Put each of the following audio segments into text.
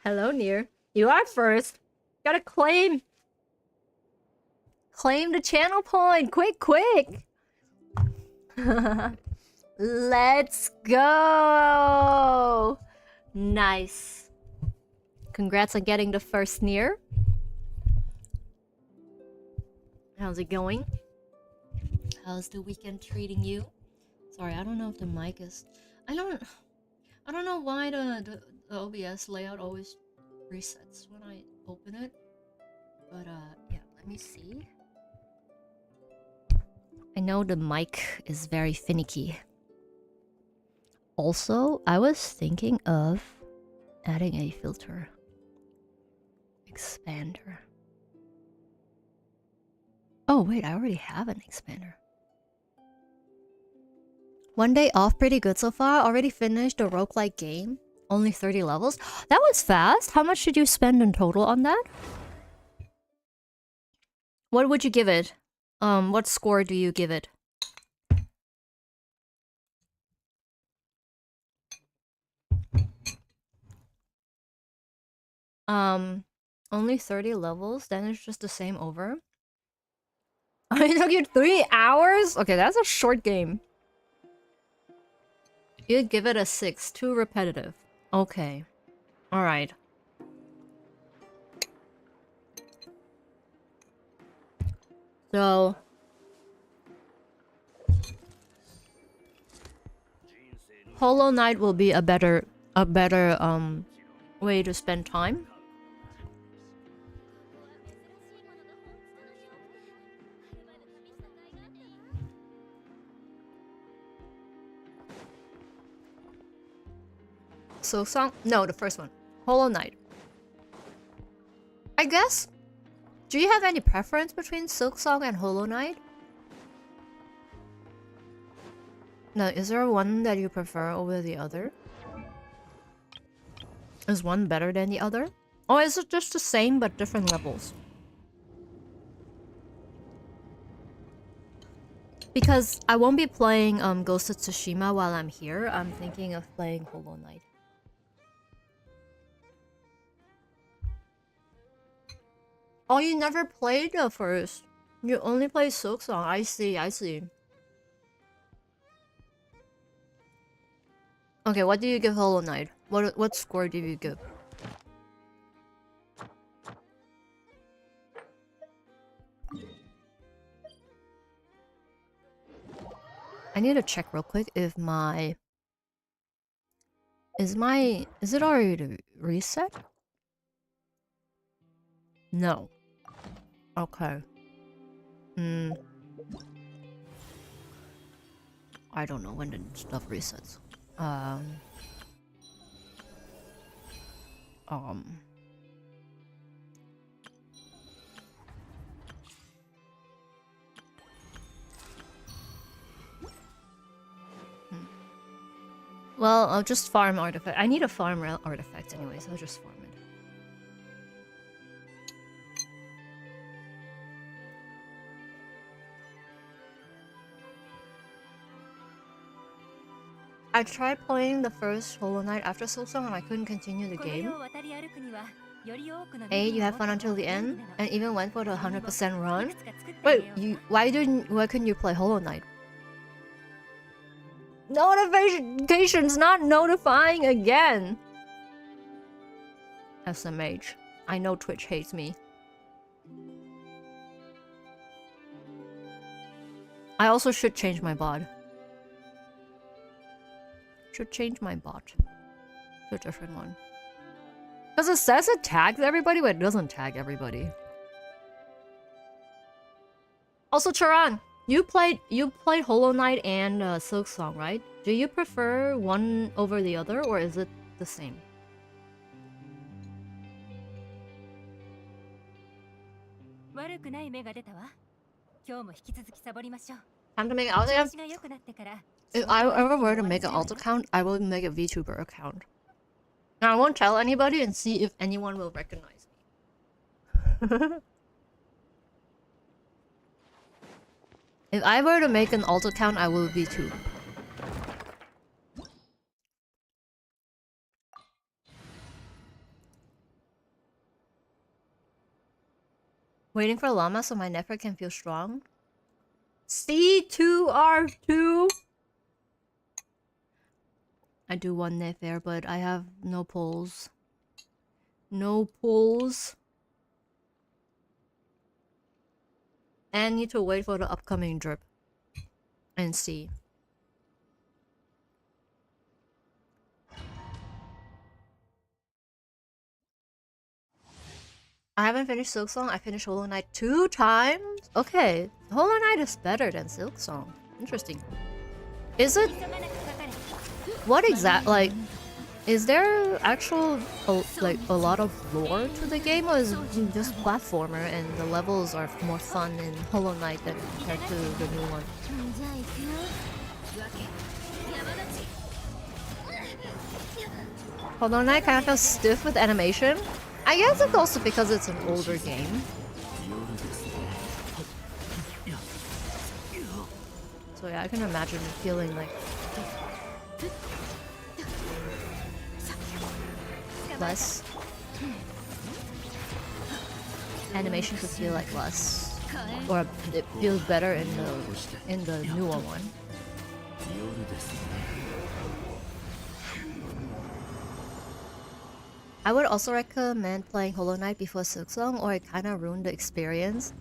Hello, Nier. You are first. Gotta claim the channel point. Quick, quick. Let's go. Nice. Congrats on getting the first Nier. How's it going? How's the weekend treating you? Sorry, I don't know if the mic is... I don't know why the OBS layout always resets when I open it. But yeah, let me see. I know the mic is very finicky. Also, I was thinking of adding a filter. Expander. Oh wait, I already have an expander. One day off, pretty good so far. Already finished a roguelike game. Only 30 levels. That was fast. How much did you spend in total on that? What would you give it? What score do you give it? Only 30 levels? Then it's just the same over? It took you 3 hours? Okay, that's a short game. You'd give it a 6. Too repetitive. Okay. Alright. So... Hollow Knight will be a better way to spend time. So song? No, the first one. Hollow Knight. I guess. Do you have any preference between Silksong and Hollow Knight? No, is there one that you prefer over the other? Is one better than the other? Or is it just the same but different levels? Because I won't be playing Ghost of Tsushima while I'm here. I'm thinking of playing Hollow Knight. Oh, you never played the first. You only play Silksong. I see, I see. Okay, what do you give Hollow Knight? What score do you give? I need to check real quick if my... Is it already reset? No. Okay. I don't know when the stuff resets. Well, I'll just farm artifact. I need a farm artifact anyways. I'll just farm it. I tried playing the first Hollow Knight after Silksong and I couldn't continue the game. Hey, you have fun until the end and even went for the 100% run? Wait, why couldn't you play Hollow Knight? Notification's not notifying again! SMH. I know Twitch hates me. I also should change my bot. Should change my bot to a different one. Because it says it tags everybody, but it doesn't tag everybody. Also, Charan, you played Hollow Knight and Silksong, right? Do you prefer one over the other, or is it the same? Time to make an alt account? If I ever were to make an alt account, I will make a VTuber account. Now I won't tell anybody and see if anyone will recognize me. If I were to make an alt account, I will VTube. Waiting for llama so my network can feel strong. C2R2. I do one net there, but I have no pulls. No pulls. And need to wait for the upcoming drip. And see. I haven't finished Silksong. I finished Hollow Knight 2 times. Okay, Hollow Knight is better than Silksong. Interesting. Is it? What exact like? Is there actual like a lot of lore to the game, or is it just platformer and the levels are more fun in Hollow Knight than compared to the new one? Hollow Knight kind of feels stiff with animation. I guess it's also because it's an older game. So yeah, I can imagine feeling like less animation could feel like less, or it feels better in the newer one. I would also recommend playing Hollow Knight before Silksong, or it kind of ruined the experience.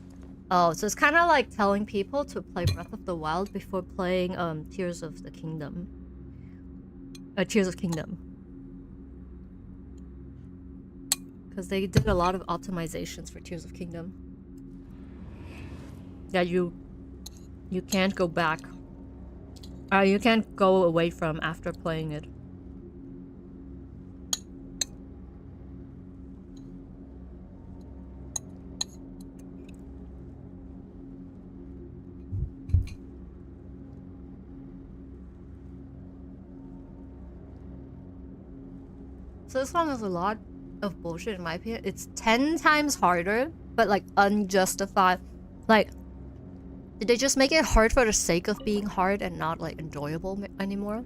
Oh, so it's kind of like telling people to play Breath of the Wild before playing Tears of the Kingdom. Tears of Kingdom. Because they did a lot of optimizations for Tears of Kingdom. Yeah, you can't go back. You can't go away from after playing it. So this one is a lot of bullshit in my opinion. It's 10 times harder, but like unjustified. Like, did they just make it hard for the sake of being hard and not like enjoyable anymore?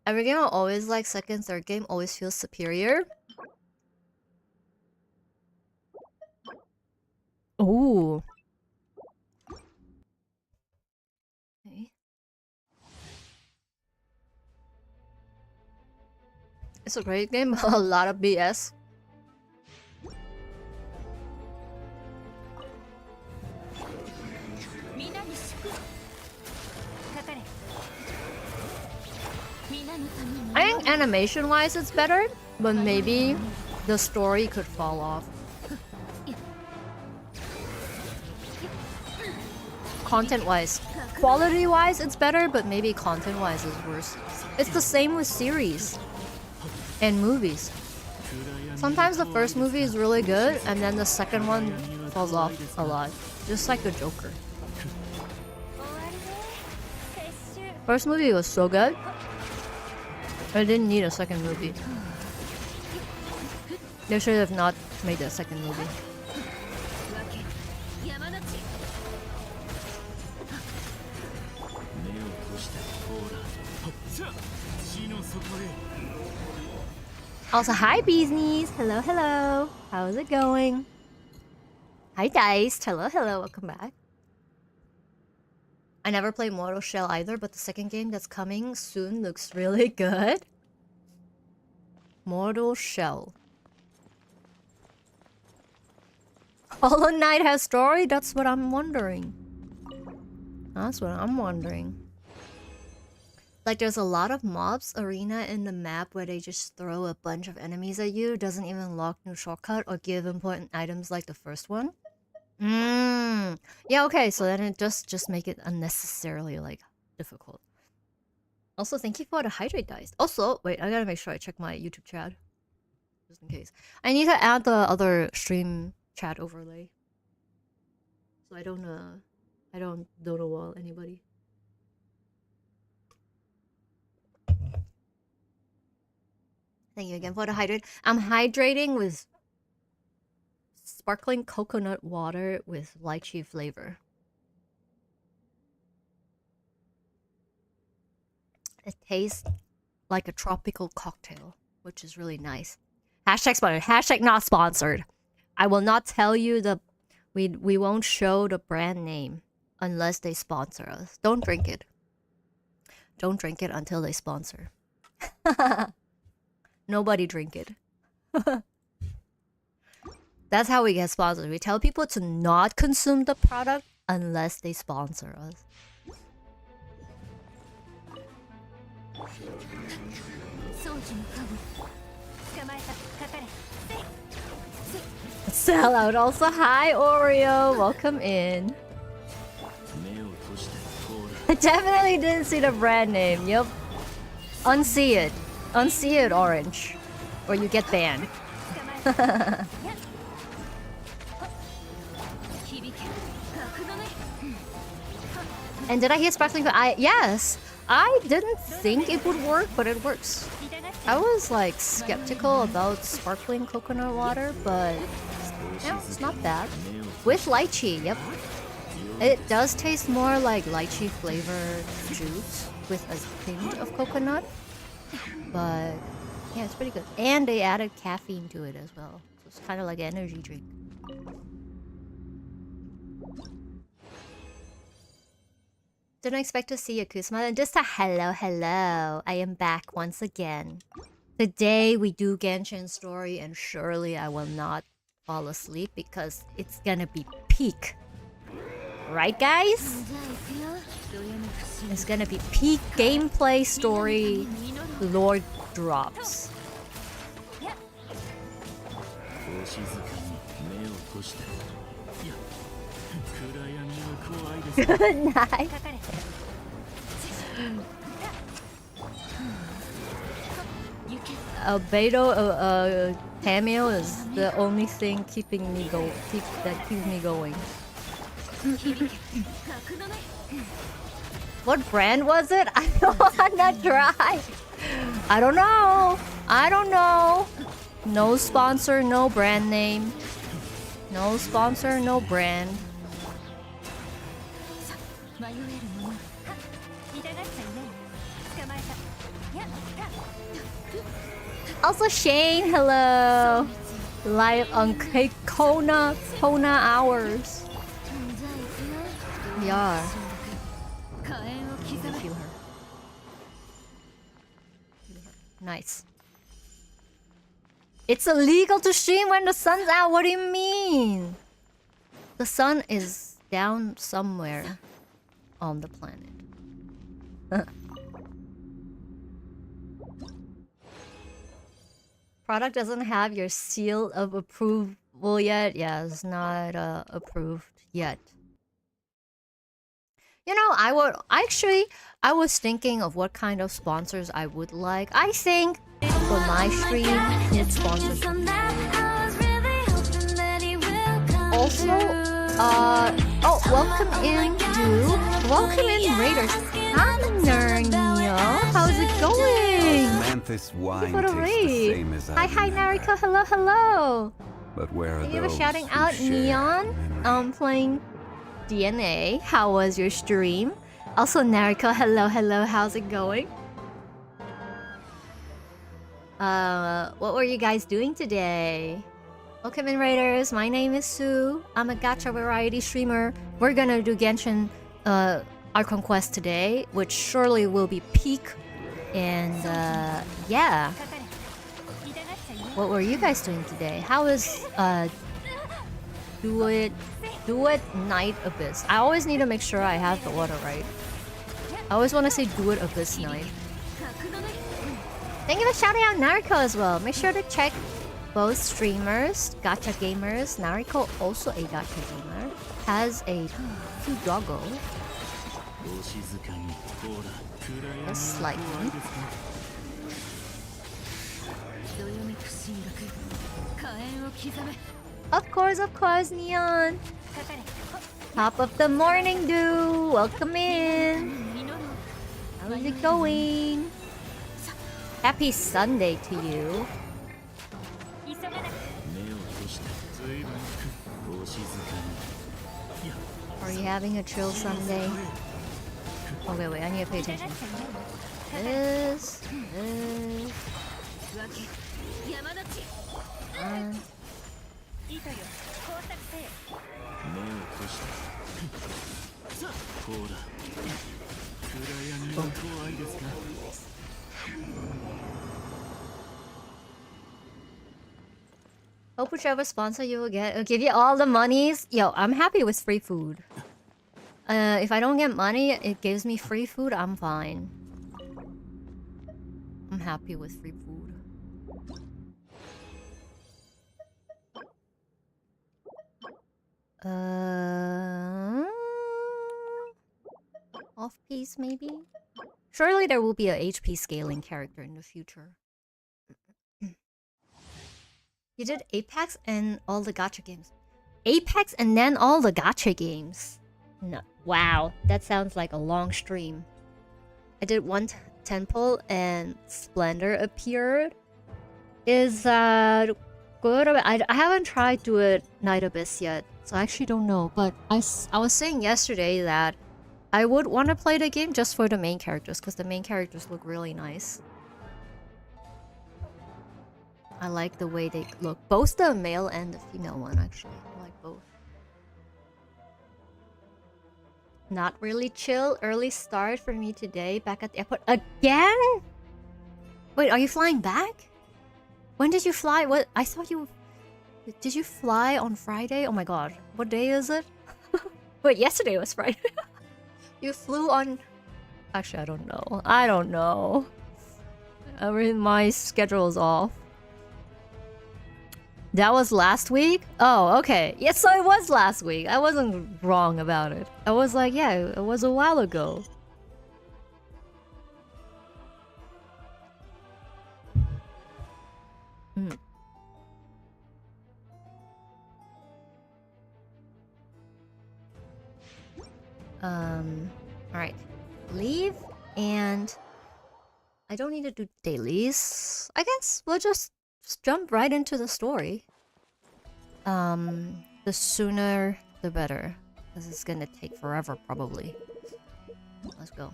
Every game I always like, second, third game always feels superior. Ooh. Okay. It's a great game, but a lot of BS. I think animation-wise it's better, but maybe the story could fall off. Content-wise. Quality-wise it's better, but maybe content-wise is worse. It's the same with series and movies. Sometimes the first movie is really good, and then the second one falls off a lot. Just like the Joker. First movie was so good, I didn't need a second movie. They should have not made a second movie. Also, hi Beesneys! Hello, hello! How's it going? Hi Dice! Hello, hello, welcome back. I never played Mortal Shell either, but the second game that's coming soon looks really good. Mortal Shell. Hollow Knight has story? That's what I'm wondering. That's what I'm wondering. Like, there's a lot of mobs arena in the map where they just throw a bunch of enemies at you. Doesn't even lock new shortcut or give important items like the first one. Yeah, okay, so then it just make it unnecessarily, like, difficult. Also, thank you for the hydrate dice. Also, wait, I gotta make sure I check my YouTube chat. Just in case. I need to add the other stream chat overlay. So I don't know wall anybody. Thank you again for the hydrate. I'm hydrating with sparkling coconut water with lychee flavor. It tastes like a tropical cocktail, which is really nice. Hashtag sponsored. Hashtag not sponsored. I will not tell you the... We won't show the brand name unless they sponsor us. Don't drink it. Don't drink it until they sponsor. Nobody drink it. That's how we get sponsored. We tell people to not consume the product unless they sponsor us. Sellout also. Hi Oreo, welcome in. I definitely didn't see the brand name. Yep. Unsee it. Unsee it, Orange. Or you get banned. And did I hear sparkling? Yes. I didn't think it would work, but it works. I was like skeptical about sparkling coconut water, but yeah, it's not bad. With lychee, yep. It does taste more like lychee flavored juice with a hint of coconut. But yeah, it's pretty good. And they added caffeine to it as well. So it's kind of like an energy drink. Didn't expect to see you, Kusma. And just a hello. I am back once again. Today we do Genshin story, and surely I will not fall asleep because it's gonna be peak. Right, guys? It's gonna be peak gameplay story. Lord drops. Good night. Beto, cameo is the only thing keeping me that keeps me going. What brand was it? I don't wanna try. I don't know. No sponsor, no brand name. No sponsor, no brand. Also Shane, hello. Live on Kona hours. Yeah. Feel her. Nice. It's illegal to stream when the sun's out. What do you mean? The sun is down somewhere on the planet. Product doesn't have your seal of approval yet. Yeah, it's not approved yet. You know, I was thinking of what kind of sponsors I would like. I think for my stream, need sponsors. Also, oh, welcome in, dude. Welcome in, Raiders. Hi, Nernia. How's it going? Manthus wine tastes the same as Hi, Nariko. Hello. But where are Thank you for those shouting who out, share Neon. memory? Playing DNA. How was your stream? Also, Nariko. Hello. How's it going? What were you guys doing today? Welcome in, Raiders. My name is Sue. I'm a gacha variety streamer. We're gonna do Genshin Archon Quest today, which surely will be peak. And yeah. What were you guys doing today? How is Do it Night Abyss? I always need to make sure I have the order right. I always want to say Do It Abyss Night. Thank you for shouting out Nariko as well. Make sure to check both streamers, gacha gamers. Nariko, also a gacha gamer, has a cute doggo. Just slightly. Of course, Neon. Top of the morning, dude. Welcome in. How's it going? Happy Sunday to you. Are you having a chill Sunday? Okay, wait, I need to pay attention. This. And いいとよ工作せよ目を閉したこうだ暗闇は怖いですか hope whichever sponsor you will get will give you all the monies. Yo, I'm happy with free food. If I don't get money, it gives me free food, I'm fine. I'm happy with free food. Off piece maybe? Surely there will be a HP scaling character in the future. You did Apex and all the gacha games. Apex and then all the gacha games. No. Wow, that sounds like a long stream. I did one temple and Splendor appeared. Is that good? I haven't tried to do it Night Abyss yet, so I actually don't know. But I was saying yesterday that I would want to play the game just for the main characters, because the main characters look really nice. I like the way they look. Both the male and the female one, actually. I like both. Not really chill. Early start for me today. Back at the airport. Again? Wait, are you flying back? When did you fly? What? I thought you... Did you fly on Friday? Oh my god. What day is it? Wait, yesterday was Friday. You flew on... Actually, I don't know. I don't know. My schedule is off. That was last week? Oh, okay. Yes, so it was last week. I wasn't wrong about it. I was like, yeah, it was a while ago. Alright. Leave, and I don't need to do dailies. I guess we'll just jump right into the story. The sooner the better. This is gonna take forever, probably. Let's go.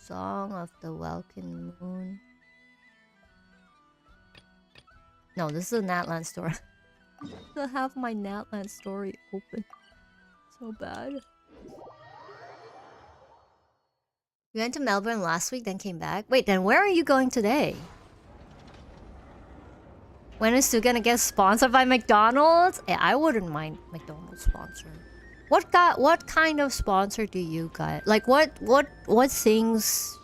Song of the Welkin Moon. No, this is a Natland story. I have my Natland story open. So bad. You went to Melbourne last week, then came back? Wait, then where are you going today? When is Sue gonna get sponsored by McDonald's? Yeah, I wouldn't mind McDonald's sponsor. What kind of sponsor do you guys like? What things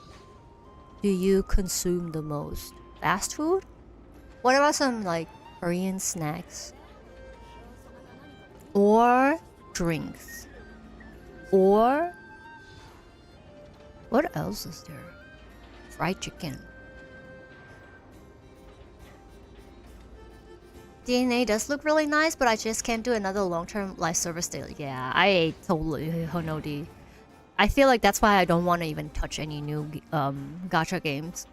do you consume the most? Fast food? What about some like Korean snacks? Or drinks? Or what else is there? Fried chicken. DNA does look really nice, but I just can't do another long-term live service daily. Yeah, I totally Honodi. I feel like that's why I don't want to even touch any new gacha games.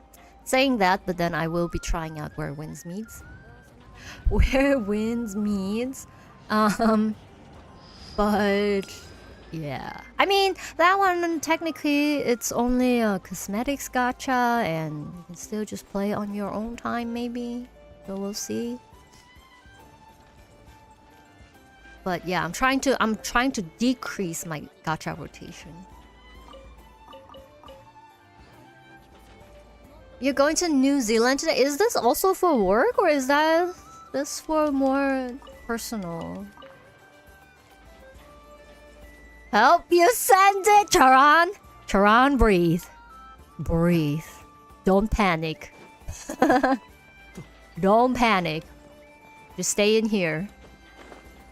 Saying that, but then I will be trying out Where Winds Meets. Where Winds Meets. But yeah. I mean, that one technically it's only a cosmetics gacha, and you can still just play on your own time maybe. So we'll see. But yeah, I'm trying to decrease my gacha rotation. You're going to New Zealand today? Is this also for work, or is this for more personal? Help, you send it, Charan! Charan, breathe. Breathe. Don't panic. Don't panic. Just stay in here.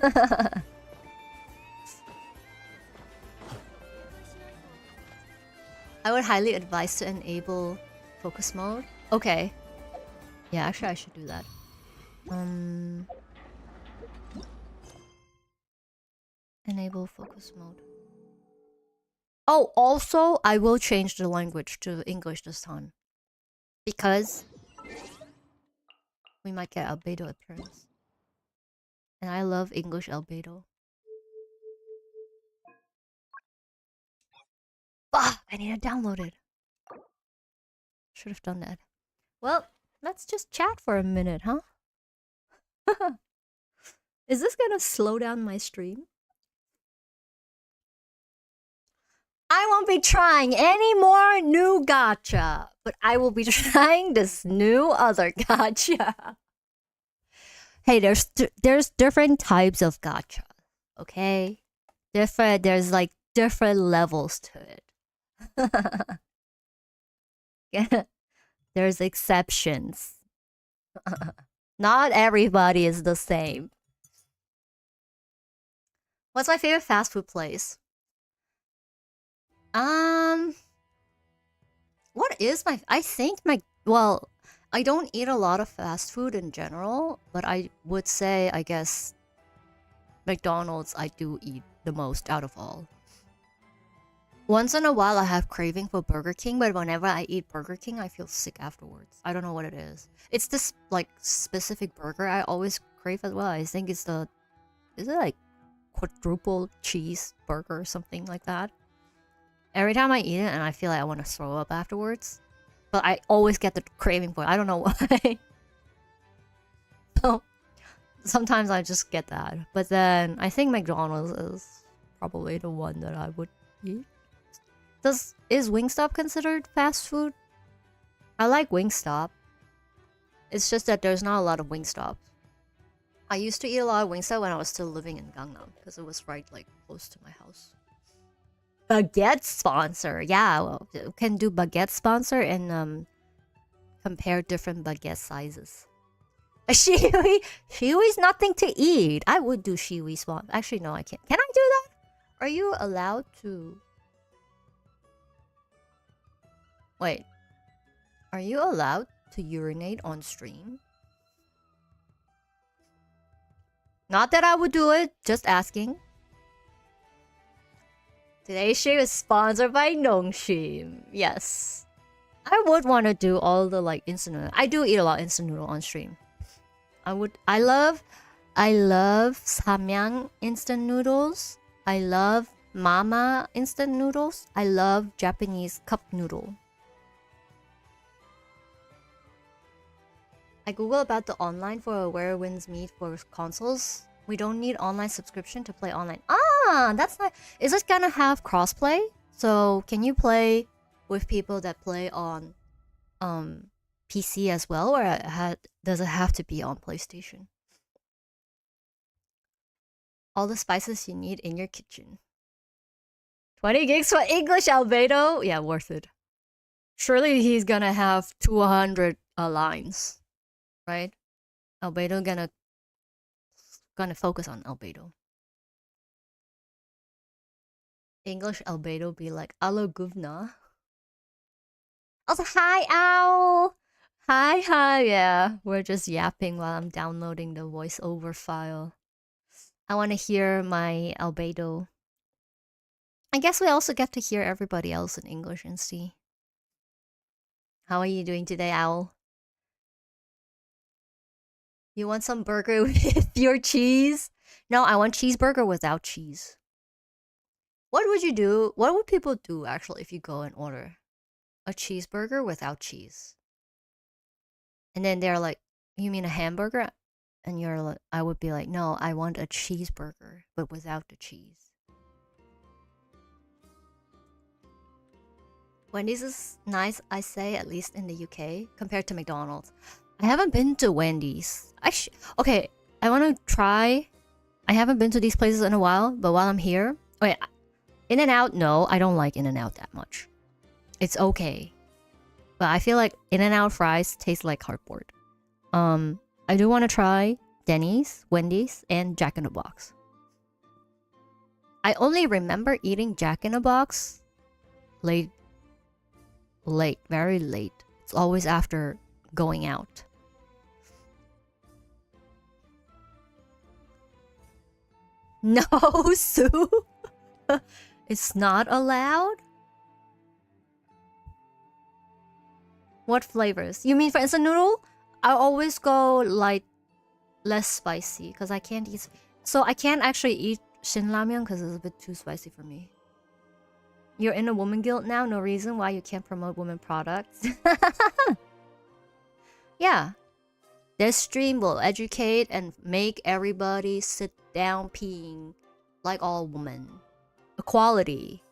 I would highly advise to enable focus mode. Okay. Yeah, actually I should do that. Enable focus mode. Oh, also I will change the language to English this time. Because we might get a beta appearance. And I love English albedo. Ah, I need to download it. Should have done that. Well, let's just chat for a minute, huh? Is this gonna slow down my stream? I won't be trying any more new gacha, but I will be trying this new other gacha. Hey, there's different types of gacha, okay? There's like different levels to it. Yeah, there's exceptions. Not everybody is the same. What's my favorite fast food place? What is my... I think my... Well, I don't eat a lot of fast food in general, but I would say, I guess, McDonald's I do eat the most out of all. Once in a while, I have craving for Burger King, but whenever I eat Burger King, I feel sick afterwards. I don't know what it is. It's this, like, specific burger I always crave as well. I think it's the... Is it, like, quadruple cheese burger or something like that? Every time I eat it, and I feel like I want to throw up afterwards. But I always get the craving for it. I don't know why. So, sometimes I just get that. But then, I think McDonald's is probably the one that I would eat. Is Wingstop considered fast food? I like Wingstop. It's just that there's not a lot of Wingstops. I used to eat a lot of Wingstop when I was still living in Gangnam, because it was right, like, close to my house. Baguette sponsor. Yeah, well, you can do baguette sponsor and compare different baguette sizes. A shiwi? Shiwi's nothing to eat. I would do shiwi sponsor. Actually, no, I can't. Can I do that? Are you allowed to... Wait. Are you allowed to urinate on stream? Not that I would do it, just asking. Today's stream is sponsored by Nongshim. Yes. I would want to do all the like instant noodle. I do eat a lot of instant noodle on stream. I love Samyang instant noodles. I love Mama instant noodles. I love Japanese cup noodle. I Google about the online for Where Winds Meet for consoles. We don't need online subscription to play online. Ah, that's not... Is it gonna have crossplay? So, can you play with people that play on PC as well? Or does it have to be on PlayStation? All the spices you need in your kitchen. 20 gigs for English albedo? Yeah, worth it. Surely he's gonna have 200 lines. Right? Albedo gonna focus on albedo. English albedo be like alo guvna. Also, hi Owl. Hi, yeah. We're just yapping while I'm downloading the voiceover file. I want to hear my albedo. I guess we also get to hear everybody else in English and see. How are you doing today, Owl? You want some burger with your cheese? No, I want cheeseburger without cheese. What would you do? What would people do actually if you go and order a cheeseburger without cheese? And then they're like, "You mean a hamburger?" And you're like, I would be like, "No, I want a cheeseburger, but without the cheese." Wendy's is nice, I say, at least in the UK, compared to McDonald's. I haven't been to Wendy's. Okay, I want to try. I haven't been to these places in a while, but while I'm here... Wait, In-N-Out, no, I don't like In-N-Out that much. It's okay. But I feel like In-N-Out fries taste like cardboard. I do want to try Denny's, Wendy's, and Jack in the Box. I only remember eating Jack in the Box late, very late. It's always after going out. No, Sue. It's not allowed? What flavors? You mean for instant noodle? I always go like less spicy because I can't eat. So I can't actually eat Shin Ramyeon because it's a bit too spicy for me. You're in a woman guild now. No reason why you can't promote women products. Yeah, this stream will educate and make everybody sit down peeing like all women. Equality.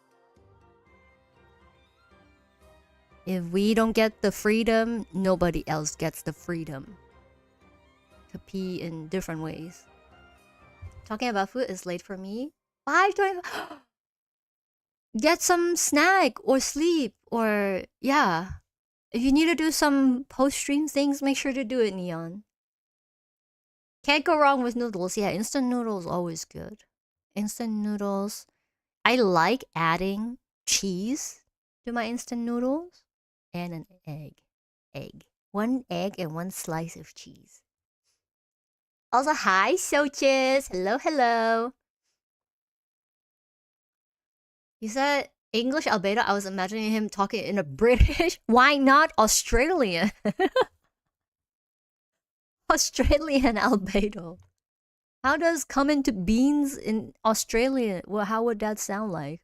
If we don't get the freedom, nobody else gets the freedom to pee in different ways. Talking about food is late for me. 5:20. Get some snack or sleep or yeah. If you need to do some post-stream things, make sure to do it, Neon. Can't go wrong with noodles. Yeah, instant noodles always good. Instant noodles. I like adding cheese to my instant noodles and an egg. One egg and one slice of cheese. Also, hi, Soches. Hello, hello. You said English albedo. I was imagining him talking in a British. Why not Australian? Australian albedo. How does come into beans in Australia? Well, how would that sound like?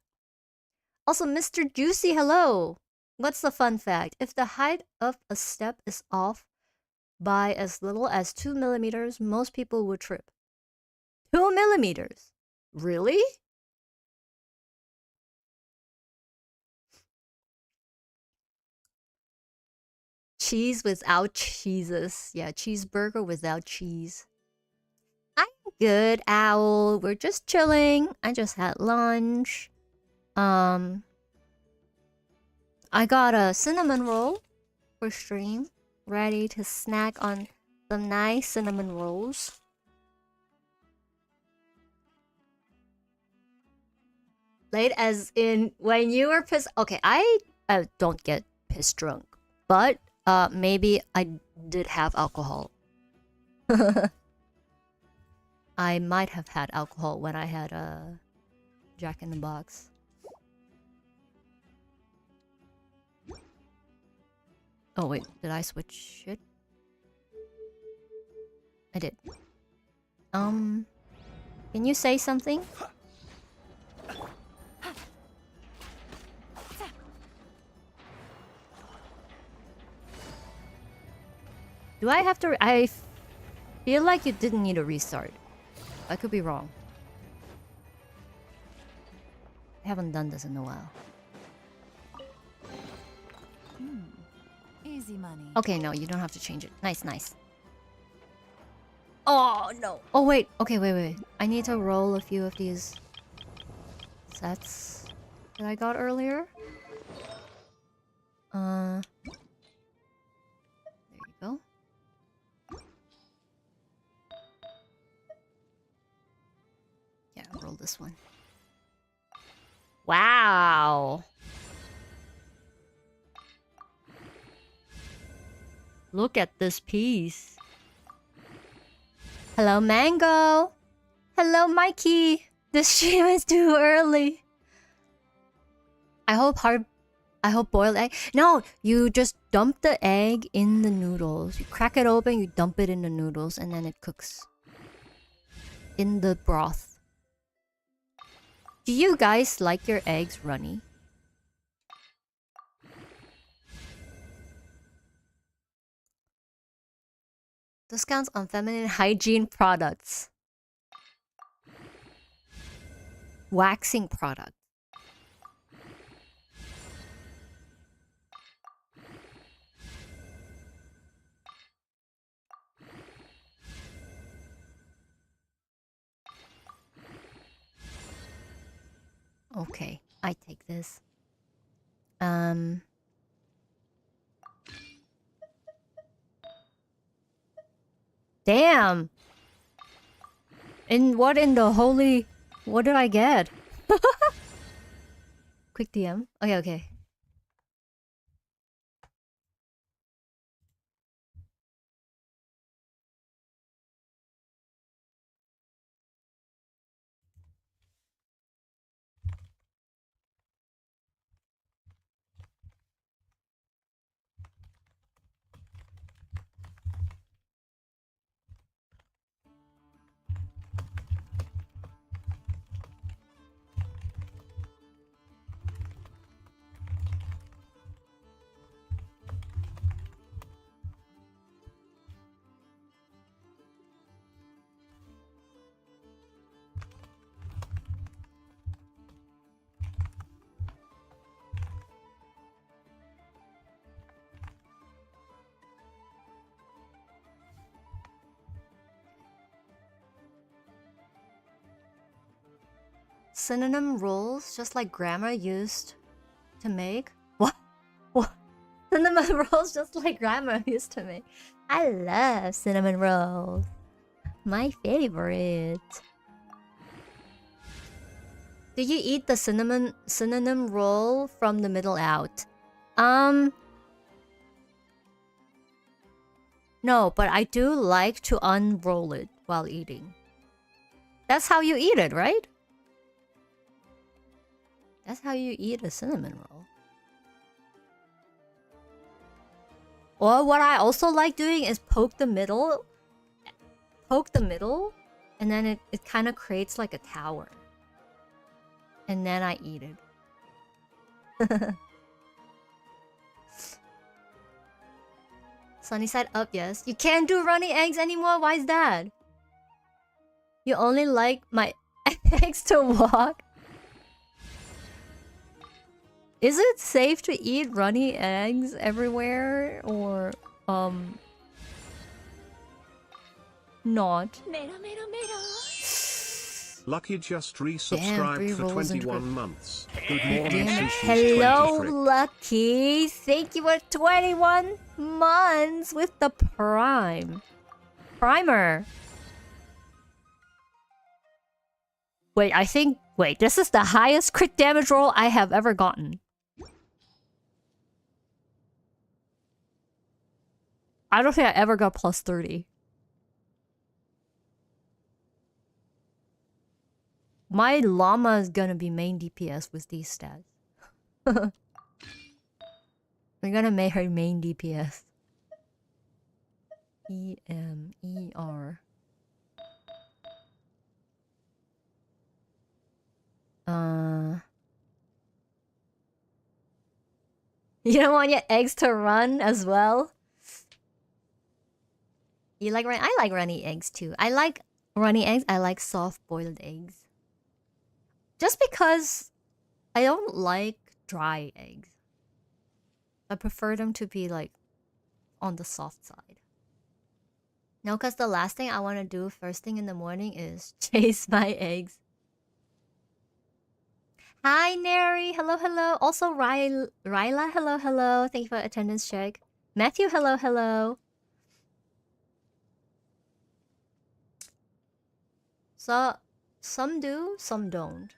Also, Mr. Juicy, hello. What's the fun fact? If the height of a step is off by as little as 2 millimeters, most people would trip. 2 millimeters? Really? Cheese without cheeses. Yeah, cheeseburger without cheese. I'm good, Owl. We're just chilling. I just had lunch. I got a cinnamon roll for stream. Ready to snack on some nice cinnamon rolls. Late as in when you were pissed. Okay, I don't get pissed drunk, but maybe I did have alcohol. I might have had alcohol when I had a Jack in the Box. Oh wait, did I switch it? I did. Can you say something? Do I have to? I feel like you didn't need a restart. I could be wrong. I haven't done this in a while. Easy money. Okay, no, you don't have to change it. Nice, nice. Oh, no. Oh, wait. Okay, wait. I need to roll a few of these sets that I got earlier. There you go. Yeah, roll this one. Wow. Look at this piece. Hello, Mango. Hello, Mikey. This stream is too early. I hope boiled egg. No, you just dump the egg in the noodles. You crack it open, you dump it in the noodles, and then it cooks in the broth. Do you guys like your eggs runny? Discounts on feminine hygiene products. Waxing product. Okay, I take this. Damn! What did I get? Quick DM. Okay. synonym rules just like grandma used to make? What? What? Cinnamon rolls just like grandma used to make. I love cinnamon rolls. My favorite. Do you eat the synonym roll from the middle out? No, but I do like to unroll it while eating. That's how you eat it, right? That's how you eat a cinnamon roll. Or what I also like doing is poke the middle, and then it kind of creates like a tower. And then I eat it. Sunny side up, yes. You can't do runny eggs anymore? Why is that? You only like my eggs to walk? Is it safe to eat runny eggs everywhere? Or, not? Lucky just resubscribed for 21 months. Good morning, Damn it. Sushi Hello, 23. Lucky. Thank you for 21 months with the primer. Wait, this is the highest crit damage roll I have ever gotten. I don't think I ever got plus 30. My llama is gonna be main DPS with these stats. We're gonna make her main DPS. E-M-E-R. You don't want your eggs to run as well? You like run? I like runny eggs too. I like runny eggs. I like soft boiled eggs. Just because I don't like dry eggs. I prefer them to be like on the soft side. No, because the last thing I want to do first thing in the morning is chase my eggs. Hi, Neri. Hello, hello. Also, Ryla. Hello, hello. Thank you for attendance check. Matthew. Hello, hello. So, some do, some don't.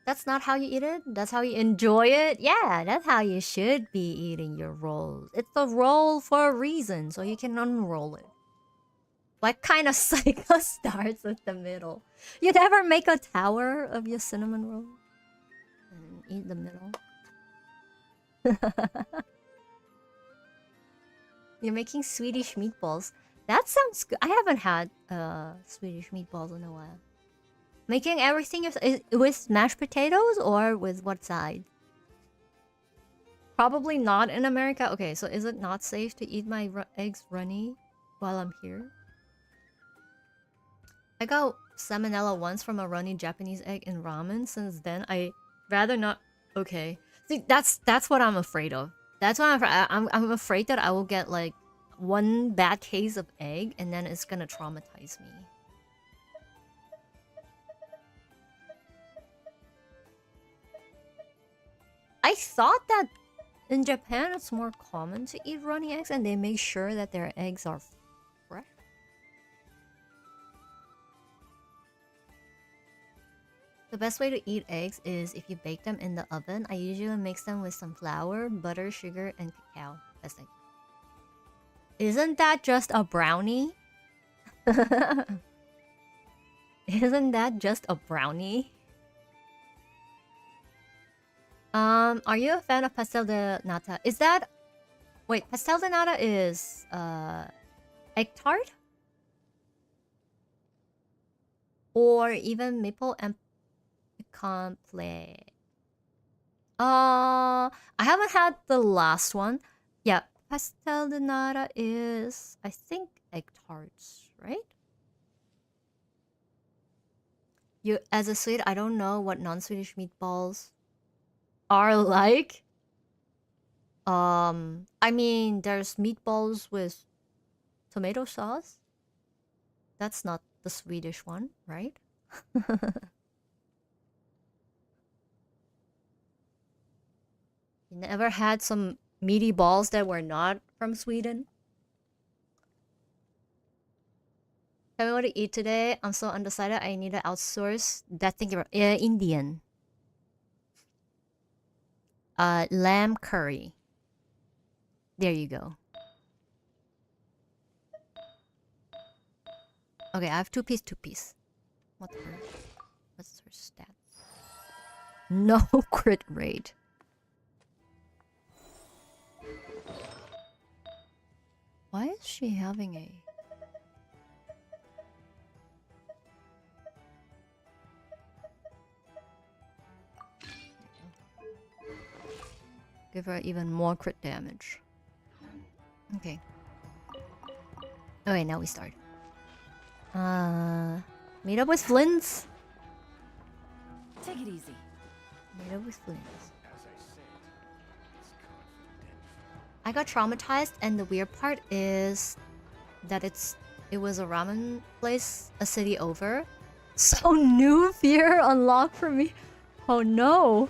That's not how you eat it? That's how you enjoy it? Yeah, that's how you should be eating your rolls. It's a roll for a reason, so you can unroll it. What kind of cycle starts with the middle? You never make a tower of your cinnamon roll? And eat the middle? You're making Swedish meatballs. That sounds good. I haven't had Swedish meatballs in a while. Making everything is with mashed potatoes or with what side? Probably not in America. Okay, so is it not safe to eat my eggs runny while I'm here? I got salmonella once from a runny Japanese egg in ramen. Since then, I rather not. Okay, see, that's what I'm afraid of. That's what I'm afraid that I will get like one bad case of egg and then it's gonna traumatize me. I thought that in Japan it's more common to eat runny eggs and they make sure that their eggs are fresh. The best way to eat eggs is if you bake them in the oven. I usually mix them with some flour, butter, sugar, and cacao. That's it. Isn't that just a brownie? Isn't that just a brownie? Are you a fan of pastel de nata? Is that... Wait, pastel de nata is... egg tart? Or even maple and pecan play? I haven't had the last one. Yeah, pastel de nata is... I think egg tarts, right? You, as a Swede, I don't know what non-Swedish meatballs are like. I mean, there's meatballs with tomato sauce. That's not the Swedish one, right? You never had some meaty balls that were not from Sweden? Tell me what to eat today. I'm so undecided. I need to outsource that thing. Indian. Lamb curry. There you go. Okay, I have two piece. What's her stats? No crit rate. Why is she having a... Give her even more crit damage. Okay. Okay, now we start. Meet up with Flynn's. Take it easy. Meet up with Flynn's. I got traumatized, and the weird part is that it was a ramen place a city over. So new fear unlocked for me. Oh no.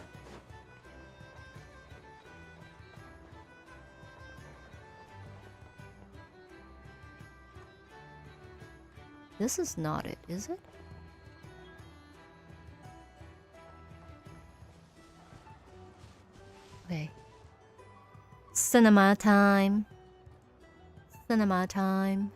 This is not it, is it? Okay. Cinema time. Cinema time.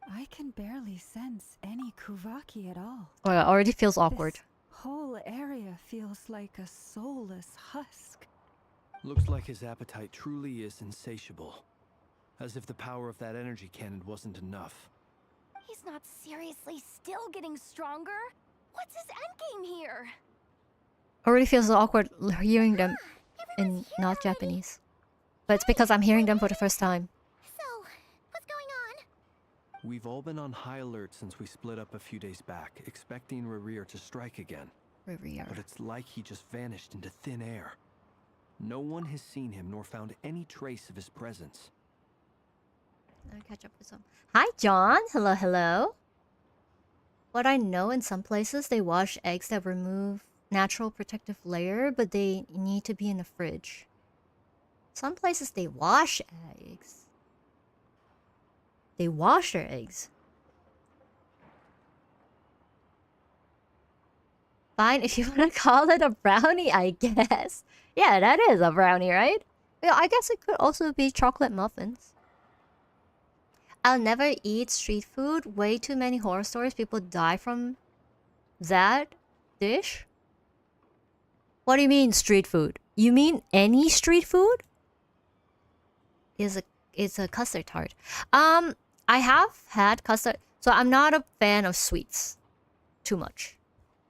I can barely sense any Kuvaki at all. Oh, it already feels awkward. This whole area feels like a soulless husk. Looks like his appetite truly is insatiable. As if the power of that energy cannon wasn't enough. He's not seriously still getting stronger? What's his endgame here? Already feels awkward hearing them in Everyone's here not already. Japanese. But it's because I'm hearing them for the first time. So, what's going on? We've all been on high alert since we split up a few days back, expecting Rerir to strike again. Rerir. But it's like he just vanished into thin air. No one has seen him nor found any trace of his presence. I'll catch up with some. Hi, John. Hello, hello. What I know, in some places they wash eggs that remove natural protective layer, but they need to be in the fridge. Some places they wash eggs. They wash their eggs. Fine, if you want to call it a brownie, I guess. Yeah, that is a brownie, right? Yeah, I guess it could also be chocolate muffins. I'll never eat street food. Way too many horror stories. People die from that dish. What do you mean street food? You mean any street food? It's a custard tart. I have had custard. So I'm not a fan of sweets too much.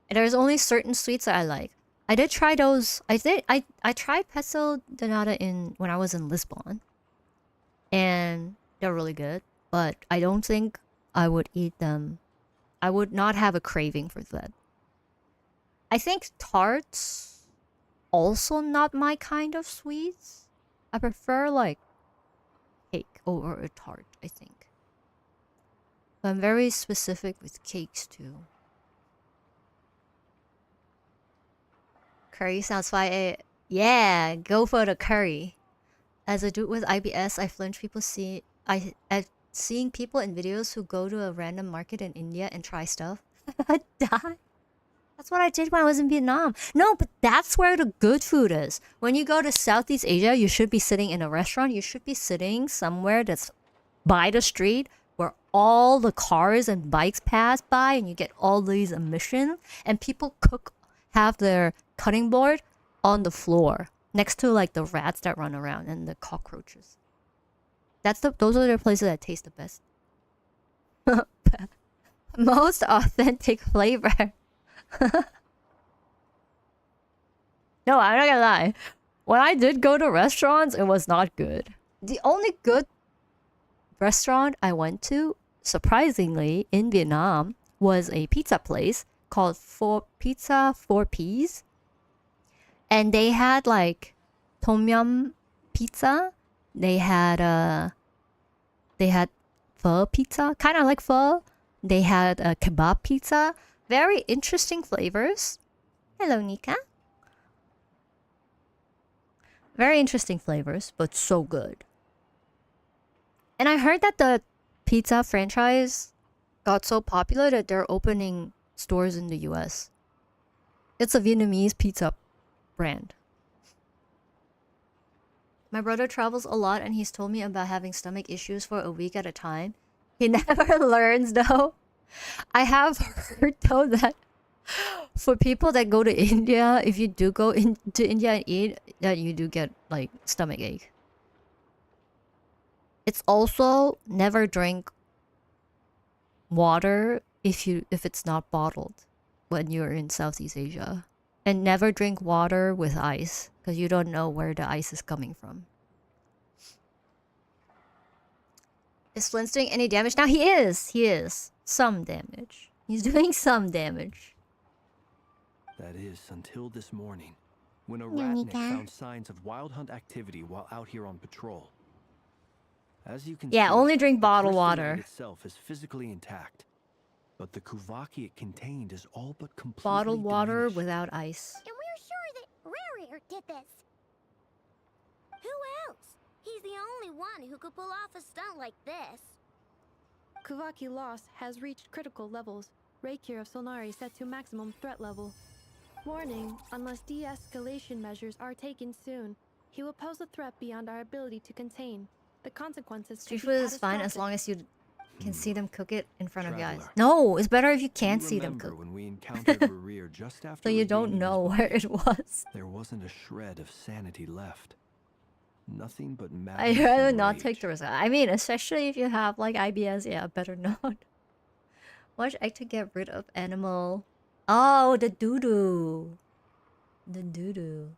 There's only certain sweets that I like. I did try those. I tried pesto donata when I was in Lisbon. And they're really good. But I don't think I would eat them. I would not have a craving for that. I think tarts also not my kind of sweets. I prefer like cake over a tart, I think. But I'm very specific with cakes too. Curry sounds fine. Yeah, go for the curry. As a dude with IBS, I flinch seeing people in videos who go to a random market in India and try stuff. Die. That's what I did when I was in Vietnam. No, but that's where the good food is. When you go to Southeast Asia, you should be sitting in a restaurant. You should be sitting somewhere that's by the street where all the cars and bikes pass by and you get all these emissions. And people have their cutting board on the floor next to like the rats that run around and the cockroaches. Those are the places that taste the best. Most authentic flavor. No, I'm not gonna lie. When I did go to restaurants, it was not good. The only good restaurant I went to, surprisingly, in Vietnam, was a pizza place called Pizza 4 Ps. And they had like tom yum pizza. They had pho pizza, kind of like pho. They had a kebab pizza. Very interesting flavors. Hello, Nika. Very interesting flavors, but so good. And I heard that the pizza franchise got so popular that they're opening stores in the US. It's a Vietnamese pizza brand. My brother travels a lot and he's told me about having stomach issues for a week at a time. He never learns though. I have heard though that for people that go to India, if you do go into India and eat, that you do get like stomach ache. It's also never drink water if it's not bottled when you're in Southeast Asia. And never drink water with ice because you don't know where the ice is coming from. Is Flint's doing any damage? Now he is. Some damage. He's doing some damage. That is, until this morning, when a ratnik found signs of wild hunt activity while out here on patrol. As you can see, only drink bottled the water. itself is physically intact, but the kuvaki it contained is all but completely Bottled water diminished. without ice. And we're sure that Rare did this. Who else? He's the only one who could pull off a stunt like this. Kuvaki loss has reached critical levels. Reikir of Solnari set to maximum threat level. Warning, unless de-escalation measures are taken soon, he will pose a threat beyond our ability to contain. The consequences Street could be food is fine as catastrophic. long as you can see them cook it in front of your eyes. Traveler. No, it's better if you You can't see them remember cook. when we encountered Rerir just after So you don't regaining his know body? where it was. There wasn't a shred of sanity left. Nothing but I'd madness rather and not rage. take the risk. I mean, especially if you have like IBS, yeah, better not. Watch egg to get rid of animal. Oh, the doo-doo. The doo-doo.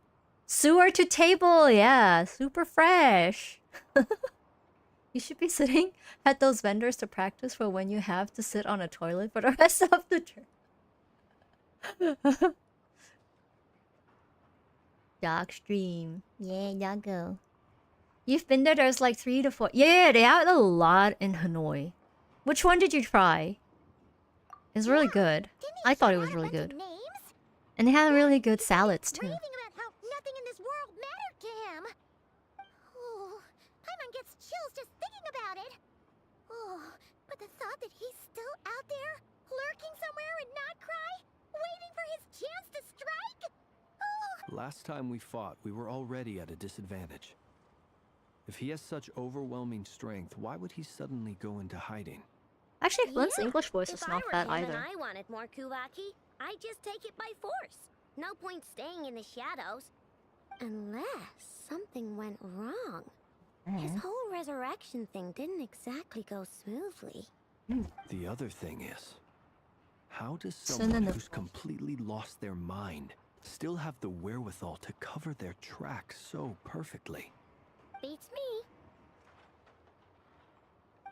Sewer to table, yeah, super fresh. You should be sitting at those vendors to practice for when you have to sit on a toilet for the rest of the trip. Dog stream. Yeah, doggo. You've been there, there's like 3 to 4. Yeah, they have a lot in Hanoi. Which one did you try? It's really good. I thought it was really good. And they had really good salads too. Raving about how nothing in this world mattered to him. Oh, Paimon gets chills just thinking about it. Oh, but the thought that he's still out there, lurking somewhere in Not Cry, waiting for his chance to strike. Oh. Last time we fought, we were already at a disadvantage. If he has such overwhelming strength, why would he suddenly go into hiding? Actually, Flint's Yeah, English voice is if not I were bad him either. and I wanted more Kuvaki, I'd just take it by force. No point staying in the shadows. Unless something went wrong. His whole resurrection thing didn't exactly go smoothly. The other thing is, how does Send someone in the- who's completely lost their mind still have the wherewithal to cover their tracks so perfectly? Beats me.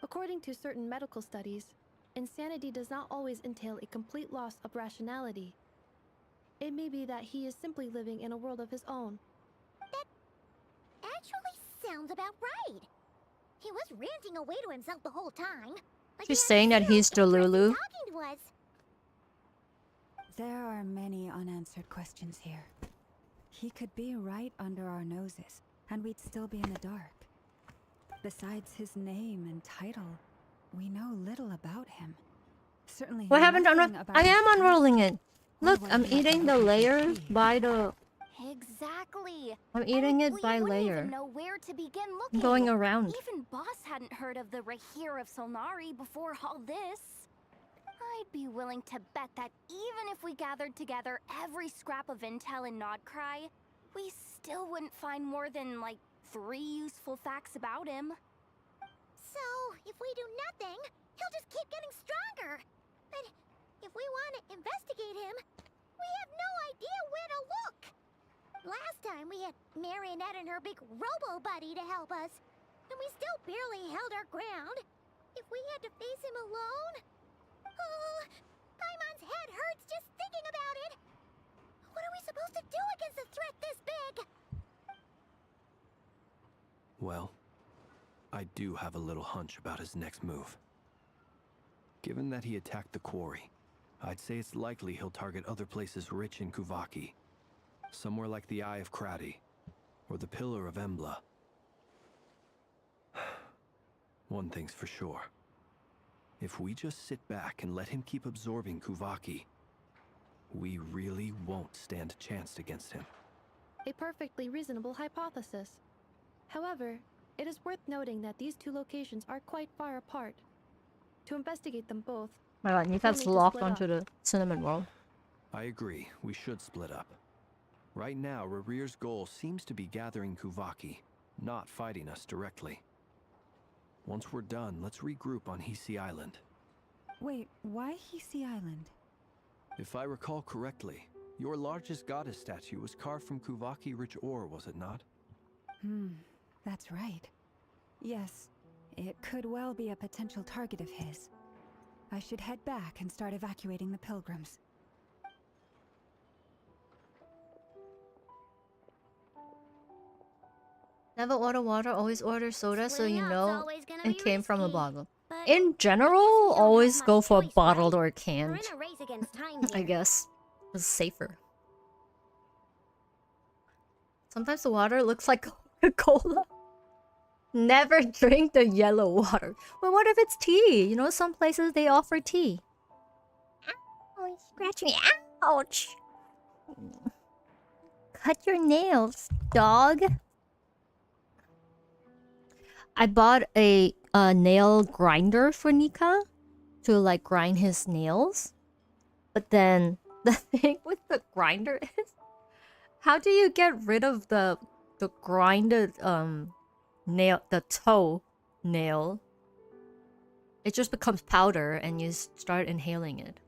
According to certain medical studies, insanity does not always entail a complete loss of rationality. It may be that he is simply living in a world of his own. Actually sounds about right. He was ranting away to himself the whole time. Like She's he had saying that zero he's interest in Delulu. talking to us. There are many unanswered questions here. He could be right under our noses, and we'd still be in the dark. Besides his name and title, we know little about him. Certainly What happened to nothing about I his am past unrolling it. or Look, what I'm he might eating be the looking to layer be. by the... Exactly. I'm eating it we by wouldn't layer. even know where to begin I'm looking. going around. Even Boss hadn't heard of the Rahir of Solnari before all this. I'd be willing to bet that even if we gathered together every scrap of intel in Nodcry, we still wouldn't find more than, like, 3 useful facts about him. So, if we do nothing, he'll just keep getting stronger. But if we want to investigate him, we have no idea where to look. Last time we had Marionette and her big robo-buddy to help us, and we still barely held our ground. If we had to face him alone... Oh, Paimon's head hurts just thinking about it. What are we supposed to do against a threat this big? Well, I do have a little hunch about his next move. Given that he attacked the quarry, I'd say it's likely he'll target other places rich in Kuvaki. Somewhere like the Eye of Krati, or the Pillar of Embla. One thing's for sure. If we just sit back and let him keep absorbing Kuvaki, we really won't stand a chance against him. A perfectly reasonable hypothesis. However, it is worth noting that these two locations are quite far apart. To investigate them both, My god, Nika's need to locked split onto up. the cinnamon roll. I agree, we should split up. Right now, Rarir's goal seems to be gathering Kuvaki, not fighting us directly. Once we're done, let's regroup on Hisi Island. Wait, why Hisi Island? If I recall correctly, your largest goddess statue was carved from Kuvaki-rich ore, was it not? That's right. Yes, it could well be a potential target of his. I should head back and start evacuating the pilgrims. Never order water, always order soda, so you Splitting up's know always gonna it be came from a risky, bottle. but In I guess general, we don't have always much go for choice, bottled right? or We're canned. in a race against time I here. guess. It's safer. Sometimes the water looks like Coca-Cola. Never drink the yellow water. Well, what if it's tea? You know, some places they offer tea. Ow, scratch me. Ouch. Cut your nails, dog. I bought a nail grinder for Nika to like grind his nails. But then the thing with the grinder is, how do you get rid of the grinded nail, the toe nail? It just becomes powder and you start inhaling it.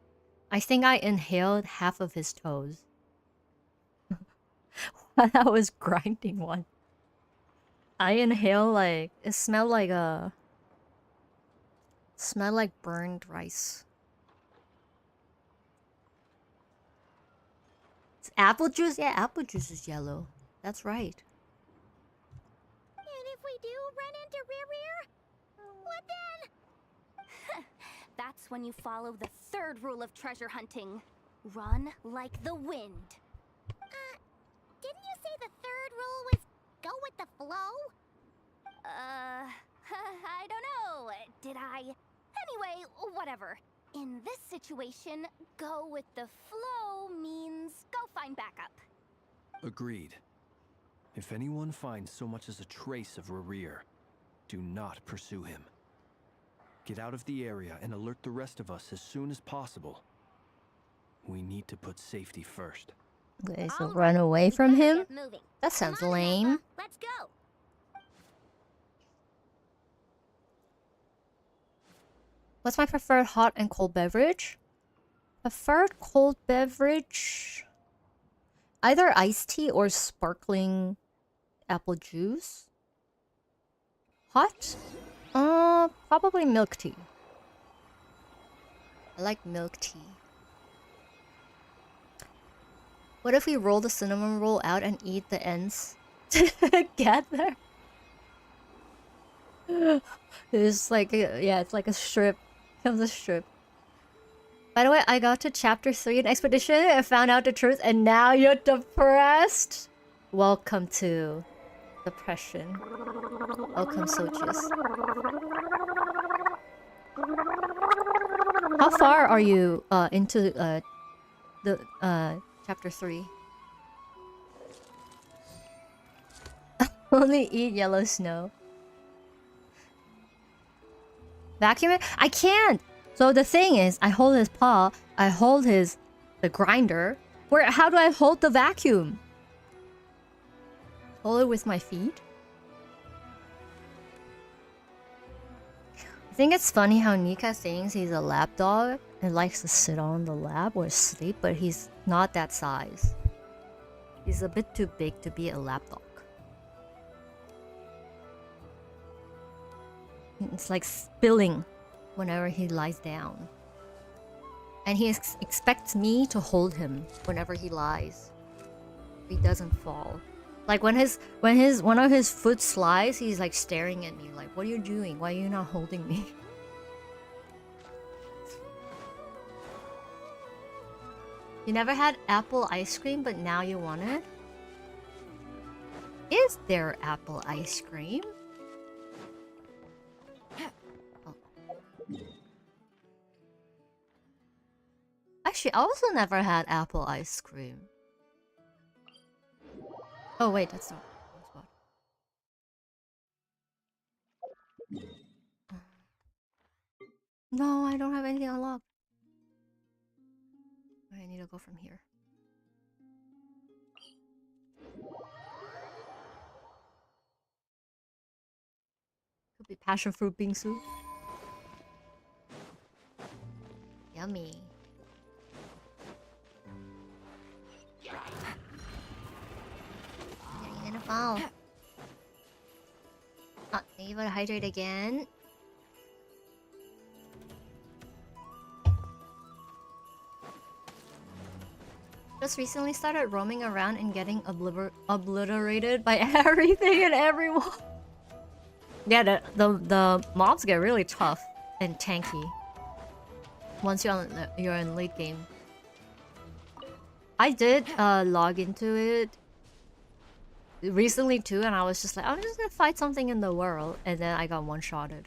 I think I inhaled half of his toes while I was grinding one. I inhale like it smelled like burned rice. It's apple juice? Yeah, apple juice is yellow. That's right. And if we do run into Rear, what then? That's when you follow the third rule of treasure hunting. Run like the wind. Didn't you say the third rule was go with the flow? I don't know. Did I? Anyway, whatever. In this situation, go with the flow means go find backup. Agreed. If anyone finds so much as a trace of Rarir, do not pursue him. Get out of the area and alert the rest of us as soon as possible. We need to put safety first. Okay, so All run right, away we from better him? get moving. That sounds Come on, lame. Amanda, let's go. What's my preferred hot and cold beverage? Preferred cold beverage? Either iced tea or sparkling apple juice. Hot? Probably milk tea. I like milk tea. What if we roll the cinnamon roll out and eat the ends together? It's like yeah, it's like a strip. Comes a strip. By the way, I got to chapter 3 in Expedition and found out the truth, and now you're depressed? Welcome to depression. Welcome, Sochis. How far are you into the chapter 3? Only eat yellow snow. Vacuum it? I can't! So the thing is, I hold his paw, I hold the grinder. How do I hold the vacuum? Hold it with my feet? I think it's funny how Nika thinks he's a lap dog and likes to sit on the lap or sleep, but he's not that size. He's a bit too big to be a lap dog. It's like spilling whenever he lies down. And he expects me to hold him whenever he lies. he doesn't fall. Like when one of his foot slides, he's like staring at me like, what are you doing? Why are you not holding me? You never had apple ice cream, but now you want it? Is there apple ice cream? Oh. Actually, I also never had apple ice cream. Oh wait, that's not spot. No, I don't have anything unlocked. I need to go from here. Could be passion fruit bingsu. Yummy. Yeah, you're gonna fall. Oh, you gotta hydrate again. Just recently started roaming around and getting obliterated by everything and everyone. Yeah, the mobs get really tough and tanky once you're in late game. I did log into it recently too, and I was just like, I'm just gonna fight something in the world, and then I got one-shotted.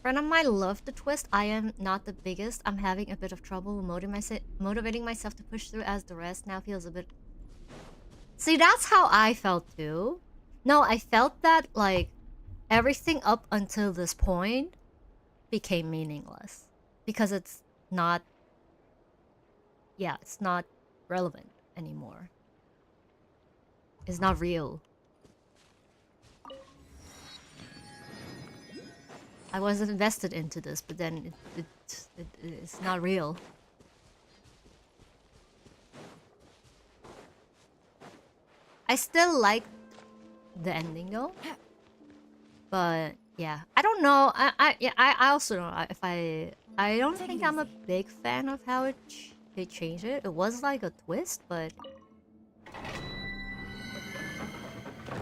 Friend of mine loved the twist. I am not the biggest. I'm having a bit of trouble motivating myself to push through, as the rest now feels a bit... See, that's how I felt too. No, I felt that, like, everything up until this point became meaningless. Because it's not... Yeah, it's not relevant anymore. It's not real. I wasn't invested into this, but then it's not real. I still like the ending though, but yeah, I don't know. I also don't know if I don't think I'm a big fan of how they changed it. It was like a twist, but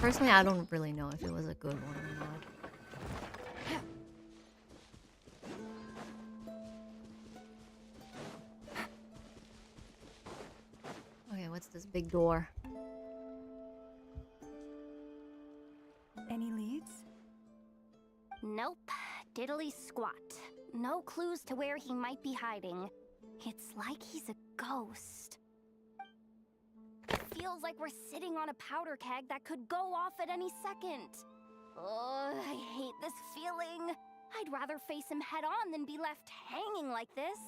personally, I don't really know if it was a good one or not. Okay, what's this big door? Any leads? Nope. Diddly squat. No clues to where he might be hiding. It's like he's a ghost. Feels like we're sitting on a powder keg that could go off at any second. Oh, I hate this feeling. I'd rather face him head on than be left hanging like this.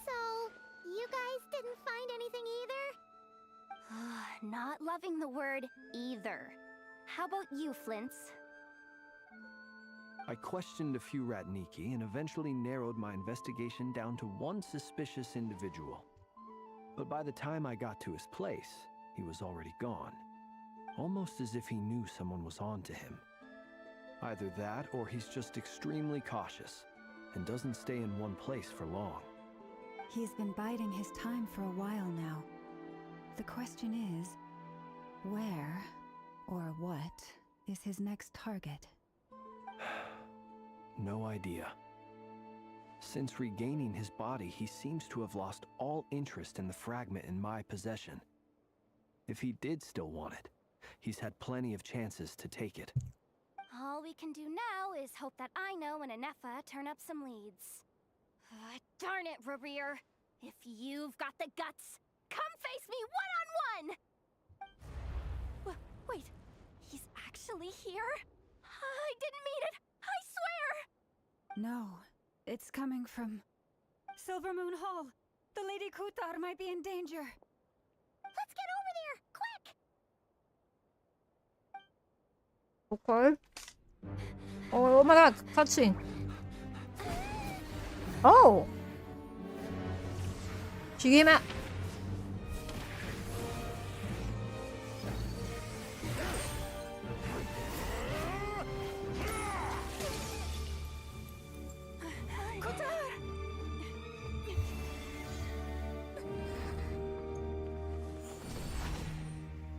So, you guys didn't find anything either? Not loving the word either. How about you, Flintz? I questioned a few Ratniki and eventually narrowed my investigation down to one suspicious individual. But by the time I got to his place, he was already gone. Almost as if he knew someone was on to him. Either that, or he's just extremely cautious and doesn't stay in one place for long. He's been biding his time for a while now. The question is, where or what is his next target? No idea. Since regaining his body, he seems to have lost all interest in the fragment in my possession. If he did still want it, he's had plenty of chances to take it. All we can do now is hope that Aino and Anefa turn up some leads. Darn it, Rarir! If you've got the guts, come face me one-on-one! Wait, he's actually here? I didn't mean it! I swear! No, it's coming from Silver Moon Hall. The Lady Kutar might be in danger. Let's get over there, quick! Okay. Oh my god, cutscene. Oh! She came out.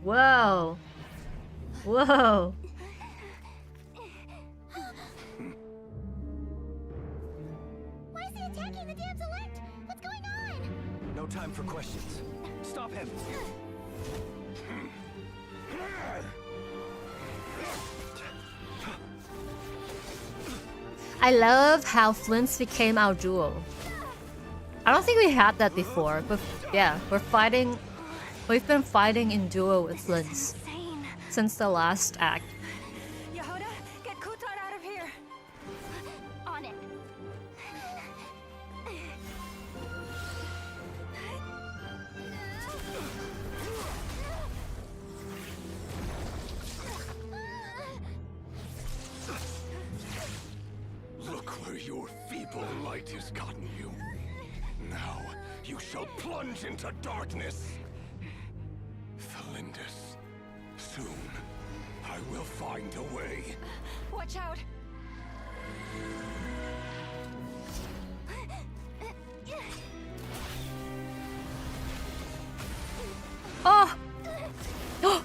Whoa. Whoa. Why is he attacking the damselette? What's going on? No time for questions. Stop him. I love how Flints became our duo. I don't think we had that before, but yeah, we've been fighting in duo with Flints since the last act. Yehuda, get Kutar out of here. On it. Look where your feeble light has gotten you. Now you shall plunge into darkness. Thalindus, soon I will find a way. Watch out. Oh! Oh!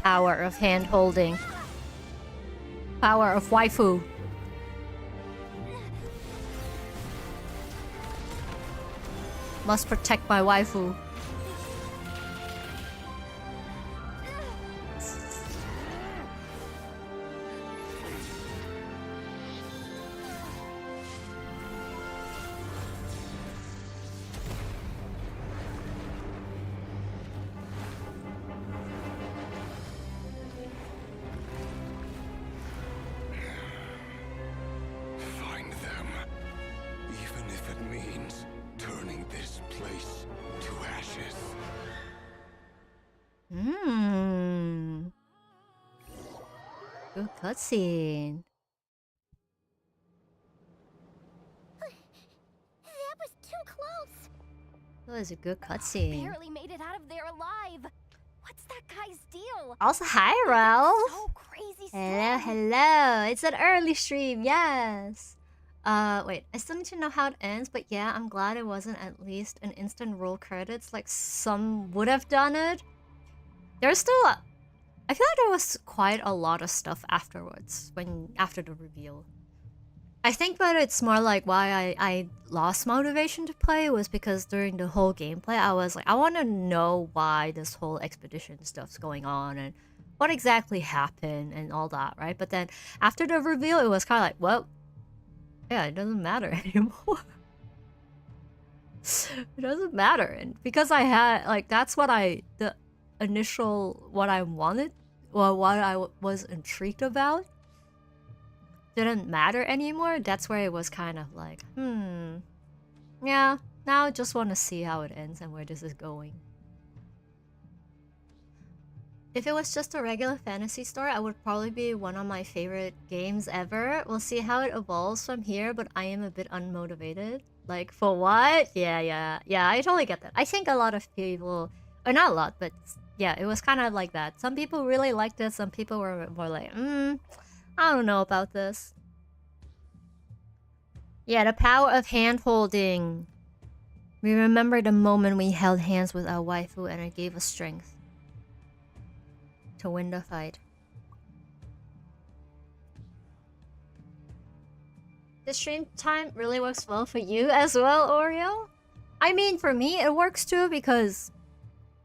Power of hand holding. Power of waifu. Must protect my waifu. Find them, even if it means turning this place to ashes. Mmm. Good cutscene. That was too close. That was a good cutscene. Barely made it out of there alive. What's that guy's deal? Also, hi, Ralph. So crazy. Hello, hello. It's an early stream, yes. Wait, I still need to know how it ends, but yeah, I'm glad it wasn't at least an instant roll credits like some would have done it. There's still I feel like there was quite a lot of stuff afterwards, after the reveal. I think that it's more like why I lost motivation to play was because during the whole gameplay, I was like, I want to know why this whole expedition stuff's going on and what exactly happened and all that, right? But then after the reveal, it was kind of like, well, yeah, it doesn't matter anymore. It doesn't matter. And because I had, like, that's what the initial, what I wanted, or what I was intrigued about, didn't matter anymore. That's where it was kind of like, yeah, now I just want to see how it ends and where this is going. If it was just a regular fantasy story, I would probably be one of my favorite games ever. We'll see how it evolves from here, but I am a bit unmotivated. Like, for what? Yeah, I totally get that. I think a lot of people, or not a lot, but yeah, it was kind of like that. Some people really liked it, some people were more like, I don't know about this. Yeah, the power of hand-holding. We remember the moment we held hands with our waifu and it gave us strength to win the fight. The stream time really works well for you as well, Oreo? I mean, for me, it works too because,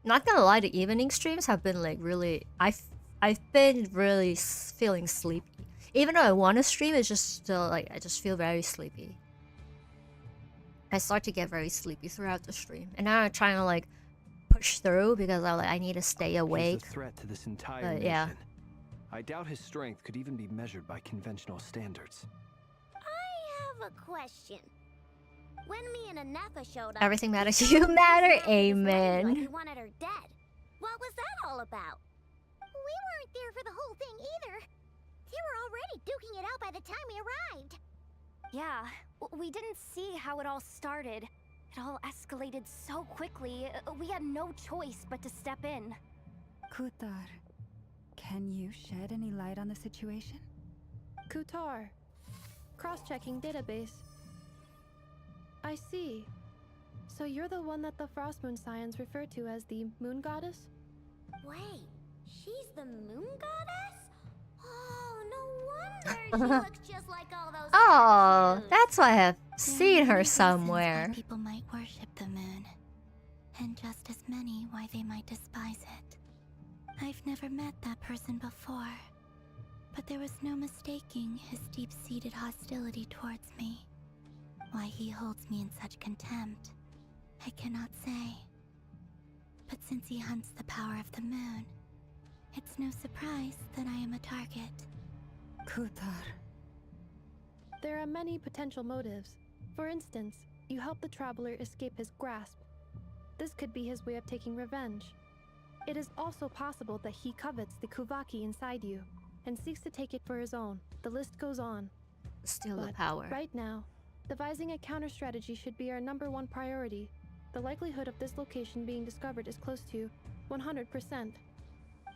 not gonna lie, the evening streams have been like really... I've been really feeling sleepy. Even though I want to stream, it's just still like, I just feel very sleepy. I start to get very sleepy throughout the stream. And now I'm trying to like push through because I need to stay awake. He's a threat to this entire nation. Yeah. I doubt his strength could even be measured by conventional standards. I have a question. When me and Anefa showed up, Everything matters. You matter. Amen. Like we wanted her dead. What was that all about? We weren't there for the whole thing either. They were already duking it out by the time we arrived. Yeah, we didn't see how it all started. It all escalated so quickly, we had no choice but to step in. Kutar, can you shed any light on the situation? Kutar. Cross-checking database. I see. So you're the one that the Frost Moon Scions refer to as the Moon Goddess? Wait, she's the Moon Goddess? Oh, no wonder she looks just like all those Oh, statues. that's why I have There are seen many her reasons why somewhere. people might worship the moon, and just as many why they might despise it. I've never met that person before, but there was no mistaking his deep-seated hostility towards me. Why he holds me in such contempt, I cannot say. But since he hunts the power of the moon, it's no surprise that I am a target. Kutar. There are many potential motives. For instance, you help the traveler escape his grasp. This could be his way of taking revenge. It is also possible that he covets the Kuvaki inside you and seeks to take it for his own. The list goes on. Still the But power. right now, devising a counter strategy should be our #1 priority. The likelihood of this location being discovered is close to 100%.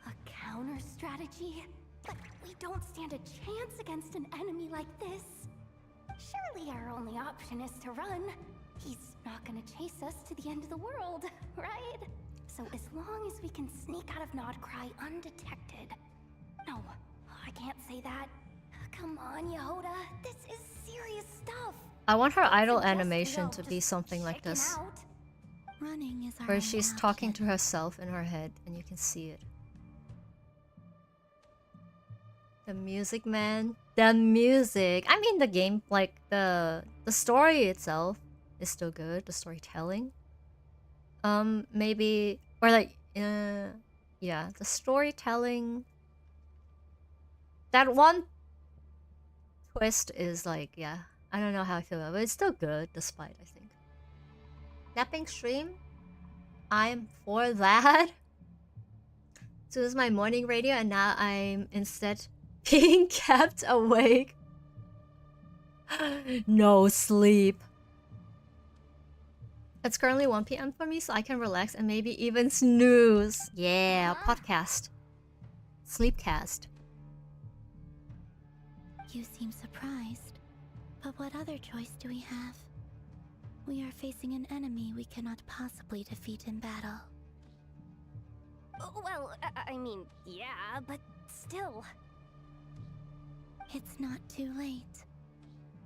A counter strategy? But we don't stand a chance against an enemy like this. Surely our only option is to run. He's not gonna chase us to the end of the world, right? So as long as we can sneak out of Nodcry undetected. No, I can't say that. Come on, Yehoda. This is serious stuff. I want her Don't idol suggest, animation to just be something like checking this, out. Running is our where only she's talking to option. herself in her head and you can see it. The music, man. The music. I mean, the game, like the story itself is still good. The storytelling. Maybe, or like, yeah, the storytelling. That one twist is like, yeah, I don't know how I feel about it, but it's still good, despite, I think. Napping stream? I'm for that. So this is my morning radio, and now I'm instead being kept awake. No sleep. It's currently 1 p.m. for me, so I can relax and maybe even snooze. Yeah, podcast. Sleepcast. You seem surprised, but what other choice do we have? We are facing an enemy we cannot possibly defeat in battle. Well, I mean, yeah, but still. It's not too late.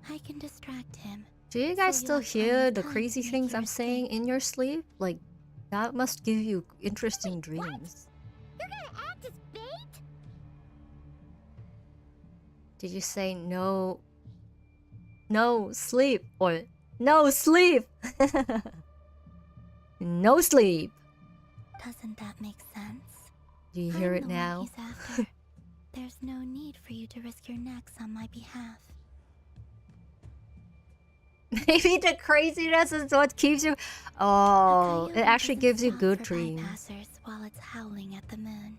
I can distract him. Do you guys So still you'll have hear enough the time crazy to make things your I'm saying escape. in your sleep? Like, that must give you interesting dreams. You're gonna act as bait? Did you say no? No sleep or no sleep? No sleep. Doesn't that make sense? Do you hear I'm it the one now? he's after. There's no need for you to risk your necks on my behalf. Maybe the craziness is what keeps you. Oh, A it coyote actually doesn't gives you stop good for dreams. bypassers while it's howling at the moon.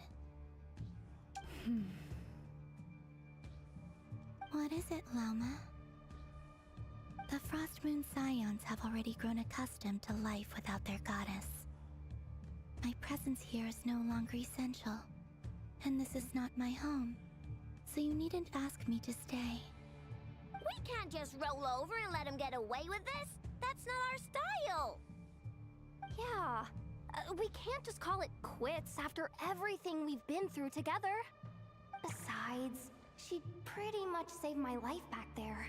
What is it, Loma? The Frost Moon Scions have already grown accustomed to life without their goddess. My presence here is no longer essential, and this is not my home, so you needn't ask me to stay. We can't just roll over and let him get away with this. That's not our style. Yeah, we can't just call it quits after everything we've been through together. Besides, she pretty much saved my life back there.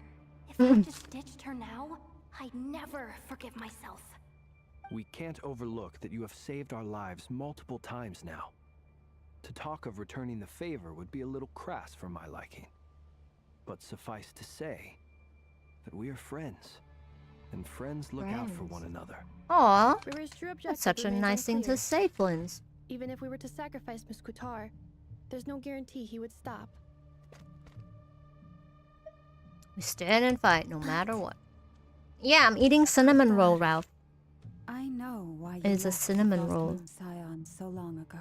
If I just ditched her now, I'd never forgive myself. We can't overlook that you have saved our lives multiple times now. To talk of returning the favor would be a little crass for my liking. But suffice to say that we are friends, and friends look out for one another. Aw, River's true objective that's such a remains nice thing to unclear. say, Flins. Even if we were to sacrifice Miss Kutar, there's no guarantee he would stop. We stand and fight no matter what. Yeah, I'm eating cinnamon roll, Ralph. I know why you It's a left the cinnamon Frost roll. Moon Scion so long ago.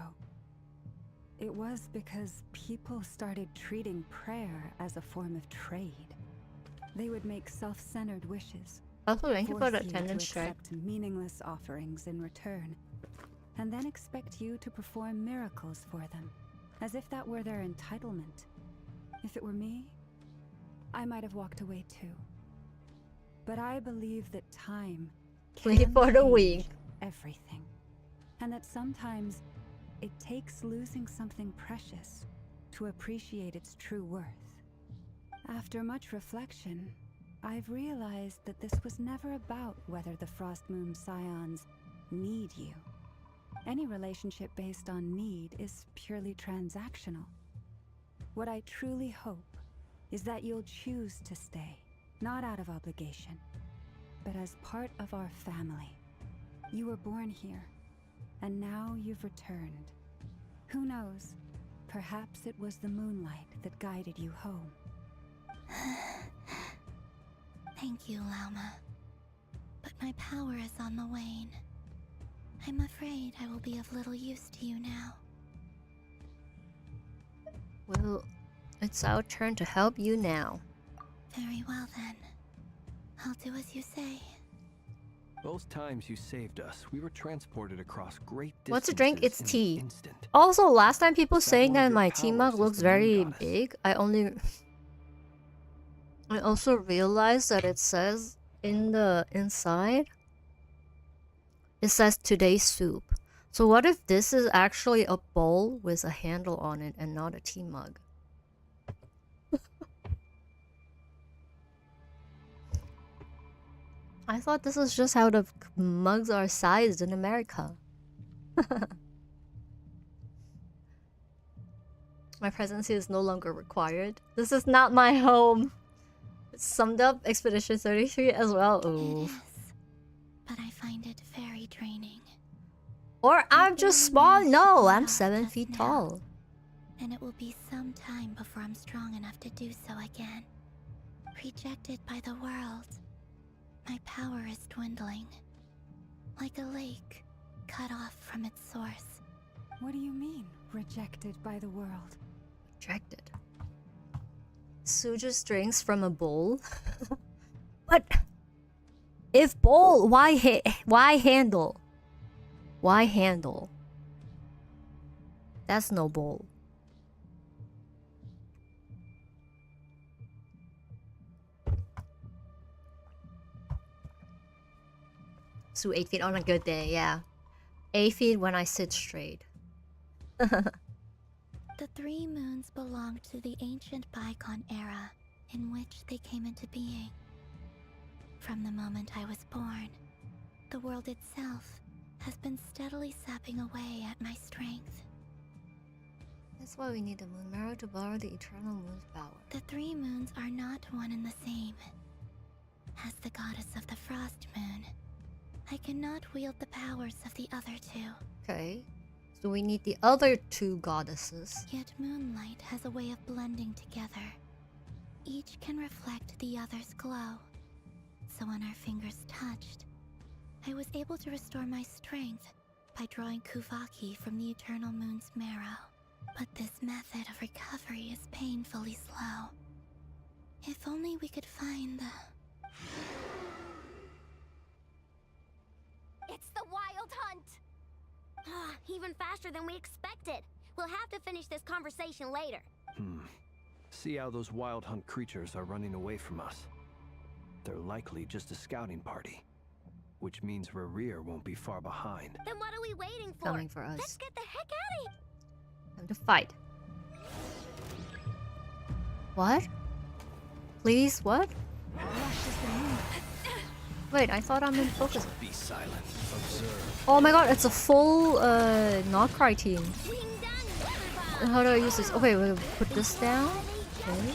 It was because people started treating prayer as a form of trade. They would make self-centered wishes. Also, thank you for the force attendance to check. accept meaningless offerings in return, and then expect you to perform miracles for them, as if that were their entitlement. If it were me, I might have walked away too. But I believe that time Play can for the change week. everything, and that sometimes it takes losing something precious to appreciate its true worth. After much reflection, I've realized that this was never about whether the Frost Moon Scions need you. Any relationship based on need is purely transactional. What I truly hope is that you'll choose to stay, not out of obligation, but as part of our family. You were born here, and now you've returned. Who knows? Perhaps it was the moonlight that guided you home. Thank you, Lauma. But my power is on the wane. I'm afraid I will be of little use to you now. Well, it's our turn to help you now. Very well then. I'll do as you say. Both times you saved us, we were transported across great distances. What's a drink? It's in an tea. instant. Also, last time people Is that saying one of that your my tea mug powers as looks the moon very goddess? big. I also realized that it says in the inside, it says today's soup. So what if this is actually a bowl with a handle on it and not a tea mug? I thought this is just how the mugs are sized in America. My presence here is no longer required. This is not my home. It's summed up Expedition 33 as well. Ooh. It is, but I find it very draining. Or I'm just small. No, I'm 7 feet tall. And it will be some time before I'm strong enough to do so again. Rejected by the world, my power is dwindling. Like a lake, cut off from its source. What do you mean, rejected by the world? Rejected. Suju drinks from a bowl. But if bowl, why handle? Why handle? That's no bowl. So 8 feet on a good day, yeah. 8 feet when I sit straight. The three moons belong to the ancient bygone era in which they came into being. From the moment I was born, the world itself has been steadily sapping away at my strength. That's why we need the moon marrow to borrow the eternal moon's power. The three moons are not one and the same. As the goddess of the frost moon, I cannot wield the powers of the other two. Okay. So we need the other two goddesses. Yet moonlight has a way of blending together. Each can reflect the other's glow. So when our fingers touched, I was able to restore my strength by drawing Kuvaki from the eternal moon's marrow. But this method of recovery is painfully slow. If only we could find the... It's the Wild Hunt! Ah, even faster than we expected. We'll have to finish this conversation later. See how those wild hunt creatures are running away from us. They're likely just a scouting party. Which means Rerir won't be far behind. Then what are we waiting for? Coming for us. Let's get the heck out of here! Time to fight. What? Please, what? Wait, I thought I'm in focus. Be silent. Observe. Oh my god, it's a full not cry team. How do I use this? Okay, we'll put this down. Okay.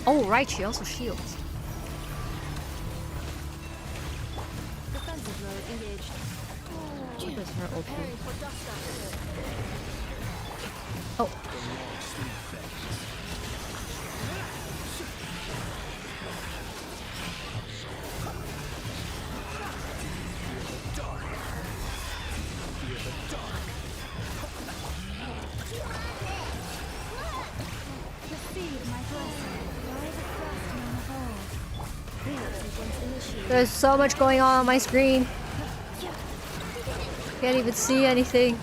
Oh right, she also shields. Defensive mode engaged. What is her OP? Oh. There's so much going on my screen. Can't even see anything.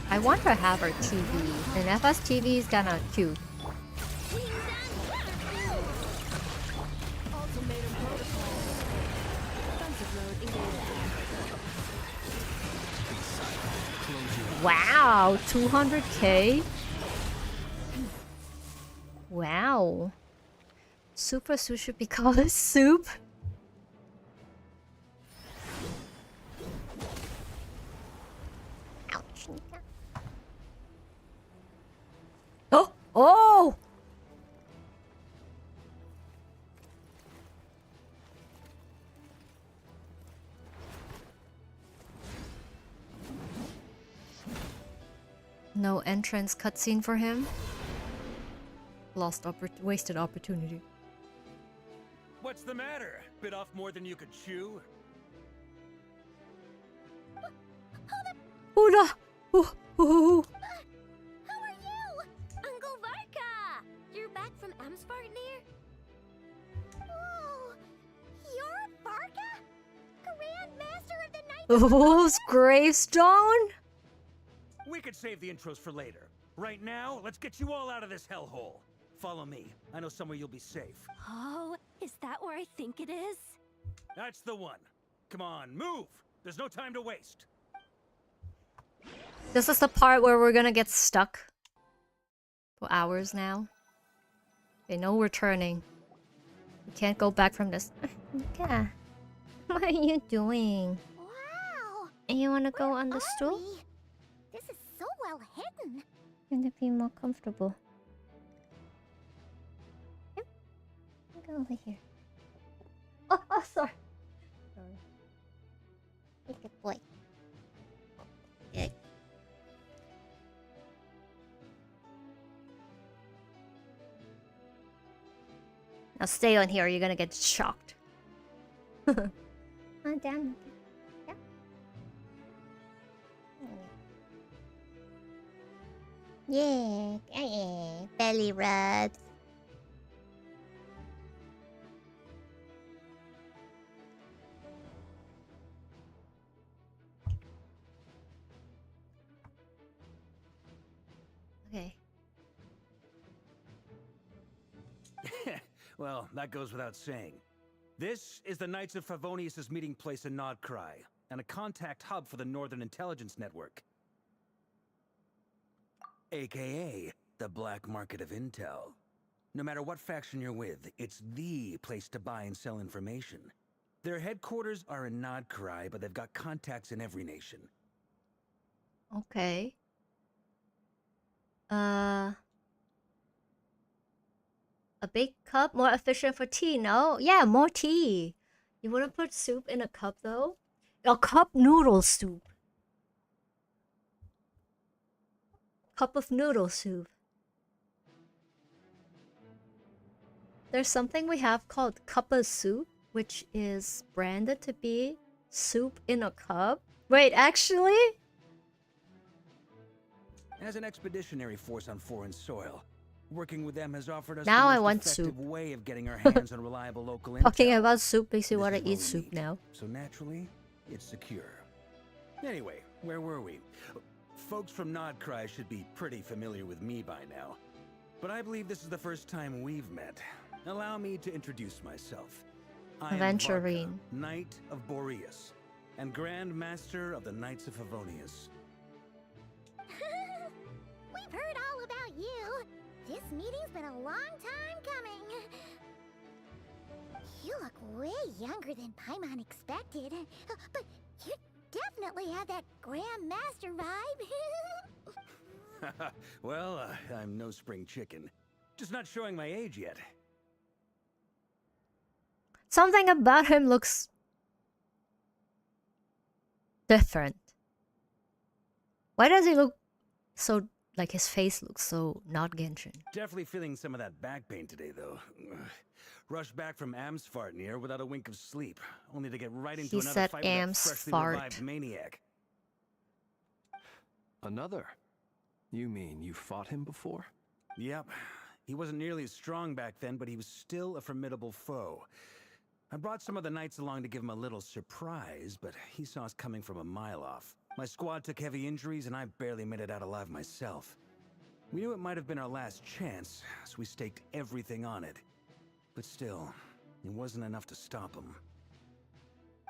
I want to have her TV, and FS TV is kinda cute. Wow, 200k? Wow. Super Soup should be called Soup? Ouch. Oh! Oh! No entrance cutscene for him. Wasted opportunity. What's the matter? Bit off more than you could chew? Hola! Oh, oh, How are you? Uncle Varka! You're back from Amspartnir? Oh, you're Varka? Grand Master of the Knights of oh. Gravestone? We could save the intros for later. Right now, let's get you all out of this hellhole. Follow me. I know somewhere you'll be safe. Oh, is that where I think it is? That's the one. Come on, move! There's no time to waste. This is the part where we're gonna get stuck for hours now. Okay, no returning. We can't go back from this. Yeah. What are you doing? Wow! And you wanna go on the stool? This is so well hidden. Gonna be more comfortable. Yep. Go over here. Oh, sorry. Sorry. Good boy. Okay. Now stay on here or you're gonna get shocked. Oh, damn. Yeah. Yeah, yeah, belly rubs. Okay. Well, that goes without saying. This is the Knights of Favonius' meeting place in Nodcry, and a contact hub for the Northern Intelligence Network. AKA, the black market of intel. No matter what faction you're with, it's the place to buy and sell information. Their headquarters are in Nodcry, but they've got contacts in every nation. Okay. A big cup, more efficient for tea, no? Yeah, more tea. You wouldn't put soup in a cup though? A cup noodle soup. Cup of noodle soup. There's something we have called cup of soup, which is branded to be soup in a cup. Wait, actually? As an expeditionary force on foreign soil, working with them has offered us Now the I most want effective soup. way of getting our hands on reliable local intel. Talking about soup makes you This want is to what eat we soup need. now. So naturally, it's secure. Anyway, where were we? Folks from Nodcry should be pretty familiar with me by now. But I believe this is the first time we've met. Allow me to introduce myself. I am Aventurine. Varka, Knight of Boreas, and Grand Master of the Knights of Favonius. We've heard all about you. This meeting's been a long time coming. You look way younger than Paimon expected. But you definitely have that Grand Master vibe. Well, I'm no spring chicken. Just not showing my age yet. Something about him looks different. Why does he look so, like his face looks so not Genshin? Definitely feeling some of that back pain today, though. Rushed back from Amsfartnir without a wink of sleep, only to get right into another fight with that freshly revived maniac. Another? You mean you fought him before? Yep. He wasn't nearly as strong back then, but he was still a formidable foe. I brought some of the knights along to give him a little surprise, but he saw us coming from a mile off. My squad took heavy injuries, and I barely made it out alive myself. We knew it might have been our last chance, so we staked everything on it. But still, it wasn't enough to stop him.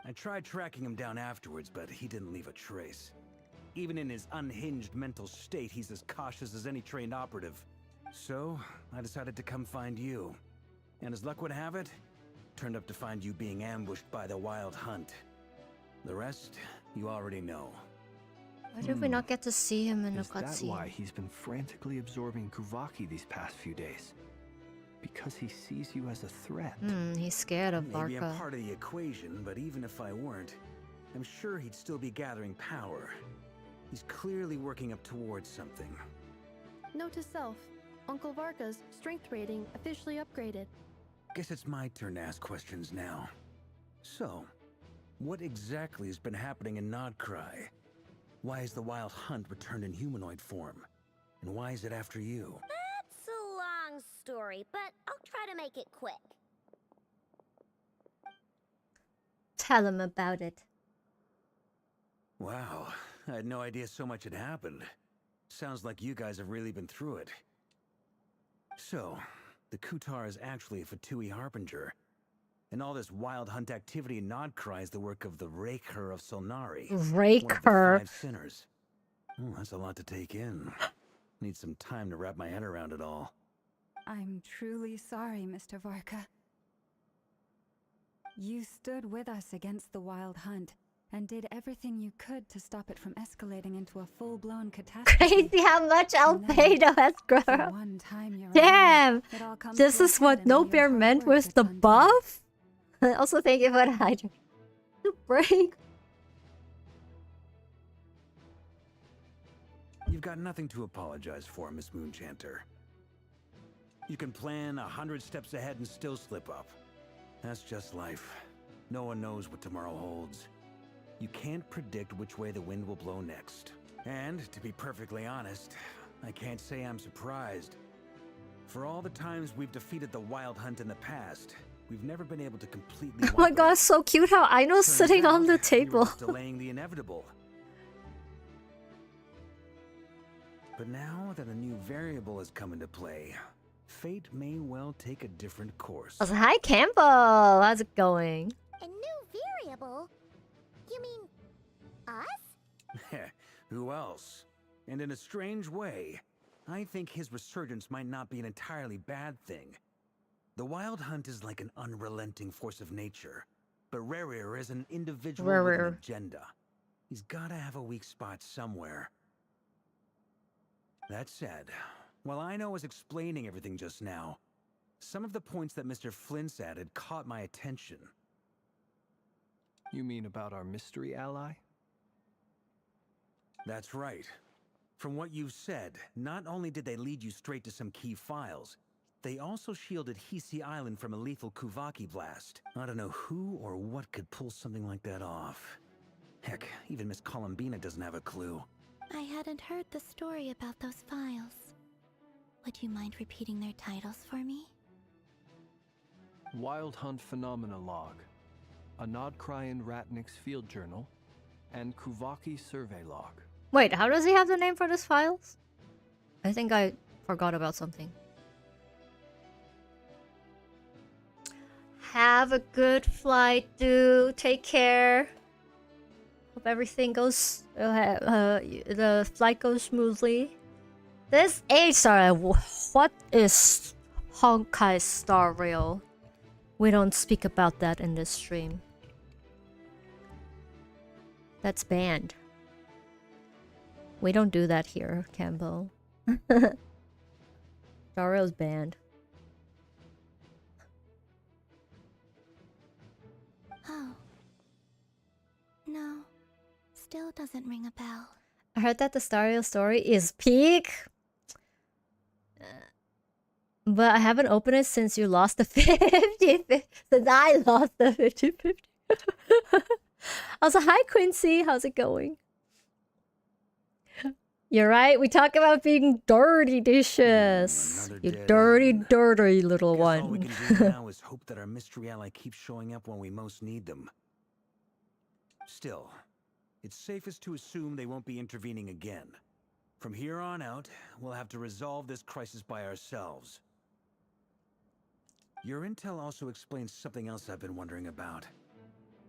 I tried tracking him down afterwards, but he didn't leave a trace. Even in his unhinged mental state, he's as cautious as any trained operative. So, I decided to come find you. And as luck would have it, turned up to find you being ambushed by the Wild Hunt. The rest, you already know. Why did we not get to see him in a cutscene? Is that why he's been frantically absorbing Kuvaki these past few days? Because he sees you as a threat. He's scared of Barca. Maybe I'm part of the equation, but even if I weren't, I'm sure he'd still be gathering power. He's clearly working up towards something. Note to self, Uncle Varka's strength rating officially upgraded. Guess it's my turn to ask questions now. So, what exactly has been happening in Nodcry? Why has the Wild Hunt returned in humanoid form? And why is it after you? That's a long story, but I'll try to make it quick. Tell him about it. Wow, I had no idea so much had happened. Sounds like you guys have really been through it. So, the Kutar is actually a Fatui Harbinger. And all this Wild Hunt activity in Nodcry is the work of the Raker of Solnari. Raker? 5 sinners. Oh, that's a lot to take in. Need some time to wrap my head around it all. I'm truly sorry, Mr. Varka. You stood with us against the Wild Hunt and did everything you could to stop it from escalating into a full-blown catastrophe. Crazy how much Albedo has grown. Damn! This is what No Bear meant with the buff? Also, thank you for the Hydra. To break. You've got nothing to apologize for, Miss Moonchanter. You can plan 100 steps ahead and still slip up. That's just life. No one knows what tomorrow holds. You can't predict which way the wind will blow next. And, to be perfectly honest, I can't say I'm surprised. For all the times we've defeated the Wild Hunt in the past, we've never been able to completely. Oh my god, so cute how Aino's sitting on the table. Delaying the inevitable. But now that a new variable has come into play, fate may well take a different course. Also, hi Campbell, how's it going? A new variable? You mean us? Who else? And in a strange way, I think his resurgence might not be an entirely bad thing. The Wild Hunt is like an unrelenting force of nature, but Rarir is an individual with an agenda. He's gotta have a weak spot somewhere. That said, while Aino was explaining everything just now, some of the points that Mr. Flint's added caught my attention. You mean about our mystery ally? That's right. From what you've said, not only did they lead you straight to some key files, they also shielded Hisi Island from a lethal Kuvaki blast. I don't know who or what could pull something like that off. Heck, even Miss Columbina doesn't have a clue. I hadn't heard the story about those files. Would you mind repeating their titles for me? Wild Hunt Phenomena Log, a Nodcryan Ratnik's Field Journal, and Kuvaki Survey Log. Wait, how does he have the name for these files? I think I forgot about something. Have a good flight, dude. Take care. Hope everything goes, the flight goes smoothly. This A-Star, what is Honkai Star Rail? We don't speak about that in this stream. That's banned. We don't do that here, Campbell. Star Rail's banned. still doesn't ring a bell. I heard that the Stario story is peak. But I haven't opened it since you lost the 50. Since I lost the 50-50. Also, hi Quincy, how's it going? You're right, we talk about being dirty dishes. You dirty, dirty little one. All we can do now is hope that our mystery ally keeps showing up when we most need them. Still, it's safest to assume they won't be intervening again. From here on out, we'll have to resolve this crisis by ourselves. Your intel also explains something else I've been wondering about.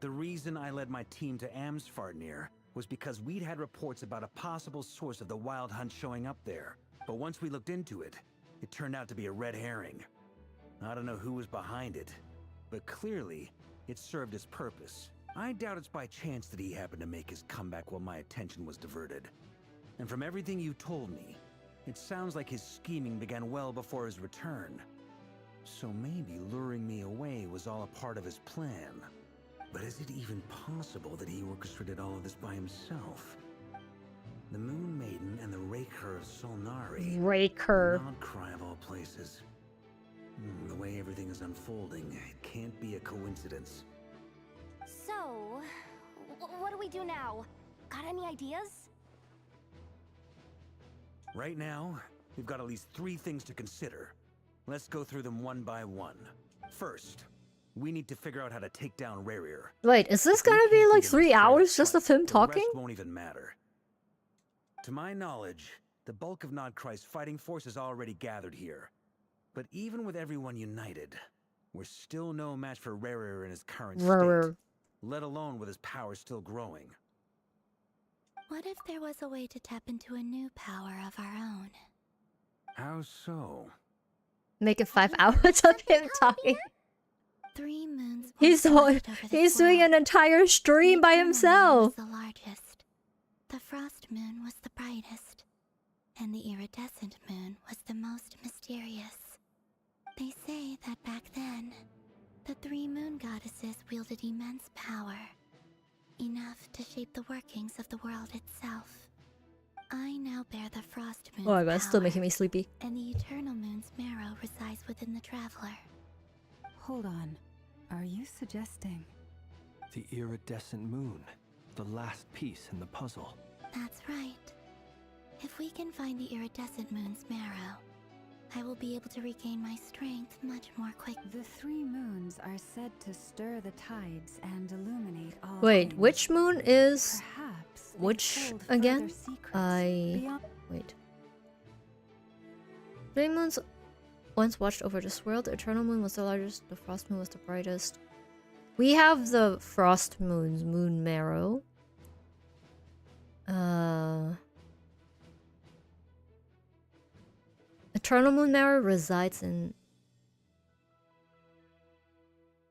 The reason I led my team to Amsfarnir was because we'd had reports about a possible source of the Wild Hunt showing up there. But once we looked into it, it turned out to be a red herring. I don't know who was behind it, but clearly, it served its purpose. I doubt it's by chance that he happened to make his comeback while my attention was diverted. And from everything you told me, it sounds like his scheming began well before his return. So maybe luring me away was all a part of his plan. But is it even possible that he orchestrated all of this by himself? The Moon Maiden and the Raker of Solnari. Raker. Nodcry of all places. The way everything is unfolding, it can't be a coincidence. So, what do we do now? Got any ideas? Right now, we've got at least 3 things to consider. Let's go through them one by one. First, we need to figure out how to take down Rarir. Wait, is this gonna be like 3 hours just of him talking? The rest won't even matter. To my knowledge, the bulk of Nodcry's fighting force is already gathered here. But even with everyone united, we're still no match for Rarir in his current state, let alone with his power still growing. What if there was a way to tap into a new power of our own? How so? Make it 5 hours of him talking. 3 moons. He's doing an entire stream by himself. The largest. The frost moon was the brightest, and the iridescent moon was the most mysterious. They say that back then, the 3 moon goddesses wielded immense power, enough to shape the workings of the world itself. I now bear the frost moon's Oh my god, it's still power, making me sleepy. and the eternal moon's marrow resides within the traveler. Hold on. Are you suggesting? The iridescent moon. The last piece in the puzzle. That's right. If we can find the iridescent moon's marrow, I will be able to regain my strength much more quickly. The 3 moons are said to stir the tides and illuminate all Wait, things. which moon is Perhaps which they hold further again? secrets beyond- Wait. 3 moons once watched over this world. The eternal moon was the largest, the frost moon was the brightest. We have the frost moon's moon marrow. Eternal moon marrow resides in...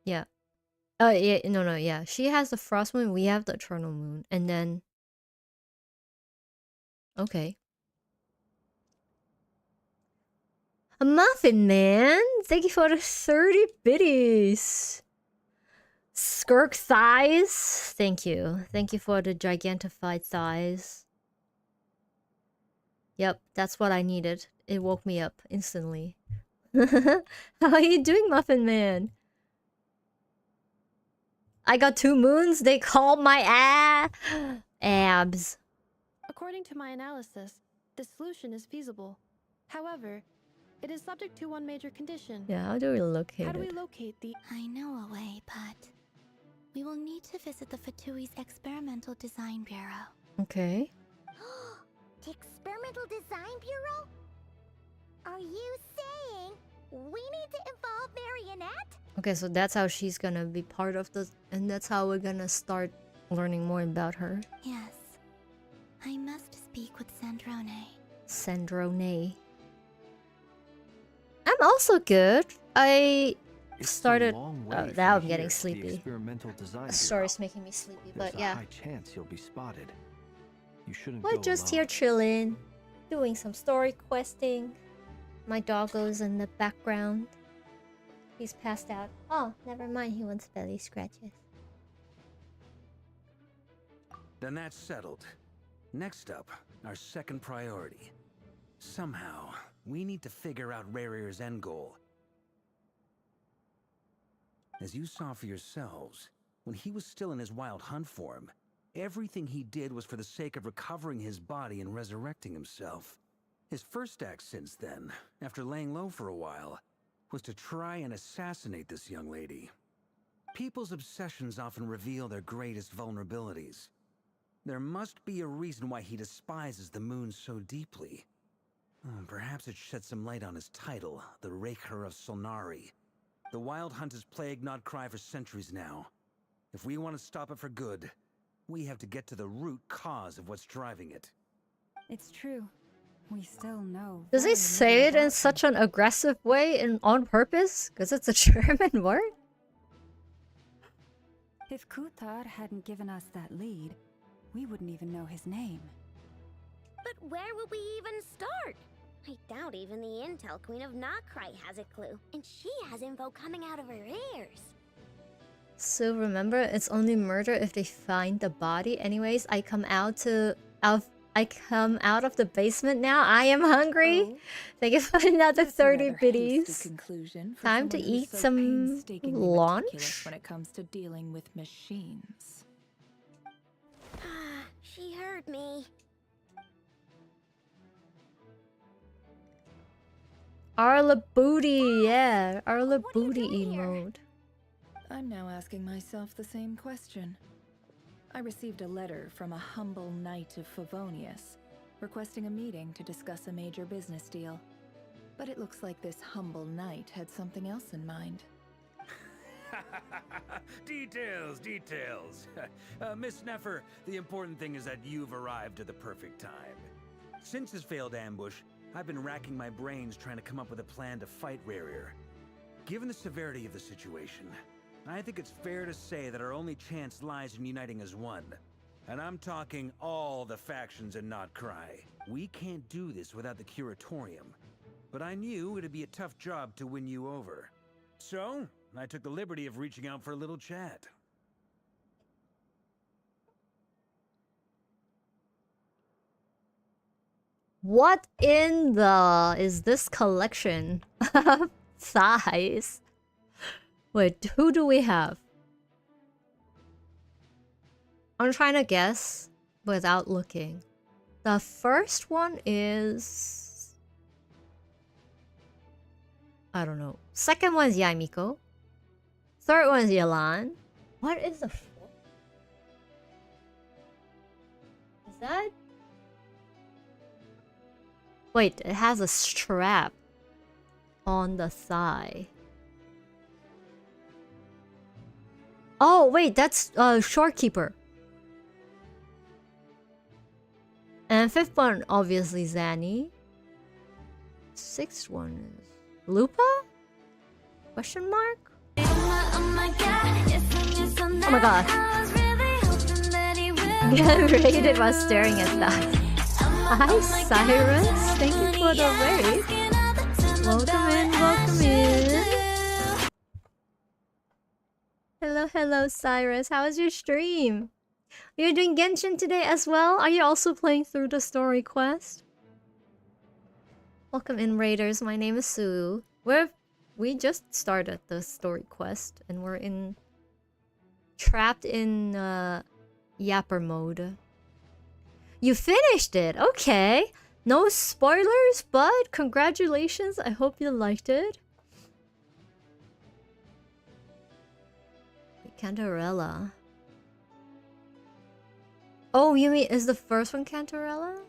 Yeah. Yeah, no, yeah. She has the frost moon, we have the eternal moon. And then... Okay. A muffin man! Thank you for the 30 biddies! Skirk thighs! Thank you. Thank you for the gigantified thighs. Yep, that's what I needed. It woke me up instantly. How are you doing, Muffin Man? I got 2 moons? They call my abs. According to my analysis, the solution is feasible. However, it is subject to one major condition. Yeah, how do we locate How do we it? locate the... I know a way, but we will need to visit the Fatui's Experimental Design Bureau. Okay. The Experimental Design Bureau? Are you saying we need to involve Marionette? Okay, so that's how she's gonna be part of the... And that's how we're gonna start learning more about her. Yes. I must speak with Sandrone. Sandrone. I'm also good. I started... Oh, now I'm getting sleepy. The story's making me sleepy, but yeah. There's a high chance you'll be spotted. You shouldn't We're go just alone. here chilling, doing some story questing. My doggo's in the background. He's passed out. Oh, never mind. He wants belly scratches. Then that's settled. Next up, our second priority. Somehow, we need to figure out Rarir's end goal. As you saw for yourselves, when he was still in his wild hunt form, everything he did was for the sake of recovering his body and resurrecting himself. His first act since then, after laying low for a while, was to try and assassinate this young lady. People's obsessions often reveal their greatest vulnerabilities. There must be a reason why he despises the moon so deeply. Perhaps it sheds some light on his title, the Raker of Solnari. The Wild Hunt has plagued Nodcry for centuries now. If we want to stop it for good, we have to get to the root cause of what's driving it. It's true. We still know. Does he say it in such an aggressive way and on purpose? Because it's a German word? If Kutar hadn't given us that lead, we wouldn't even know his name. But where would we even start? I doubt even the Intel Queen of Notcry has a clue, and she has info coming out of her ears. So remember, it's only murder if they find the body. Anyways, I come out of the basement now. I am hungry. Oh, Thank you for another that's a 30 rather biddies. hasty conclusion for Time to someone who's eat so some painstakingly lunch. meticulous when it comes to dealing with machines. She heard me. Arla booty, yeah. Arla booty emote. I'm now asking myself the same question. I received a letter from a humble knight of Favonius, requesting a meeting to discuss a major business deal. But it looks like this humble knight had something else in mind. Details, details. Miss Neffer, the important thing is that you've arrived at the perfect time. Since his failed ambush, I've been racking my brains trying to come up with a plan to fight Rarir. Given the severity of the situation, I think it's fair to say that our only chance lies in uniting as one. And I'm talking all the factions in Notcry. We can't do this without the Curatorium. But I knew it'd be a tough job to win you over. So, I took the liberty of reaching out for a little chat. What in the is this collection of thighs? Wait, who do we have? I'm trying to guess without looking. The first one is... I don't know. Second one is Yaimiko. Third one is Yalan. What is the fourth? Is that... Wait, it has a strap on the thigh. Oh, wait, that's Shorekeeper. And fifth one, obviously Zanny. Sixth one is Lupa? Question mark? Oh my god. Get raided while staring at that. Hi Cyrus, thank you for the raid. Welcome in. Hello Cyrus, how was your stream? Are you doing Genshin today as well? Are you also playing through the story quest? Welcome in raiders, my name is Sue. We just started the story quest and we're trapped in Yapper mode. You finished it! Okay! No spoilers, but congratulations, I hope you liked it. Cantarella. Oh, you mean, is the first one Cantarella?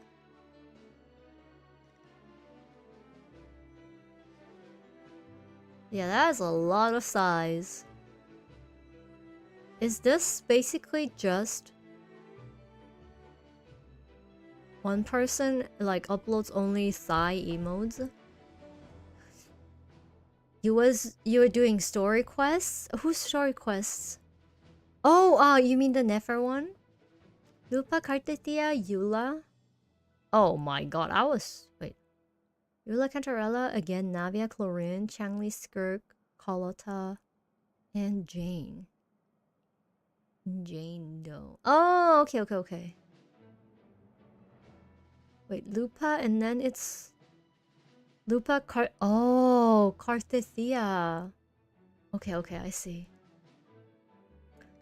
Yeah, that is a lot of size. Is this basically just one person, like, uploads only thigh emotes? You were doing story quests? Whose story quests? Oh, you mean the Nefer one? Lupa, Kartetia, Eula? Oh my god, wait. Eula, Cantarella, again, Navia, Chlorine, Changli, Skirk, Carlotta, and Jane. Jane Doe. Oh, okay, okay, okay. Wait, Lupa, and then it's Lupa Carthasia. Okay, okay, I see.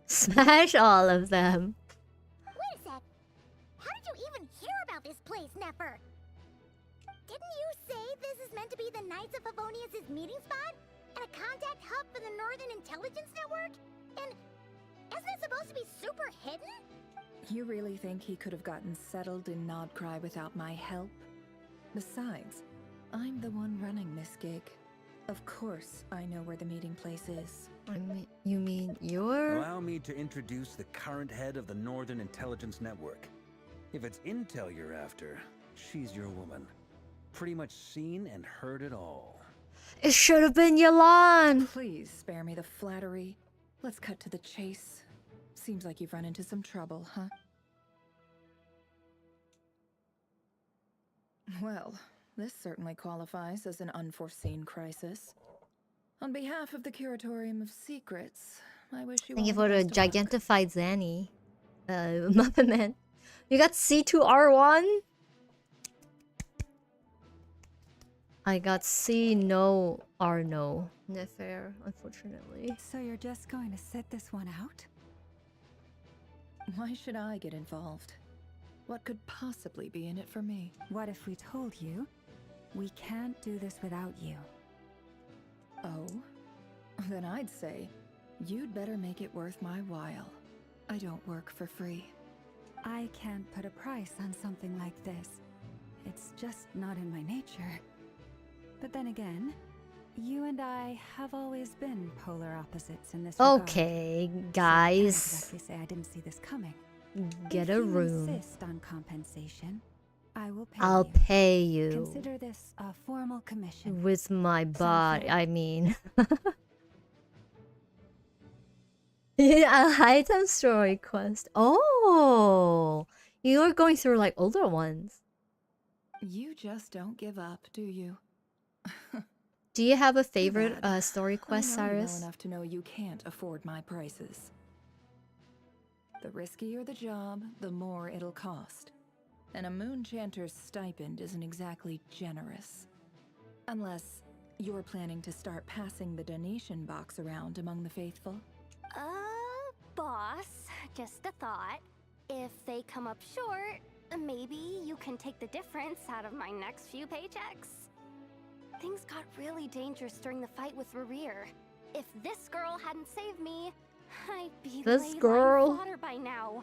Smash all of them. Wait a sec. How did you even hear about this place, Nefer? Didn't you say this is meant to be the Knights of Favonius' meeting spot? And a contact hub for the Northern Intelligence Network? And isn't it supposed to be super hidden? You really think he could have gotten settled in Nodcry without my help? Besides, I'm the one running this gig. Of course I know where the meeting place is. You mean you're... Allow me to introduce the current head of the Northern Intelligence Network. If it's intel you're after, she's your woman. Pretty much seen and heard it all. It should have been Yalan! Please spare me the flattery. Let's cut to the chase. Seems like you've run into some trouble, huh? Well, this certainly qualifies as an unforeseen crisis. On behalf of the Curatorium of Secrets, I wish you Thank you all for the best of luck. gigentified Zanny. Muppet Man. You got C2R1? I got C no R no. Nefer, unfortunately. So you're just going to sit this one out? Why should I get involved? What could possibly be in it for me? What if we told you we can't do this without you? Oh? Then I'd say you'd better make it worth my while. I don't work for free. I can't put a price on something like this. It's just not in my nature. But then again, you and I have always been polar opposites in this regard. Okay, So guys. I can't exactly say I didn't see this coming. Get If a you room. insist on compensation, I will pay I'll you. pay you. Consider this a formal commission. With my body, I mean. A item story quest. Oh! You're going through like older ones. You just don't give up, do you? Do you have a favorite bad. story quest, I know you well Cyrus? enough to know you can't afford my prices. The riskier the job, the more it'll cost. And a moon chanter's stipend isn't exactly generous. Unless you're planning to start passing the donation box around among the faithful. Boss, just a thought. If they come up short, maybe you can take the difference out of my next few paychecks. Things got really dangerous during the fight with Rerir. If this girl hadn't saved me, I'd be This leyline girl? fodder by now.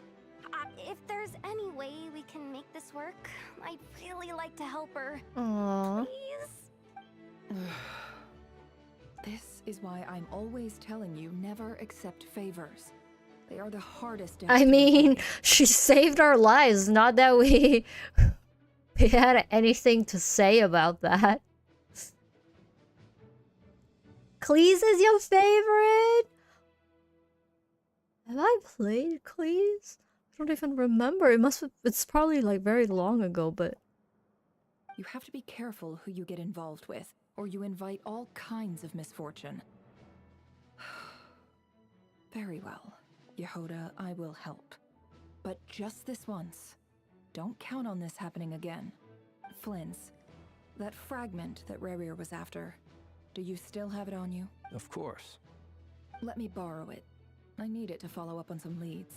If there's any way we can make this work, I'd really like to help her. Aww. Please? This is why I'm always telling you never accept favors. They are the hardest. I mean, she saved our lives. Not that we had anything to say about that. Cleese is your favorite? Have I played Cleese? I don't even remember. It's probably like very long ago, but... You have to be careful who you get involved with, or you invite all kinds of misfortune. Very well. Yehoda, I will help. But just this once. Don't count on this happening again. Flynn's, that fragment that Rerir was after, do you still have it on you? Of course. Let me borrow it. I need it to follow up on some leads.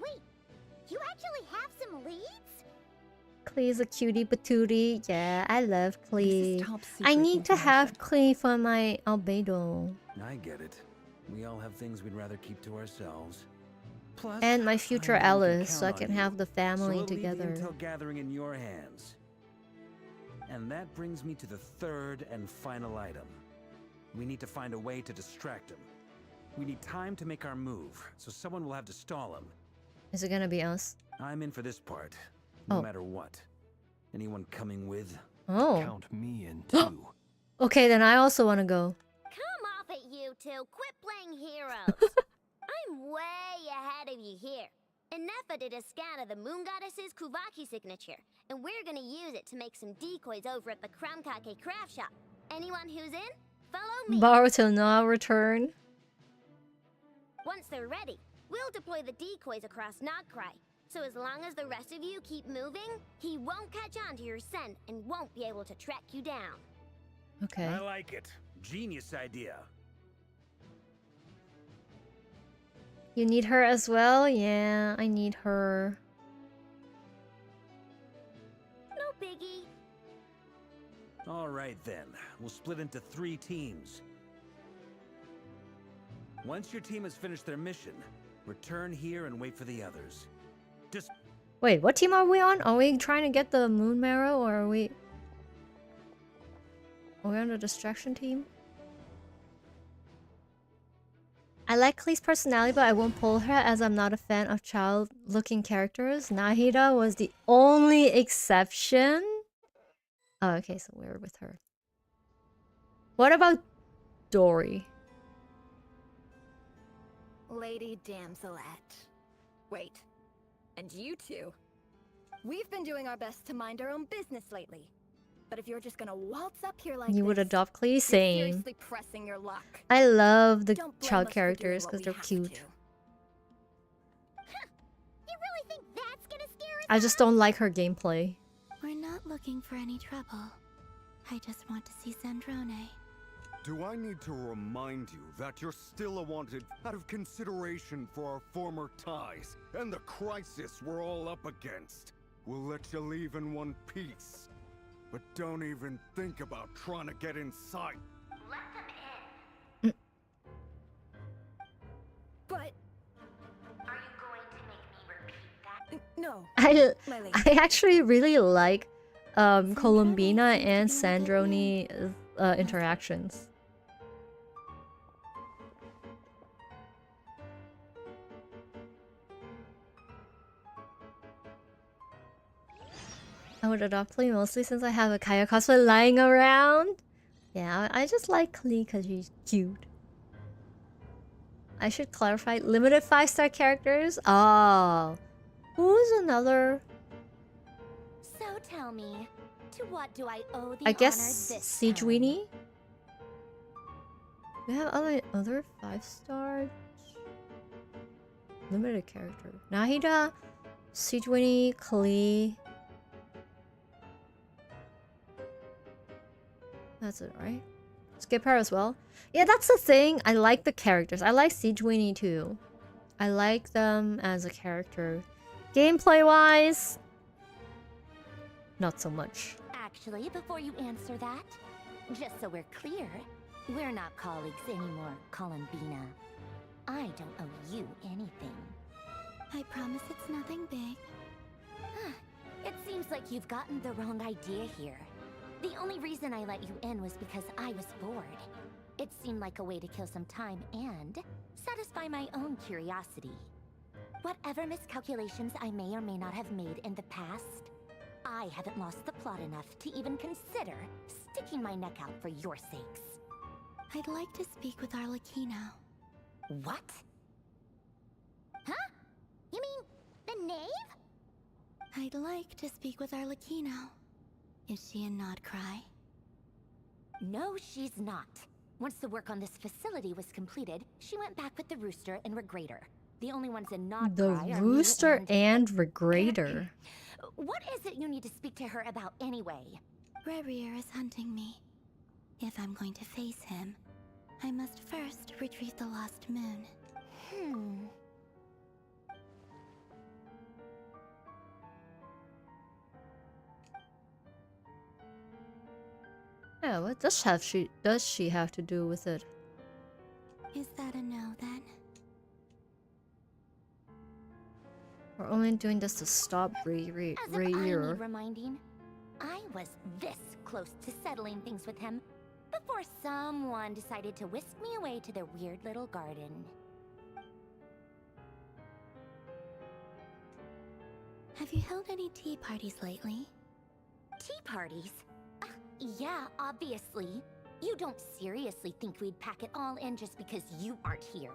Wait, you actually have some leads? Clee's a cutie patootie. Yeah, I love Clee. top I secret need to have Clee for my albedo. I get it. We all have things we'd rather keep to ourselves. Plus, And my future I know we Alice, so I count on can you. have the So family we'll together. leave the intel gathering in your hands. And that brings me to the third and final item. We need to find a way to distract him. We need time to make our move, so someone will have to stall him. Is it gonna be us? I'm in for this part, no Oh. matter what. Anyone coming with? Oh. Count me in too. Okay, then I also want to go. Come off it, you two. Quit playing heroes. I'm way ahead of you here. And Nefa did a scan of the Moon Goddess's Kuvaki signature, and we're gonna use it to make some decoys over at the Krumkake craft shop. Anyone who's in, follow me. Borrow till now return. Once they're ready, We'll deploy the decoys across Notcry. So as long as the rest of you keep moving, he won't catch on to your scent and won't be able to track you down. Okay. I like it. Genius idea. You need her as well? Yeah, I need her. No biggie. All right then. We'll split into 3 teams. Once your team has finished their mission, return here and wait for the others. Just Wait, what team are we on? Are we trying to get the moon marrow, or are we on the distraction team? I like Klee's personality, but I won't pull her as I'm not a fan of child-looking characters. Nahida was the only exception. Oh, okay, so we're with her. What about Dory? Lady Damselette. Wait. And you two? We've been doing our best to mind our own business lately. But if you're just gonna waltz up here like You would this, adopt Klee? you're Same. seriously pressing your luck. I love the Don't blame child us for doing characters what because we they're have cute. to. You really think that's gonna scare us? I just don't like her gameplay. We're not looking for any trouble. I just want to see Zandrone. Do I need to remind you that you're still a wanted out of consideration for our former ties and the crisis we're all up against? We'll let you leave in one piece. But don't even think about trying to get inside. Let them in. But Are you going to make me repeat that? no. I Lily. actually really like Columbina and Sandrone interactions. I would adopt Klee mostly since I have a Kaya cosplay lying around. Yeah, I just like Klee because she's cute. I should clarify, limited 5-star characters? Oh. Who's another? So tell me, to what do I owe the I guess honor this Sejuani? We have other 5-star limited character. Nahida, Sejuani, Klee. That's it, right? Skip her as well. Yeah, that's the thing. I like the characters. I like Sejuani too. I like them as a character. Gameplay-wise, not so much. Actually, before you answer that, just so we're clear, we're not colleagues anymore, Columbina. I don't owe you anything. I promise it's nothing big. It seems like you've gotten the wrong idea here. The only reason I let you in was because I was bored. It seemed like a way to kill some time and satisfy my own curiosity. Whatever miscalculations I may or may not have made in the past, I haven't lost the plot enough to even consider sticking my neck out for your sakes. I'd like to speak with Arlecchino. What? Huh? You mean the knave? I'd like to speak with Arlecchino. Is she in Nodcry? No, she's not. Once the work on this facility was completed, she went back with the Rooster and Regrator. The only ones in Nodcry The are me Rooster and Regrator. What is it you need to speak to her about anyway? Rerir is hunting me. If I'm going to face him, I must first retrieve the lost moon. Yeah, what does she have to do with it? Is that a no then? We're only doing this to stop As if I need Reir. reminding, I was this close to settling things with him before someone decided to whisk me away to their weird little garden. Have you held any tea parties lately? Tea parties? Yeah, obviously. You don't seriously think we'd pack it all in just because you aren't here.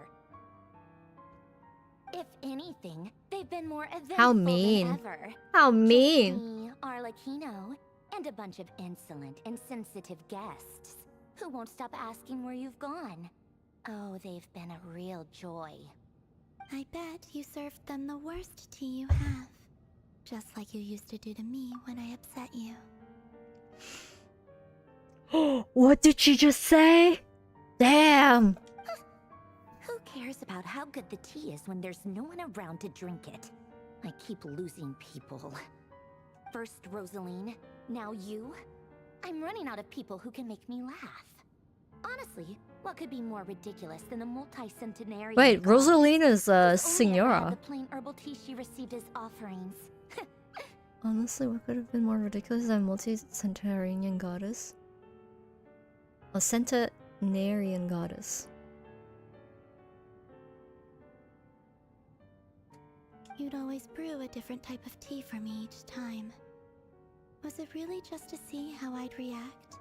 If anything, they've been more eventful How than mean. ever. How Just mean. me, Arlecchino, and a bunch of insolent, insensitive guests who won't stop asking where you've gone. Oh, they've been a real joy. I bet you served them the worst tea you have. Just like you used to do to me when I upset you. What did she just say? Damn! Who cares about how good the tea is when there's no one around to drink it? I keep losing people. First Rosaline, now you. I'm running out of people who can make me laugh. Honestly, what could be more ridiculous than the multi-centenarian Wait, goddess Rosaline is who's only ever had Signora. the plain herbal tea she received as offerings? Honestly, what could have been more ridiculous than multi-centenarian goddess? A centenarian goddess. You'd always brew a different type of tea for me each time. Was it really just to see how I'd react?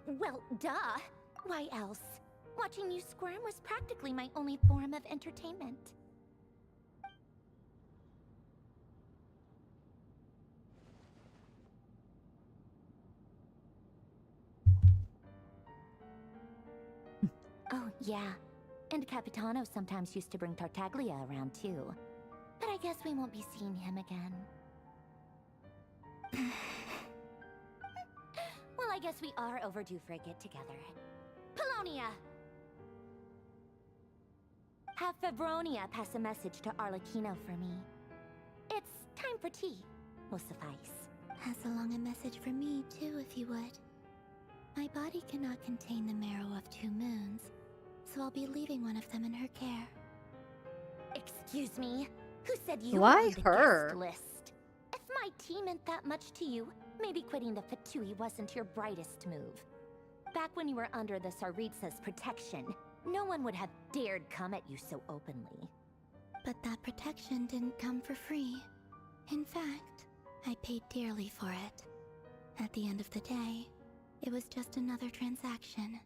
Well, duh. Why else? Watching you squirm was practically my only form of entertainment. Oh, yeah. And Capitano sometimes used to bring Tartaglia around, too. But I guess we won't be seeing him again. Well, I guess we are overdue for a get-together. Polonia! Have Febronia pass a message to Arlecchino for me. It's time for tea. Will suffice. Pass along a message for me, too, if you would. My body cannot contain the marrow of 2 moons, so I'll be leaving one of them in her care. Excuse me? Who said you Why were on the her? guest list? If my tea meant that much to you, maybe quitting the Fatui wasn't your brightest move. Back when you were under the Tsaritsa's protection, no one would have dared come at you so openly. But that protection didn't come for free. In fact, I paid dearly for it. At the end of the day, it was just another transaction.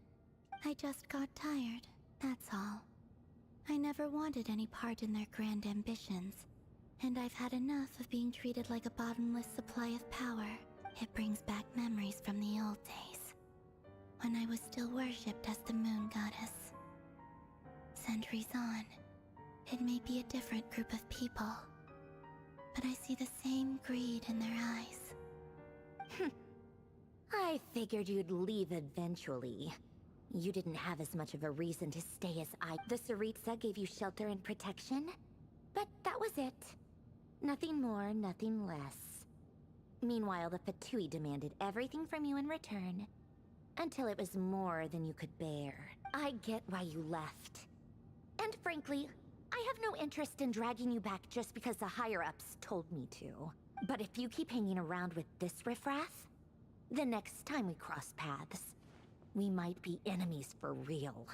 I just got tired, that's all. I never wanted any part in their grand ambitions, and I've had enough of being treated like a bottomless supply of power. It brings back memories from the old days, when I was still worshipped as the moon goddess. Centuries on, it may be a different group of people, but I see the same greed in their eyes. I figured you'd leave eventually. You didn't have as much of a reason to stay as I... The Tsaritsa gave you shelter and protection, but that was it. Nothing more, nothing less. Meanwhile, the Fatui demanded everything from you in return, until it was more than you could bear. I get why you left. And frankly, I have no interest in dragging you back just because the higher-ups told me to. But if you keep hanging around with this riffraff, the next time we cross paths, we might be enemies for real.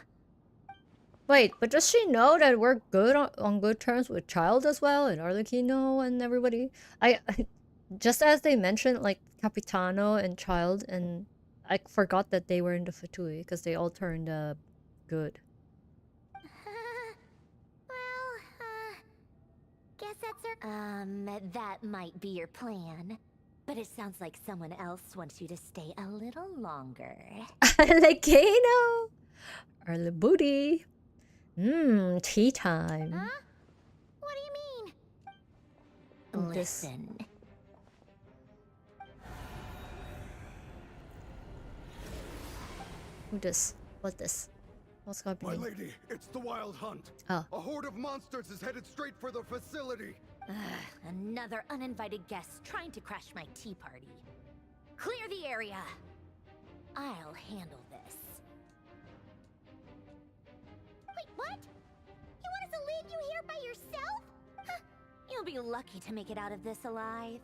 Wait, but does she know that we're good on good terms with Child as well, and Arlecchino and everybody? I just as they mentioned, like, Capitano and Child, and I forgot that they were in the Fatui, because they all turned good. Guess that's our... that might be your plan. But it sounds like someone else wants you to stay a little longer. Arlecchino! Arle booty. Tea time. Huh? What do you mean? Listen. Who this? What this? What's happening? My lady, it's the Wild Hunt. Oh. A horde of monsters is headed straight for the facility. Another uninvited guest trying to crash my tea party. Clear the area. I'll handle this. Wait, what? You want us to leave you here by yourself? Huh. You'll be lucky to make it out of this alive.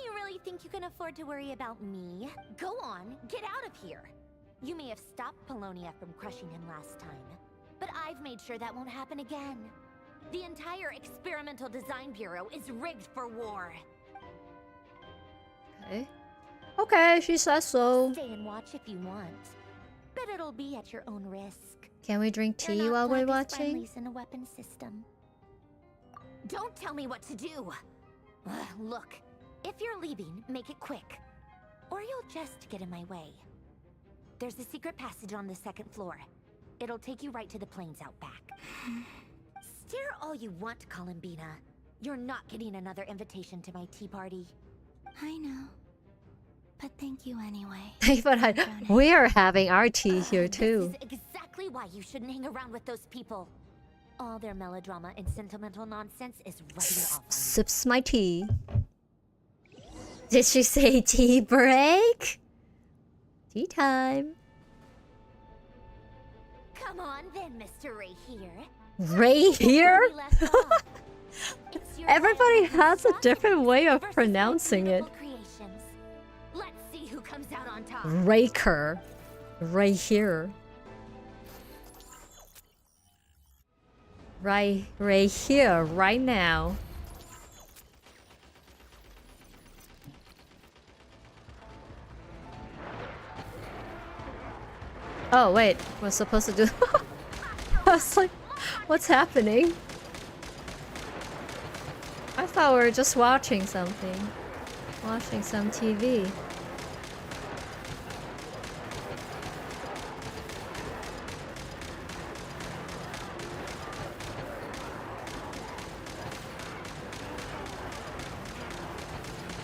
You really think you can afford to worry about me? Go on, get out of here. You may have stopped Polonia from crushing him last time, but I've made sure that won't happen again. The entire Experimental Design Bureau is rigged for war. Okay. Okay, she says so. Stay and watch if you want, but it'll be at your own risk. Can we drink They're tea not while we're blackest watching? friendlies in a weapon system. Don't tell me what to do. Look, if you're leaving, make it quick, or you'll just get in my way. There's a secret passage on the second floor. It'll take you right to the plains out back. Stare all you want, Columbina. You're not getting another invitation to my tea party. I know. But thank you anyway. But we're having our tea here too. This is exactly why you shouldn't hang around with those people. All their melodrama and sentimental nonsense is rubbing off on you. Sips my tea. Did she say tea break? Tea time. Come on then, Mr. Ray here. Ray here? Everybody has a different way of pronouncing it. Let's see who comes out on top. Raker. Right here. Right here, right now. Oh wait, we're supposed to do. I was like, what's happening? I thought we were just watching something. Watching some TV.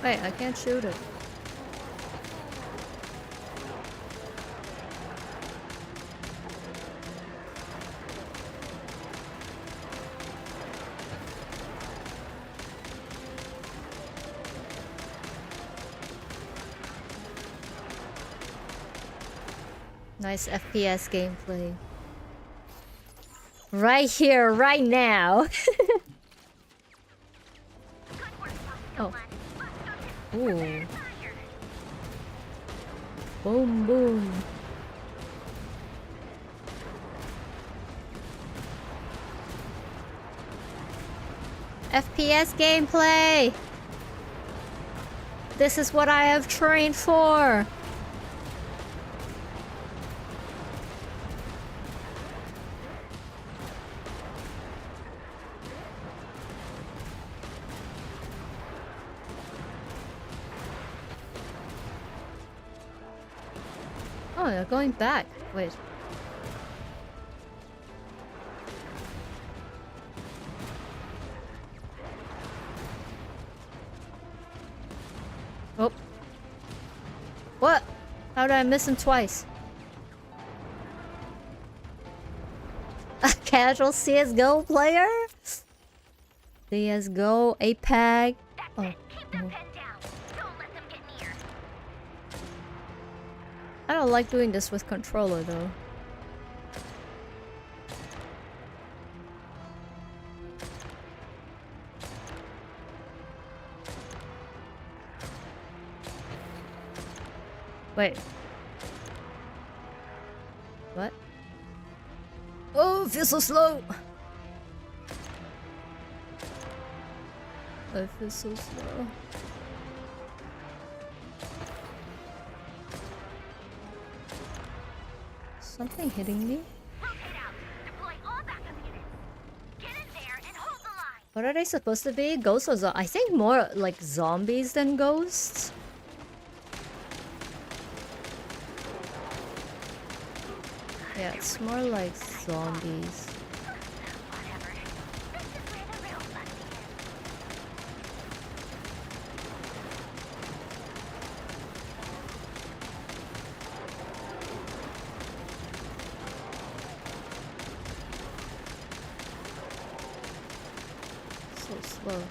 Wait, I can't shoot it. Nice FPS gameplay. Right here, right now. Oh. Ooh. Boom, boom. FPS gameplay. This is what I have trained for. Oh, they're going back. Wait. Oh. What? How did I miss him twice? A casual CSGO player? CSGO, APAG. Oh. I don't like doing this with controller though. Wait. What? Oh, I feel so slow. I feel so slow. Something hitting me? What are they supposed to be? Ghosts or I think more like zombies than ghosts. Yeah, it's more like zombies. Slow.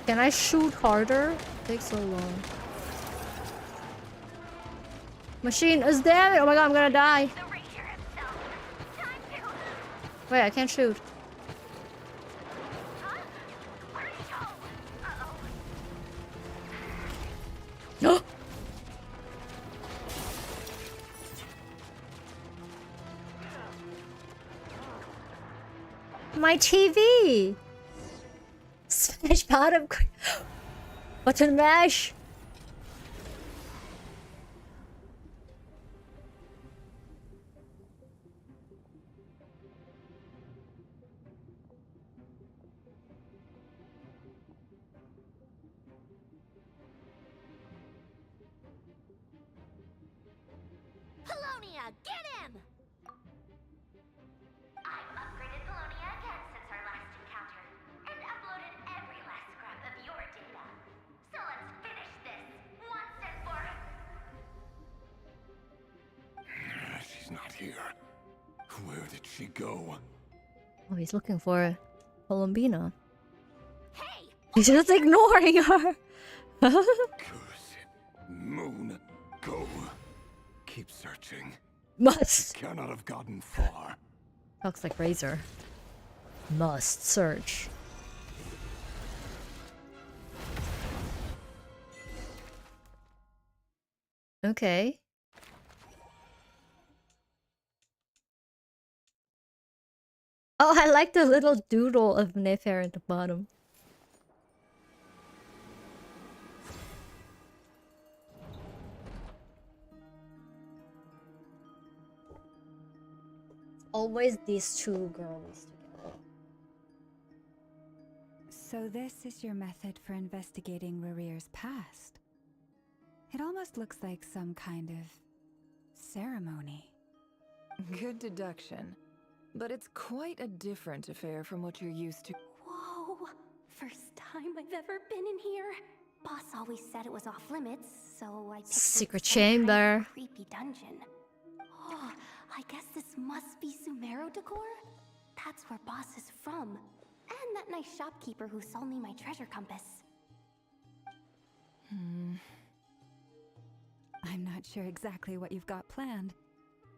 Can I shoot harder? It takes so long. Machine is dead! Oh my god, I'm gonna die! Wait, I can't shoot. No! My TV! Smash bottom. Button mash! Polonia, get him! I've upgraded Polonia again since our last encounter, and uploaded every last scrap of your data. So let's finish this once and for She's not here. Where did she go? Oh, he's looking for Columbina. Hey! He's just ignoring her! Curse it. Moon, go. Keep searching. Must. She cannot have gotten far. Talks like Razor. Must search. Okay. Oh, I like the little doodle of Nefer at the bottom. Always these two girls together. So this is your method for investigating Rarir's past? It almost looks like some kind of ceremony. Good deduction. But it's quite a different affair from what you're used to. Whoa! First time I've ever been in here. Boss always said it was off limits, so I picked Secret some kind of chamber. creepy dungeon. Oh, I guess this must be Sumero decor? That's where Boss is from. And that nice shopkeeper who sold me my treasure compass. I'm not sure exactly what you've got planned,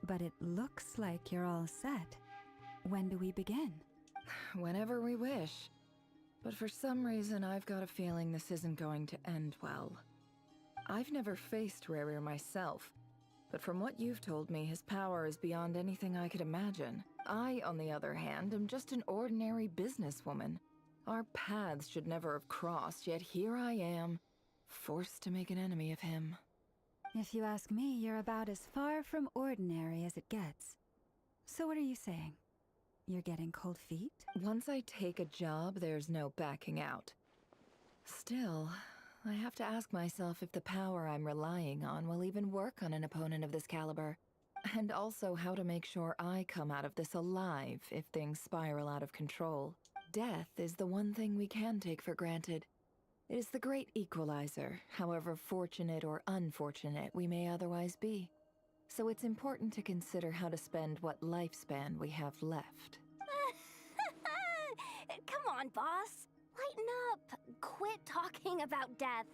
but it looks like you're all set. When do we begin? Whenever we wish. But for some reason, I've got a feeling this isn't going to end well. I've never faced Rarir myself, but from what you've told me, his power is beyond anything I could imagine. I, on the other hand, am just an ordinary businesswoman. Our paths should never have crossed, yet here I am, forced to make an enemy of him. If you ask me, you're about as far from ordinary as it gets. So what are you saying? You're getting cold feet? Once I take a job, there's no backing out. Still, I have to ask myself if the power I'm relying on will even work on an opponent of this caliber. And also how to make sure I come out of this alive if things spiral out of control. Death is the one thing we can take for granted. It is the great equalizer, however fortunate or unfortunate we may otherwise be. So it's important to consider how to spend what lifespan we have left. Come on, boss. Lighten up. Quit talking about death.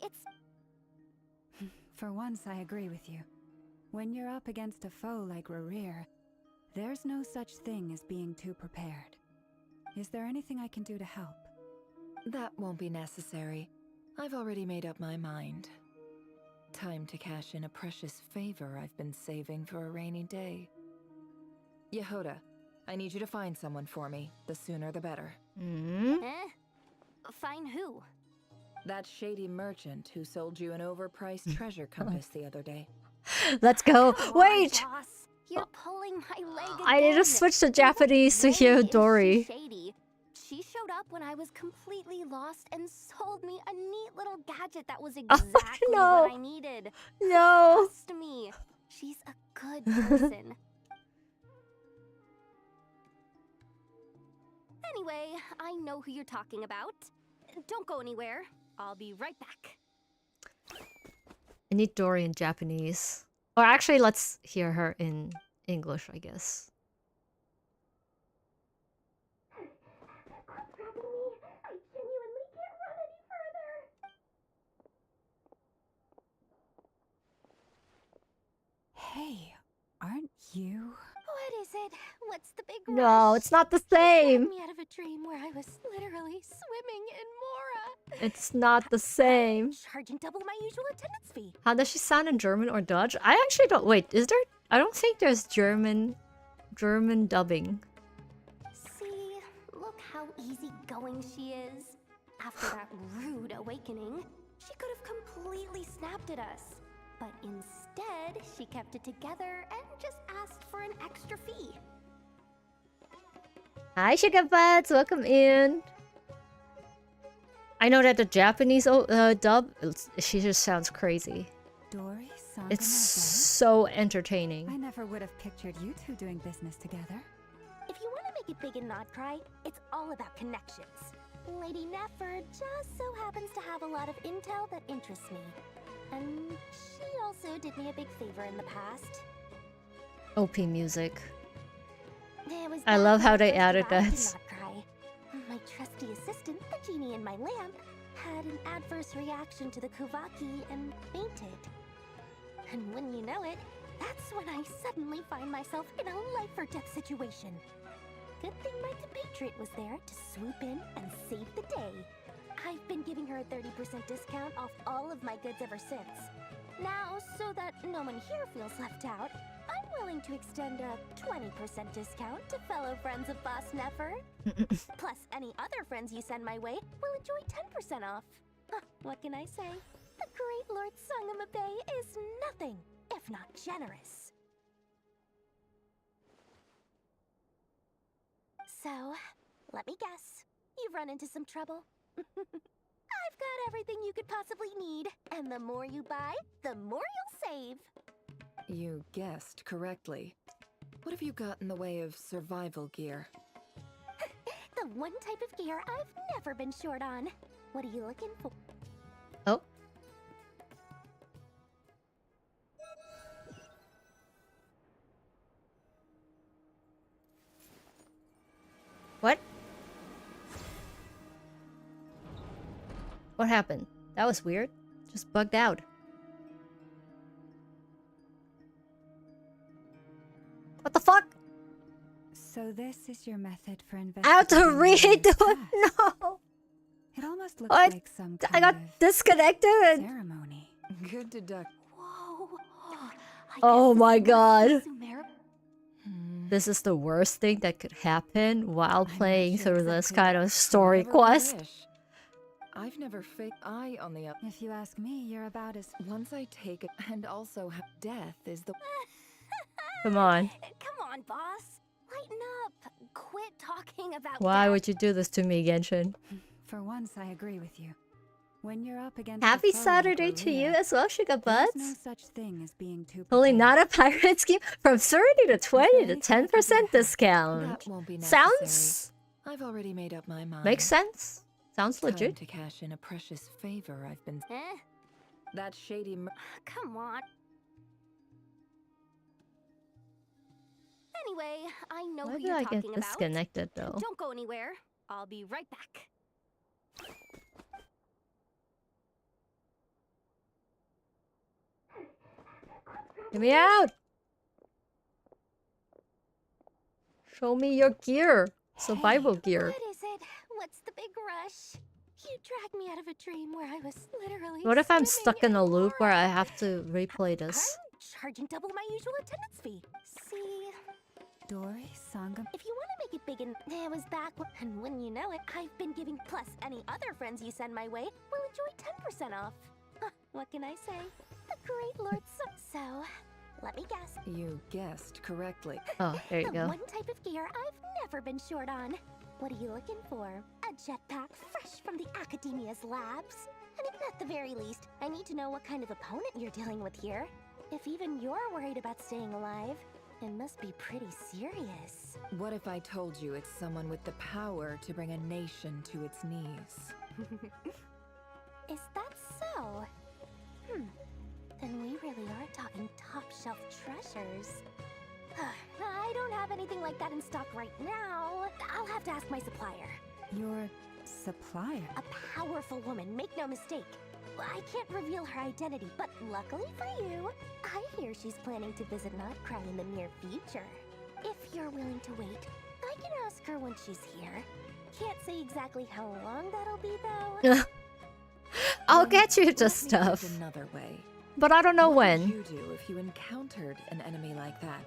It's... For once, I agree with you. When you're up against a foe like Rarir, there's no such thing as being too prepared. Is there anything I can do to help? That won't be necessary. I've already made up my mind. Time to cash in a precious favor I've been saving for a rainy day. Yehoda, I need you to find someone for me. The sooner the better. Find who? That shady merchant who sold you an overpriced treasure compass the other day. Let's go. Wait! Boss. You're pulling my leg again. I need to switch to Japanese to hear Dory. Shady. She showed up when I was completely lost and sold me a neat little gadget that was exactly what I needed. No. Trust me, she's a good person. Anyway, I know who you're talking about. Don't go anywhere. I'll be right back. I need Dory in Japanese. Or actually, let's hear her in English, I guess. Hey, aren't you? What is it? What's the big No, rush? it's not the You same. dragged me out of a dream where I was literally swimming in Mora. It's not the same. Charging double my usual attendance fee. How does she sound in German or Dutch? I actually don't. Wait, is there? I don't think there's German dubbing. See, look how easygoing she is. After that rude awakening, she could have completely snapped at us. But instead, she kept it together and just asked for an extra fee. Hi, Sugar Buds, welcome in. I know that the Japanese dub, she just sounds crazy. Dory, Sangha, It's Nozomi? so entertaining. I never would have pictured you two doing business together. If you want to make it big in Nodcry, it's all about connections. Lady Nefer just so happens to have a lot of intel that interests me. And she also did me a big favor in the past. OP music. It was I back love when how they first added arrived in that. Nodcry. My trusty assistant, the genie in my lamp, had an adverse reaction to the Kuvaki and fainted. And when you know it, that's when I suddenly find myself in a life-or-death situation. Good thing my compatriot was there to swoop in and save the day. I've been giving her a 30% discount off all of my goods ever since. Now, so that no one here feels left out, I'm willing to extend a 20% discount to fellow friends of Boss Nefer. Plus, any other friends you send my way will enjoy 10% off. Huh, what can I say? The great Lord Sangha Bay is nothing if not generous. So, let me guess. You've run into some trouble? I've got everything you could possibly need. And the more you buy, the more you'll save. You guessed correctly. What have you got in the way of survival gear? The one type of gear I've never been short on. What are you looking for? Oh. What? What happened? That was weird. Just bugged out. What the fuck? So this is your method for I have to investigating the redo it. past. No. It almost looks What? like some I kind got of disconnected. And... ceremony. Good deduct. Whoa. Oh my god. Sumer. This is the worst thing that could happen while playing sure through this exactly kind of story Whatever you quest. wish. I've never faked. I, on the If you ask me, you're about as... once I take it, and also death is the. Come on. Come on, boss. Lighten up. Quit talking about Why death. would you do this to me, Genshin? For once, I agree with you. When you're up against Happy a foe Saturday like to you Aurea, as well, Sugar there's Buds. no such thing as being too Totally prepared. not a pirate scheme. From 30 to 20 to Very 10% discount. That won't be necessary. Sounds... I've already made up my mind. Makes sense. Sounds Time legit. to cash in a precious favor I've been. Eh? That shady. Come on. Anyway, I know Why who did you're I get talking about. disconnected though? Don't go anywhere. I'll be right back. Get me out! Show me your gear. Survival gear. What is it? What's the big rush? You dragged me out of a dream where I was literally. What if I'm swimming stuck in a loop where I horror. have to replay this? I'm charging double my usual attendance fee. See, Dory, Sangha... if you want to make it big and it was back, and when you know it, I've been giving plus any other friends you send my way will enjoy 10% off. Huh, what can I say? The great Lord So, let me guess. You guessed correctly. Oh, there you The go. one type of gear I've never been short on. What are you looking for? A jetpack fresh from the Academia's labs? And if at the very least, I need to know what kind of opponent you're dealing with here. If even you're worried about staying alive, it must be pretty serious. What if I told you it's someone with the power to bring a nation to its knees? Is that so? Then we really are talking top-shelf treasures. I don't have anything like that in stock right now. I'll have to ask my supplier. Your supplier? A powerful woman, make no mistake. I can't reveal her identity, but luckily for you, I hear she's planning to visit Nodcry in the near future. If you're willing to wait, I can ask her when she's here. Can't say exactly how long that'll be, though. I'll get you the Let me put it stuff. Another way. But I don't know What when. would you do if you encountered an enemy like that?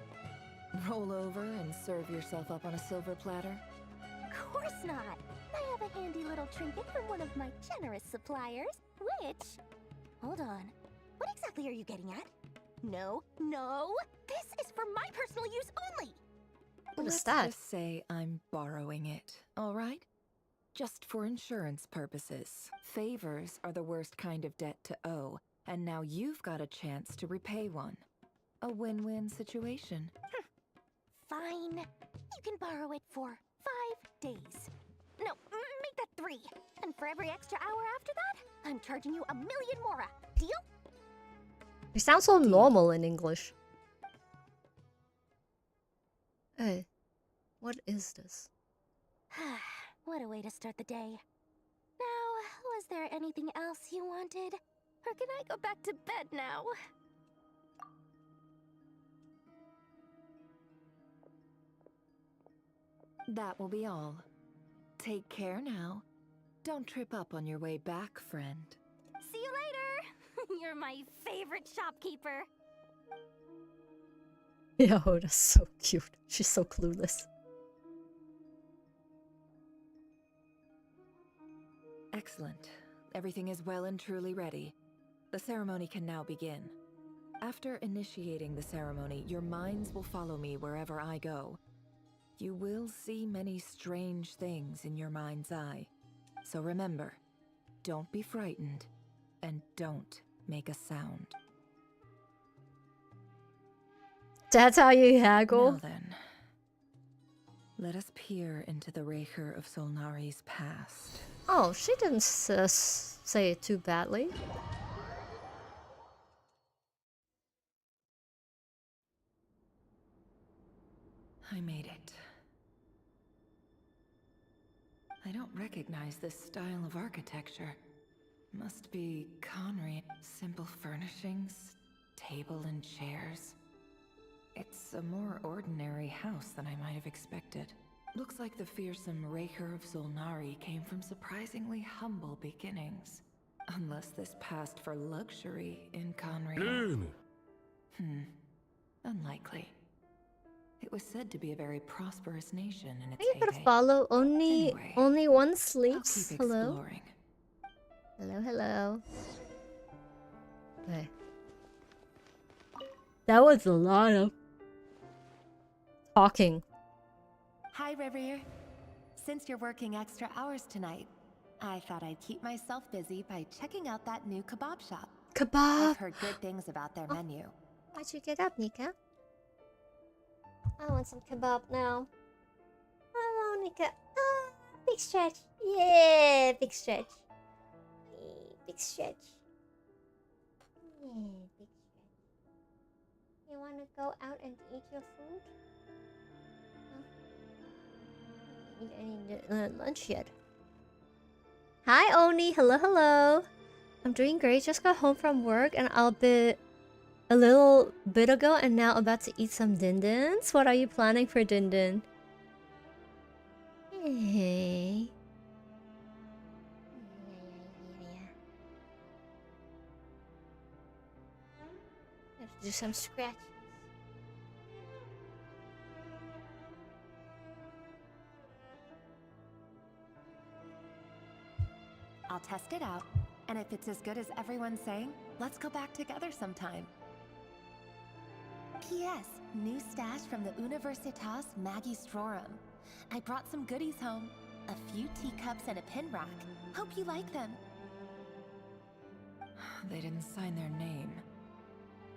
Roll over and serve yourself up on a silver platter? course not. I have a handy little trinket from one of my generous suppliers, which... Hold on. What exactly are you getting at? No, no! This is for my personal use only! What is Let's that? just say I'm borrowing it, all right? Just for insurance purposes. Favors are the worst kind of debt to owe, and now you've got a chance to repay one. A win-win situation. Fine. You can borrow it for 5 days. No, make that 3. And for every extra hour after that, I'm charging you 1,000,000 mora. Deal? You sound so normal in English. Hey, what is this? What a way to start the day. Now, was there anything else you wanted? Or can I go back to bed now? That will be all. Take care now. Don't trip up on your way back, friend. See you later! You're my favorite shopkeeper. Yo, that's so cute. She's so clueless. Excellent. Everything is well and truly ready. The ceremony can now begin. After initiating the ceremony, your minds will follow me wherever I go. You will see many strange things in your mind's eye. So remember, don't be frightened, and don't make a sound. That's how you haggle? Now then, let us peer into the Raker of Solnari's past. Oh, she didn't say it too badly. I made it. I don't recognize this style of architecture. Must be Conry. Simple furnishings, table and chairs. It's a more ordinary house than I might have expected. Looks like the fearsome Raker of Solnari came from surprisingly humble beginnings. Unless this passed for luxury in Conry. Unlikely. It was said to be a very prosperous nation in its Are you gonna heyday. follow only Anyway, only one I'll sleeps? keep Hello? exploring. Hello. Okay. That was a lot of talking. Hi, Rivier. Since you're working extra hours tonight, I thought I'd keep myself busy by checking out that new kebab shop. Kebab? I've heard good things about their menu. Why'd you get up, Nika? I want some kebab now. Hello, Nika. Ah, big stretch. Yeah, big stretch. Big stretch. Yeah, big stretch. You want to go out and eat your food? Huh? Eat any lunch yet? Hi, Oni. Hello. I'm doing great. Just got home from work and I'll be a little bit ago and now about to eat some dindins. What are you planning for dindin? Hey. Have to do some scratches. I'll test it out, and if it's as good as everyone's saying, let's go back together sometime. P.S. New stash from the Universitas Magistrorum. I brought some goodies home. A few teacups and a pin rack. Hope you like them. They didn't sign their name,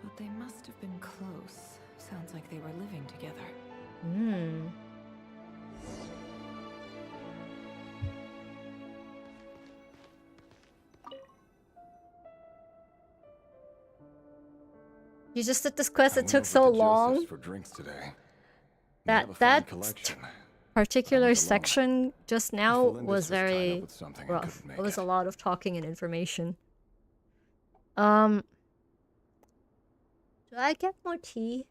but they must have been close. Sounds like they were living together. You just did this quest, it took so long. For drinks today. That particular section just now was very rough. It was a lot of talking and information. Do I get more tea?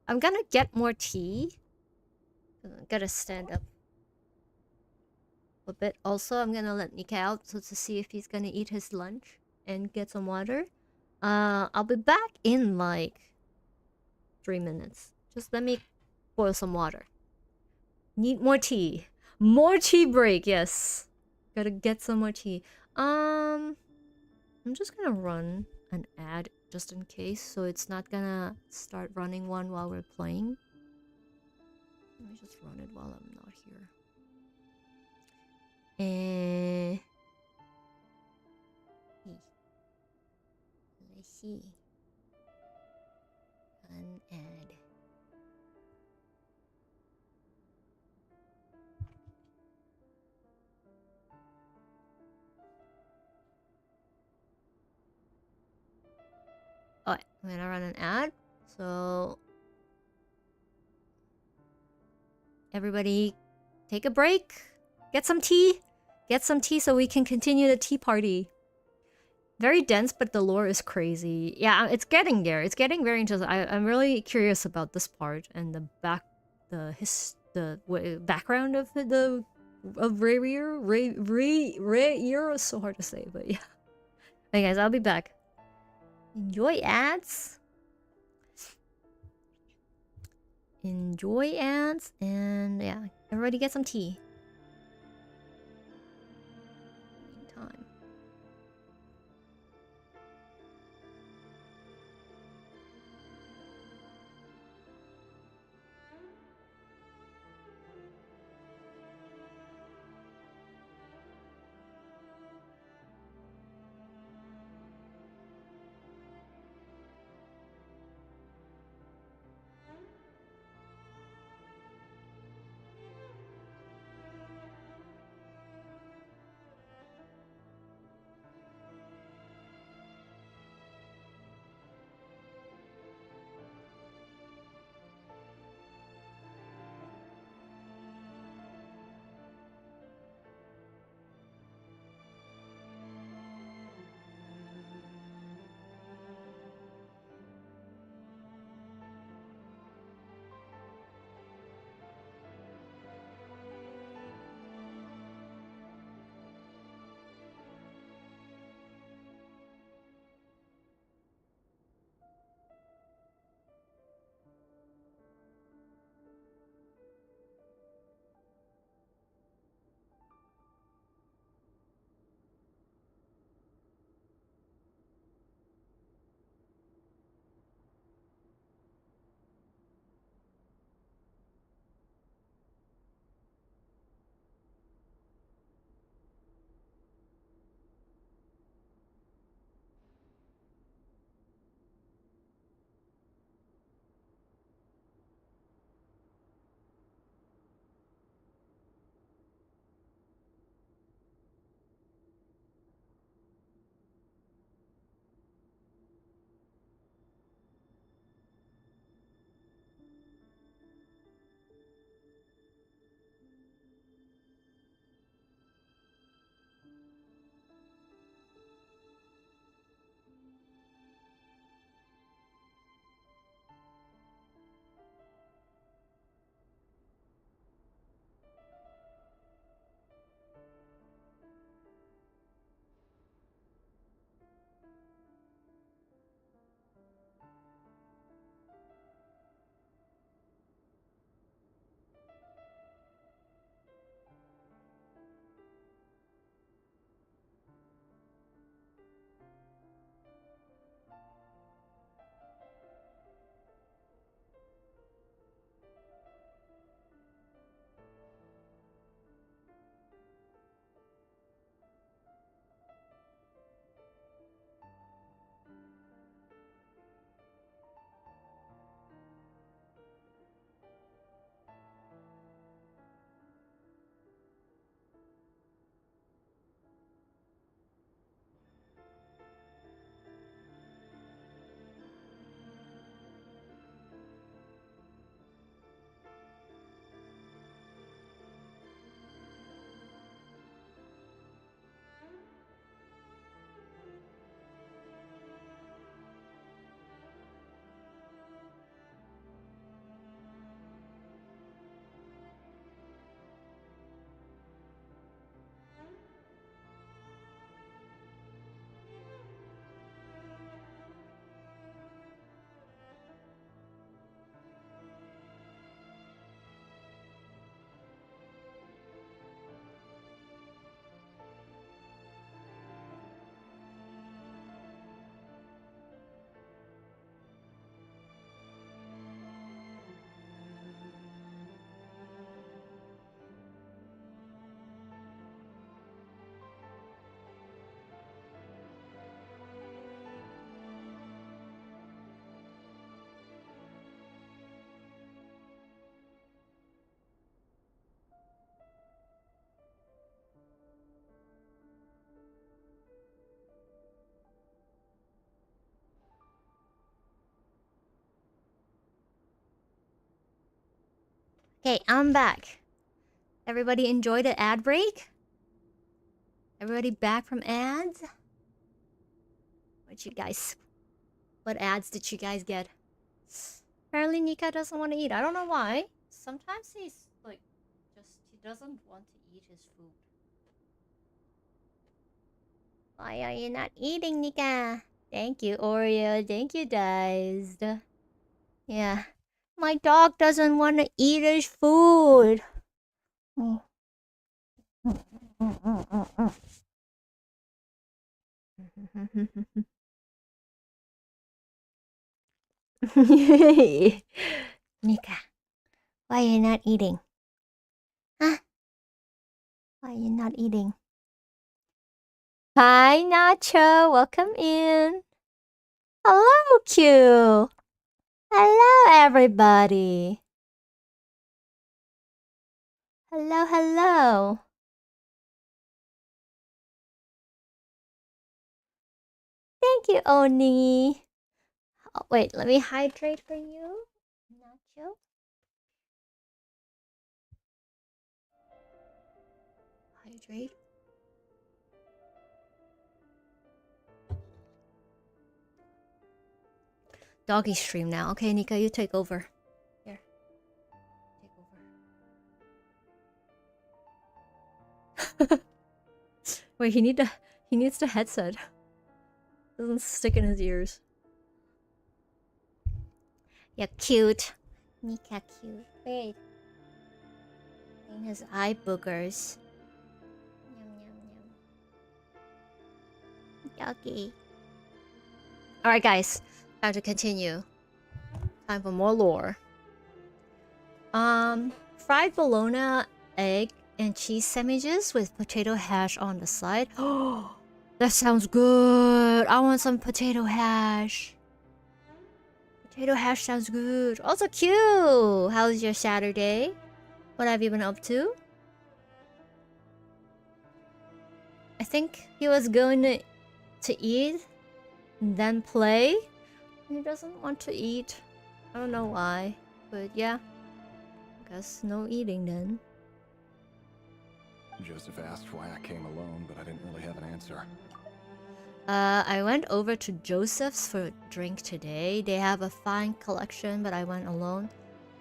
I'm gonna get more tea. I'm gotta stand up a bit. Also, I'm gonna let Nika out so to see if he's gonna eat his lunch and get some water. I'll be back in like 3 minutes. Just let me boil some water. Need more tea. More tea break, yes. Gotta get some more tea. I'm just gonna run an ad just in case, so it's not gonna start running one while we're playing. Let me just run it while I'm not here. Let's see. An ad. Alright, I'm gonna run an ad. So everybody take a break. Get some tea. Get some tea so we can continue the tea party. Very dense, but the lore is crazy. Yeah, it's getting there. It's getting very interesting. I'm really curious about this part and the background of Rayir is so hard to say, but yeah. Okay, guys, I'll be back. Enjoy ads. Enjoy ads, and yeah, everybody get some tea. Meantime. Okay, I'm back. Everybody enjoy the ad break? Everybody back from ads? What ads did you guys get? Apparently Nika doesn't want to eat. I don't know why. Sometimes he's like, he doesn't want to eat his food. Why are you not eating, Nika? Thank you, Oreo. Thank you, Diced. Yeah. My dog doesn't want to eat his food. Nika, why are you not eating? Huh? Why are you not eating? Hi, Nacho. Welcome in. Hello, Q. Hello, everybody. Hello, hello. Thank you, Oni. Oh, wait, let me hydrate for you. Nacho. Hydrate. Doggy stream now. Okay, Nika, you take over. Here. Take over. Wait, he needs the headset. Doesn't stick in his ears. You're cute. Nika cute. Wait. In his eye boogers. Yucky. Alright guys, time to continue. Time for more lore. Fried bologna, egg, and cheese sandwiches with potato hash on the side. Oh, that sounds good. I want some potato hash. Potato hash sounds good. Also cute. How's your Saturday? What have you been up to? I think he was going to eat, then play. He doesn't want to eat. I don't know why, but yeah. I guess no eating then. Joseph asked why I came alone, but I didn't really have an answer. I went over to Joseph's for a drink today. They have a fine collection, but I went alone.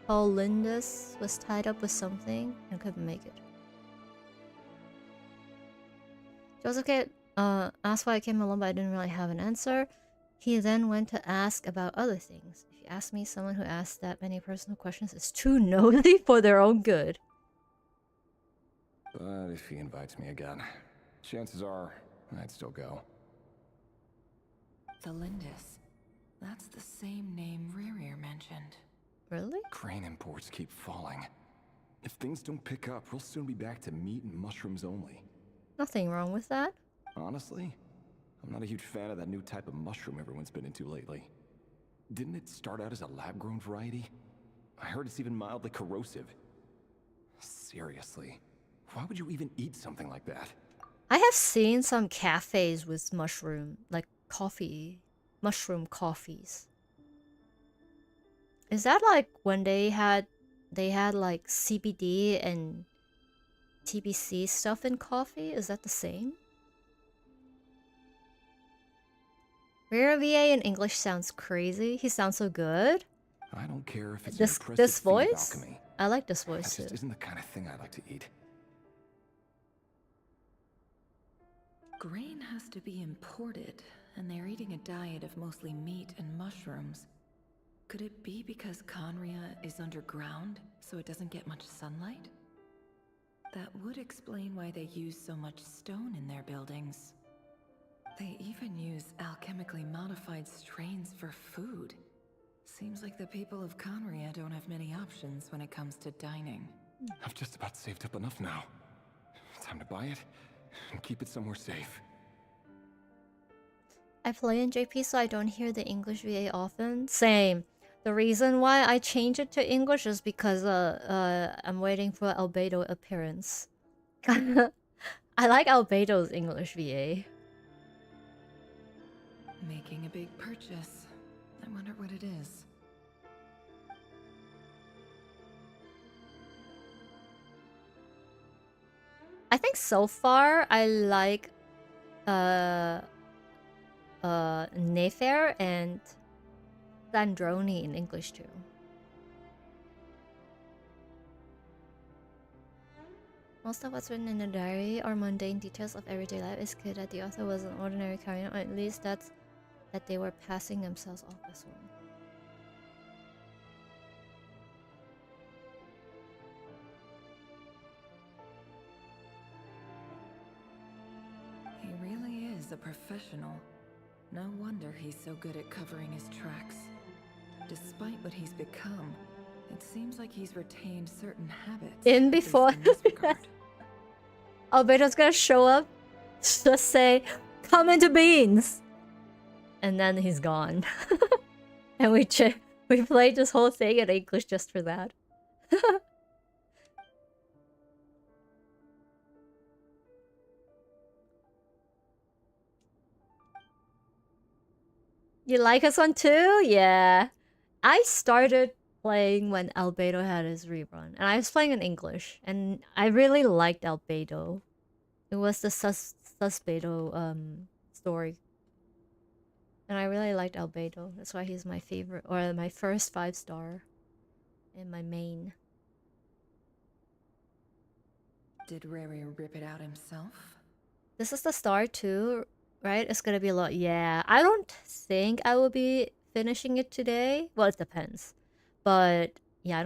Paul Lindus was tied up with something and couldn't make it. Joseph asked why I came alone, but I didn't really have an answer. He then went to ask about other things. If you ask me, someone who asks that many personal questions is too nosy for their own good. But if he invites me again, chances are I'd still go. The Lindis. That's the same name Rerir mentioned. Really? Crane imports keep falling. If things don't pick up, we'll soon be back to meat and mushrooms only. Nothing wrong with that. Honestly, I'm not a huge fan of that new type of mushroom everyone's been into lately. Didn't it start out as a lab-grown variety? I heard it's even mildly corrosive. Seriously, why would you even eat something like that? I have seen some cafes with mushroom, like coffee, mushroom coffees. Is that like when they had like CBD and TBC stuff in coffee? Is that the same? Rare VA in English sounds crazy. He sounds so good. I don't care if it's this voice. alchemy. I like this voice That just too. isn't the kind of thing I like to eat. Grain has to be imported, and they're eating a diet of mostly meat and mushrooms. Could it be because Conria is underground, so it doesn't get much sunlight? That would explain why they use so much stone in their buildings. They even use alchemically modified strains for food. Seems like the people of Conria don't have many options when it comes to dining. I've just about saved up enough now. Time to buy it and keep it somewhere safe. I play in JP so I don't hear the English VA often. Same. The reason why I changed it to English is because I'm waiting for Albedo appearance. I like Albedo's English VA. Making a big purchase. I wonder what it is. I think so far I like Nayfair and Sandroni in English too. Most of what's written in the diary are mundane details of everyday life. It's clear that the author was an ordinary character, or at least that they were passing themselves off as one. He really is a professional. No wonder he's so good at covering his tracks. Despite what he's become, it seems like he's retained certain habits. In before Alberto's gonna show up, just say, "Come into beans," and then he's gone. And we played this whole thing in English just for that. You like this one too? Yeah. I started playing when Albedo had his rerun, and I was playing in English, and I really liked Albedo. It was the Susbedo story. And I really liked Albedo. That's why he's my favorite, or my first 5-star in my main. Did Rary rip it out himself? This is the star too, right? It's gonna be a lot. Yeah, I don't think I will be finishing it today. Well, it depends. But yeah,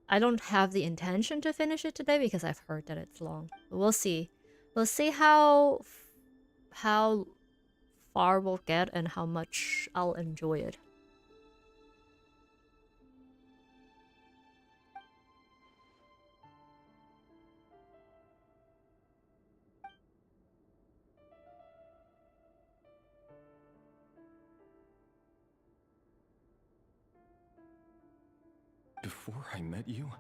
I don't have the intention to finish it today because I've heard that it's long. But we'll see. We'll see how far we'll get and how much I'll enjoy it. Before I met you,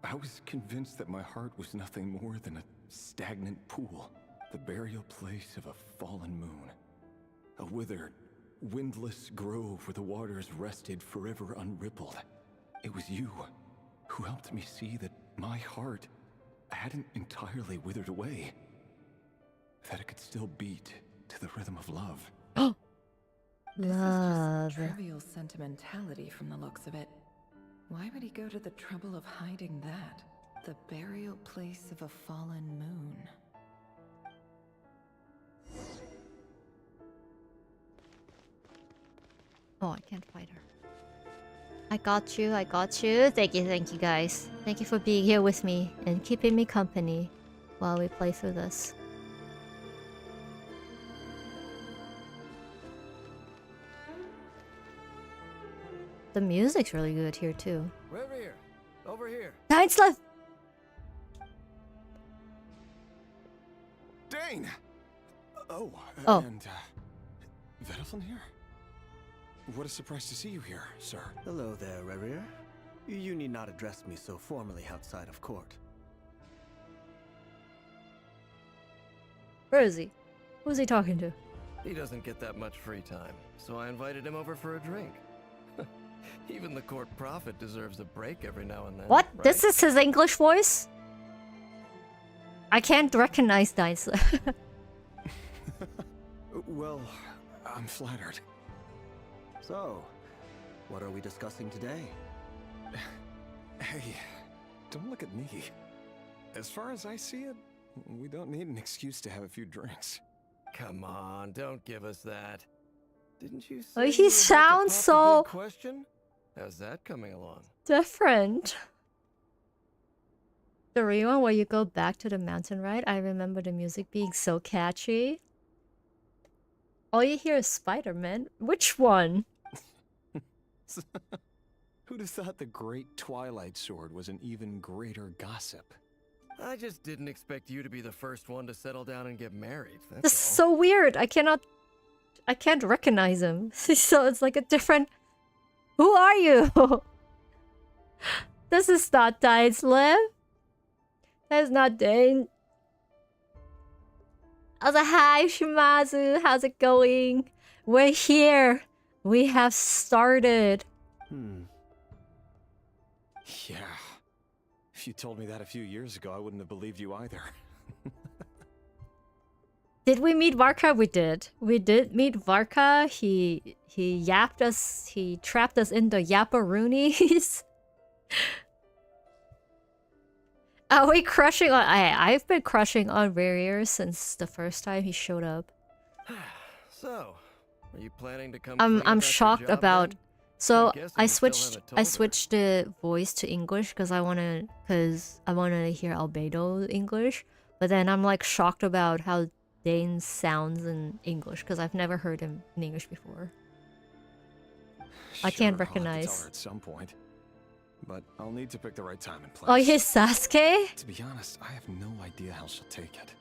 I was convinced that my heart was nothing more than a stagnant pool, the burial place of a fallen moon. A withered, windless grove where the waters rested forever unrippled. It was you who helped me see that my heart hadn't entirely withered away. That it could still beat to the rhythm of love. Love. This is just trivial sentimentality from the looks of it. Why would he go to the trouble of hiding that? The burial place of a fallen moon. Oh, I can't fight her. I got you, I got you. Thank you guys. Thank you for being here with me and keeping me company while we play through this. The music's really good here too. Over here. Over here. Nine's left! Dane! Oh. Oh. And, Vedelfin here? What a surprise to see you here, sir. Hello there, Rerir. You need not address me so formally outside of court. Where is he? Who's he talking to? He doesn't get that much free time, so I invited him over for a drink. Even the court prophet deserves a break every now and then. What? Right? This is his English voice? I can't recognize Dice. Well, I'm flattered. So, what are we discussing today? Hey, don't look at me. As far as I see it, we don't need an excuse to have a few drinks. Come on, don't give us that. Didn't you say Oh, he sounds so question? How's that coming along? different. The real where you go back to the mountain ride, I remember the music being so catchy. All you hear is Spider-Man. Which one? Who'd have thought the great Twilight Sword was an even greater gossip? I just didn't expect you to be the first one to settle down and get married. This is so weird. I can't recognize him. So it's like a different... Who are you? This is not Dice Live. That's not Dane. I was like, hi Shimazu, how's it going? We're here. We have started. Yeah. If you told me that a few years ago, I wouldn't have believed you either. Did we meet Varka? We did. We did meet Varka. He yapped us. He trapped us in the yapparoonies. Are we crushing on... I've been crushing on Rarier since the first time he showed up. So, are you planning to come I'm shocked about... So I switched switched the voice to English because I wanna hear Albedo English. But then I'm like shocked about how Dane sounds in English because I've never heard him in English before. I can't recognize. I'll have to tell her at some point, but I'll need to pick the right time and place. Oh, he's Sasuke? To be honest, I have no idea how she'll take it.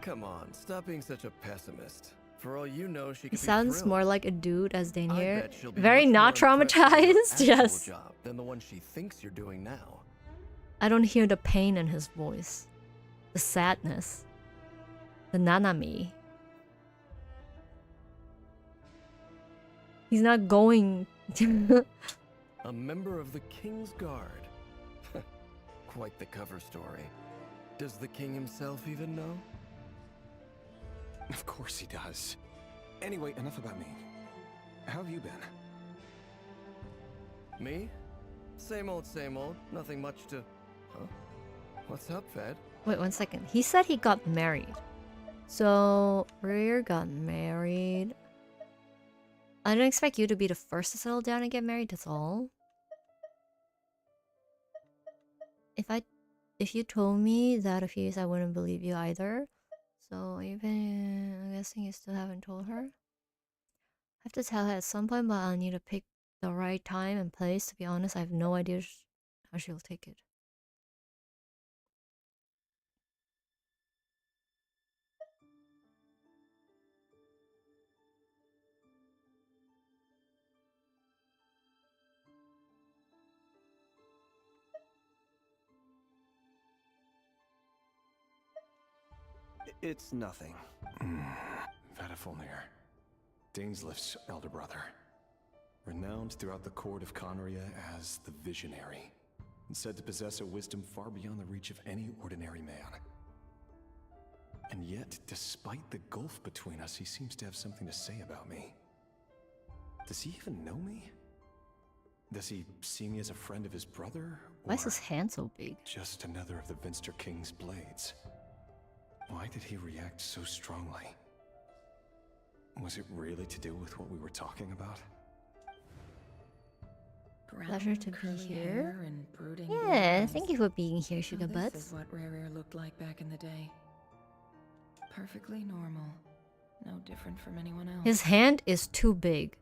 Come on, stop being such a pessimist. For all you know, she He could be sounds thrilled. more like a dude as Dane I here. bet she'll be Very much not more impressed with your traumatized. actual Yes. job than the one she thinks you're doing now. I don't hear the pain in his voice. The sadness. The Nanami. He's not going to... A member of the King's Guard. Quite the cover story. Does the king himself even know? Of course he does. Anyway, enough about me. How have you been? Me? Same old, same old. Nothing much to... Huh? What's up, Fed? Wait 1 second. He said he got married. So, Rear got married. I don't expect you to be the first to settle down and get married, that's all. If you told me that a few years, I wouldn't believe you either. So even I'm guessing you still haven't told her. I have to tell her at some point, but I'll need to pick the right time and place. To be honest, I have no idea how she'll take it. It's nothing. Vadafulnir, Dainslift's elder brother. Renowned throughout the court of Conria as the Visionary, and said to possess a wisdom far beyond the reach of any ordinary man. And yet, despite the gulf between us, he seems to have something to say about me. Does he even know me? Does he see me as a friend of his brother? Why is his hand so big? Just another of the Vinster King's blades. Why did he react so strongly? Was it really to do with what we were talking about? Pleasure to be here. And brooding Yeah, blondes. thank you for being here, Sugar This Butts. is what Rare looked like back in the day. Perfectly normal. No different from anyone else. His hand is too big.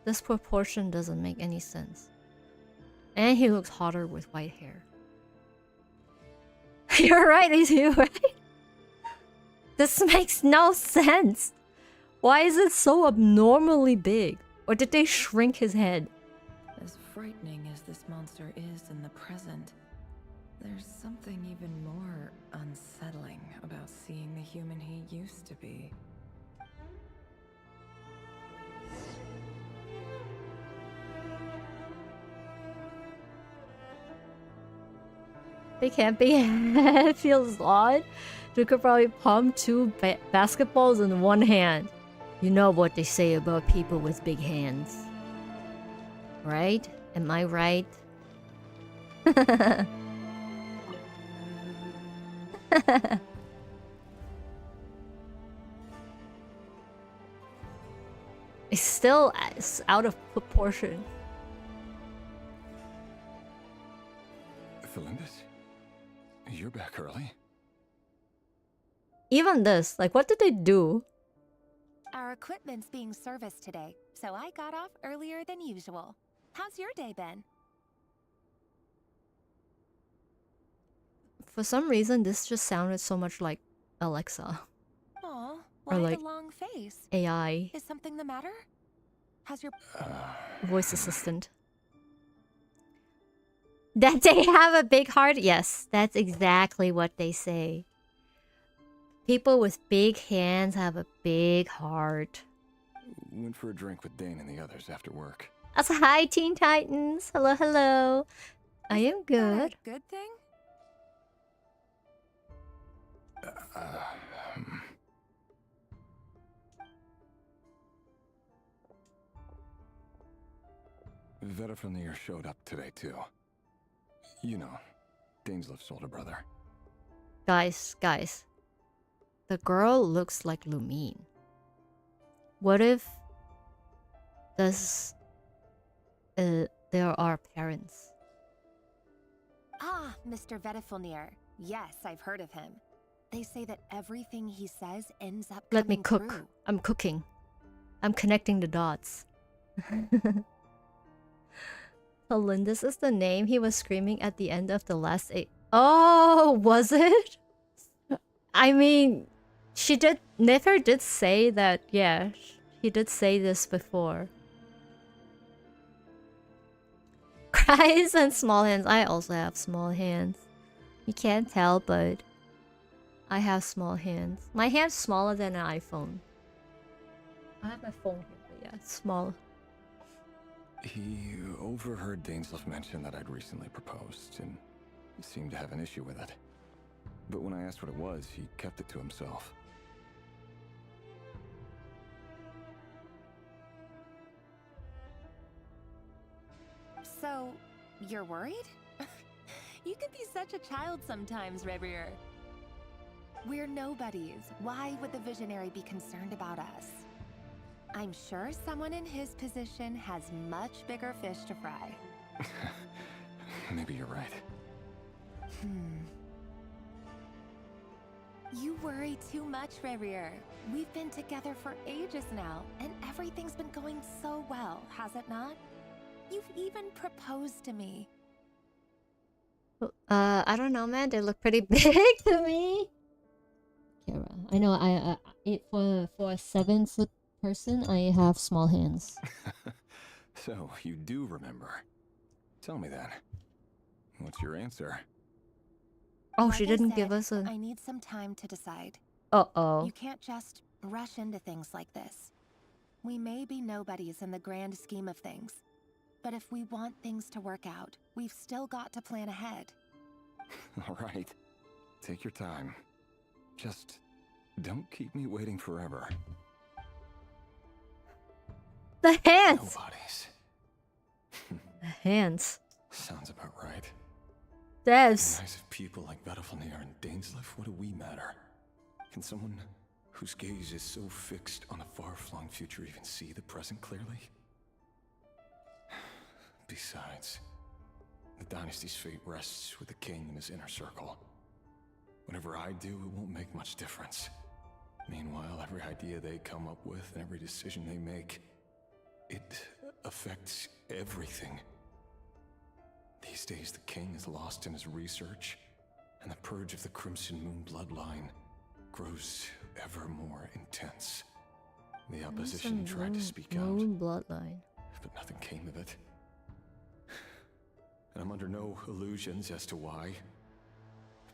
This proportion doesn't make any sense. And he looks hotter with white hair. You're right, he's you, right? This makes no sense. Why is it so abnormally big? Or did they shrink his head? As frightening as this monster is in the present, there's something even more unsettling about seeing the human he used to be. They can't be. It feels odd. You could probably pump two basketballs in one hand. You know what they say about people with big hands. Right? Am I right? It's still out of proportion. Felindus? You're back early? Even this, like, what did they do? Our equipment's being serviced today, so I got off earlier than usual. How's your day been? For some reason, this just sounded so much like Alexa. Aw, Or why like the long face? AI. Is something the matter? How's your... Voice assistant. That they have a big heart? Yes, that's exactly what they say. People with big hands have a big heart. Went for a drink with Dane and the others after work. That's hi, Teen Titans. Hello, hello. I am good. Good thing? Vedifenir showed up today too. You know, Dainslif's older brother. Guys. The girl looks like Lumine. What if there are parents? Ah, Mr. Vedifenir. Yes, I've heard of him. They say that everything he says ends up Let me coming cook. true. I'm cooking. I'm connecting the dots. Helen, this is the name he was screaming at the end of the last 8. Oh, was it? I mean, Nefer did say that, yeah, he did say this before. Cries and small hands. I also have small hands. You can't tell, but I have small hands. My hand's smaller than an iPhone. I have my phone here, but yeah, it's small. He overheard Dainslif mention that I'd recently proposed, and seemed to have an issue with it. But when I asked what it was, he kept it to himself. So, you're worried? You can be such a child sometimes, Revier. We're nobodies. Why would the Visionary be concerned about us? I'm sure someone in his position has much bigger fish to fry. Maybe you're right. You worry too much, Revier. We've been together for ages now, and everything's been going so well, has it not? You've even proposed to me. I don't know, man. They look pretty big to me. Kara, I know. For a 7-foot person, I have small hands. So, you do remember. Tell me then. What's your answer? Oh, Like she I didn't said, give us a... I need some time to decide. Uh-oh. You can't just rush into things like this. We may be nobodies in the grand scheme of things, but if we want things to work out, we've still got to plan ahead. All right. Take your time. Just don't keep me waiting forever. The hands! Nobodies. The hands. Sounds about right. Devs. In the eyes of people like Vedifenir and Dainslif, what do we matter? Can someone whose gaze is so fixed on a far-flung future even see the present clearly? Besides, the dynasty's fate rests with the king and his inner circle. Whatever I do, it won't make much difference. Meanwhile, every idea they come up with and every decision they make, it affects everything. These days, the king is lost in his research, and the purge of the Crimson Moon bloodline grows ever more intense. The opposition tried to speak out, bloodline. but nothing came of it. And I'm under no illusions as to why.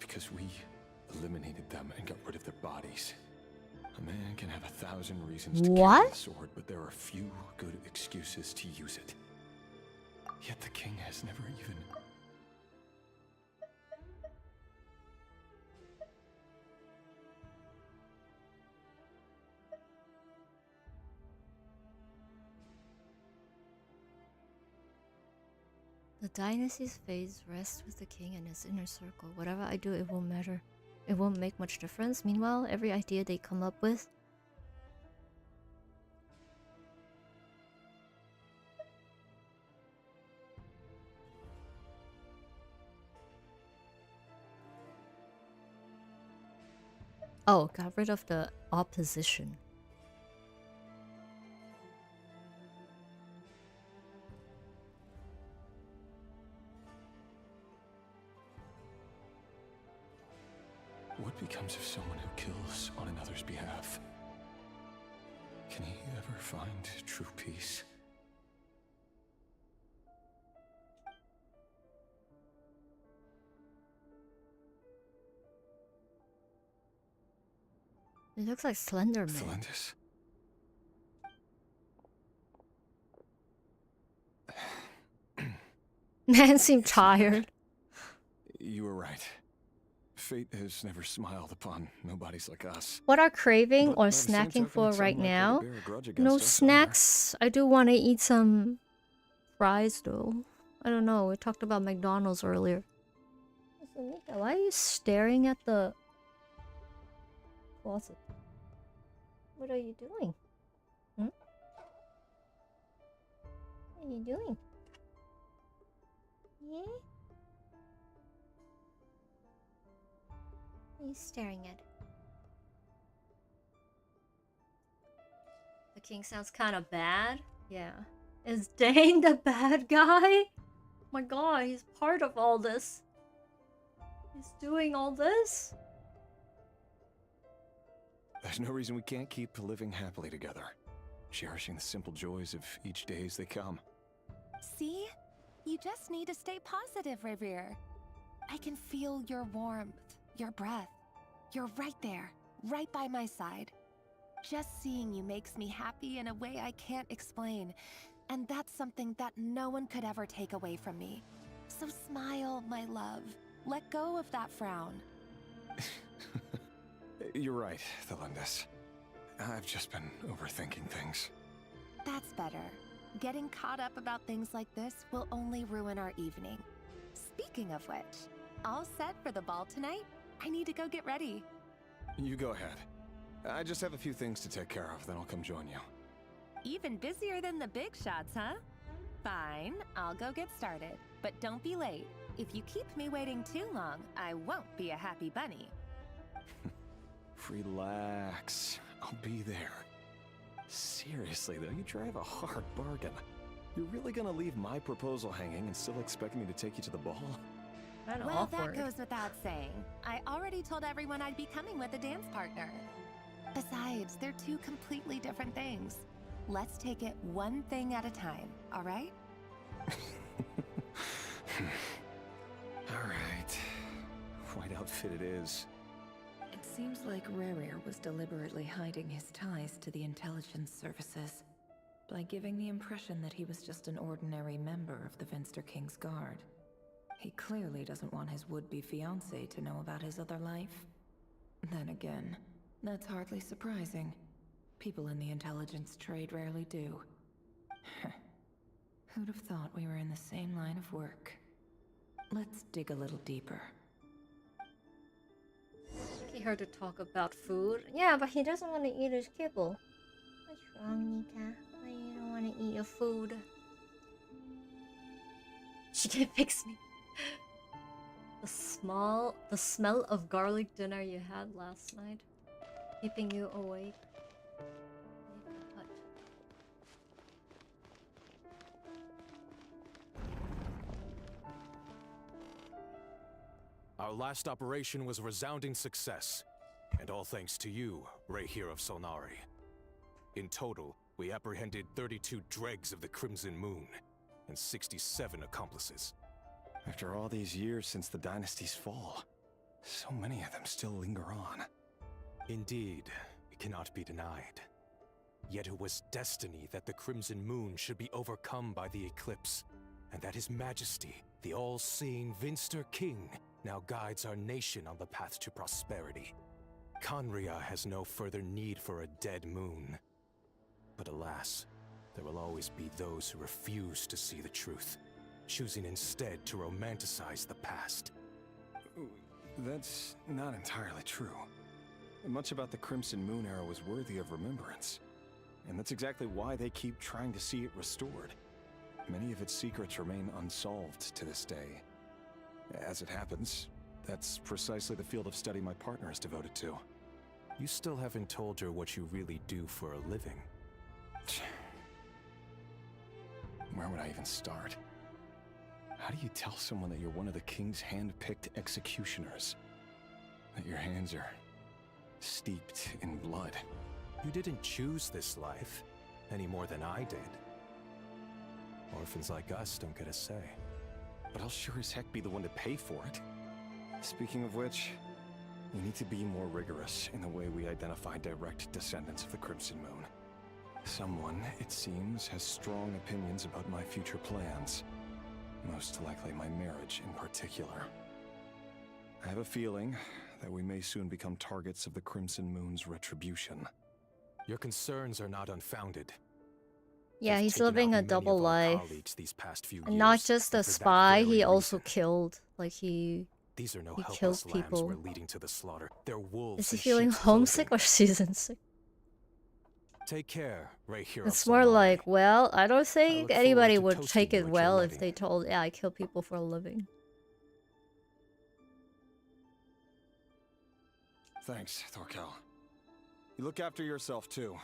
Because we eliminated them and got rid of their bodies. A man can have 1,000 reasons to carry the sword, but there are few good excuses to use it. Yet the king has never even... The dynasty's phase rests with the king and his inner circle. Whatever I do, it won't matter. It won't make much difference. Meanwhile, every idea they come up with... Oh, got rid of the opposition. What becomes of someone who kills on another's behalf? Can he ever find true peace? It looks like Slender Man. Felindis? Man seemed tired. You were right. Fate has never smiled upon nobodies like us. What are craving But or by the same snacking token, for it's right unlikely to now? bear a grudge No against us snacks. I do want to eat some fries though. I don't know. We talked about McDonald's earlier. So, Mika, why are you staring at the closet? What are you doing? Hmm? What are you doing? Yeah? What are you staring at? The king sounds kind of bad. Yeah. Is Dane the bad guy? My god, he's part of all this. He's doing all this? There's no reason we can't keep living happily together, cherishing the simple joys of each day as they come. See? You just need to stay positive, Revere. I can feel your warmth, your breath. You're right there, right by my side. Just seeing you makes me happy in a way I can't explain. And that's something that no one could ever take away from me. So smile, my love. Let go of that frown. You're right, Thelindis. I've just been overthinking things. That's better. Getting caught up about things like this will only ruin our evening. Speaking of which, all set for the ball tonight? I need to go get ready. You go ahead. I just have a few things to take care of, then I'll come join you. Even busier than the big shots, huh? Fine, I'll go get started. But don't be late. If you keep me waiting too long, I won't be a happy bunny. Relax. I'll be there. Seriously, though, you drive a hard bargain. You're really gonna leave my proposal hanging and still expect me to take you to the ball? Well, that goes without saying. I already told everyone I'd be coming with a dance partner. Besides, they're two completely different things. Let's take it one thing at a time, all right? All right. White outfit it is. It seems like Rerir was deliberately hiding his ties to the intelligence services by giving the impression that he was just an ordinary member of the Venster King's Guard. He clearly doesn't want his would-be fiancée to know about his other life. Then again, that's hardly surprising. People in the intelligence trade rarely do. Who'd have thought we were in the same line of work? Let's dig a little deeper. He heard to talk about food. Yeah, but he doesn't want to eat his kibble. What's wrong, Nika? Why you don't want to eat your food? She can fix me. The smell of garlic dinner you had last night, keeping you awake. Our last operation was a resounding success, and all thanks to you, Rehir of Solnari. In total, we apprehended 32 dregs of the Crimson Moon, and 67 accomplices. After all these years since the dynasty's fall, so many of them still linger on. Indeed, it cannot be denied. Yet it was destiny that the Crimson Moon should be overcome by the eclipse, and that His Majesty, the all-seeing Venster King, now guides our nation on the path to prosperity. Conria has no further need for a dead moon. But alas, there will always be those who refuse to see the truth, choosing instead to romanticize the past. That's not entirely true. Much about the Crimson Moon era was worthy of remembrance. And that's exactly why they keep trying to see it restored. Many of its secrets remain unsolved to this day. As it happens, that's precisely the field of study my partner is devoted to. You still haven't told her what you really do for a living. Where would I even start? How do you tell someone that you're one of the king's hand-picked executioners? That your hands are steeped in blood? You didn't choose this life, any more than I did. Orphans like us don't get a say. But I'll sure as heck be the one to pay for it. Speaking of which, we need to be more rigorous in the way we identify direct descendants of the Crimson Moon. Someone, it seems, has strong opinions about my future plans. Most likely my marriage in particular. I have a feeling that we may soon become targets of the Crimson Moon's retribution. Your concerns are not unfounded. Yeah, They've he's taken living out a many double of our life. colleagues these past few And not years, just and a for that spy, very he also reason. killed. Like he These are no kills helpless lambs people. we're leading to the slaughter. They're wolves Is he in feeling sheep's homesick clothing. or season sick? Take care, Ray Hero. It's more like, well, I don't think look anybody forward to would toasting take you it at your well if wedding. they told, yeah, I kill people for a living. Thanks, Thorkel. You look after yourself too.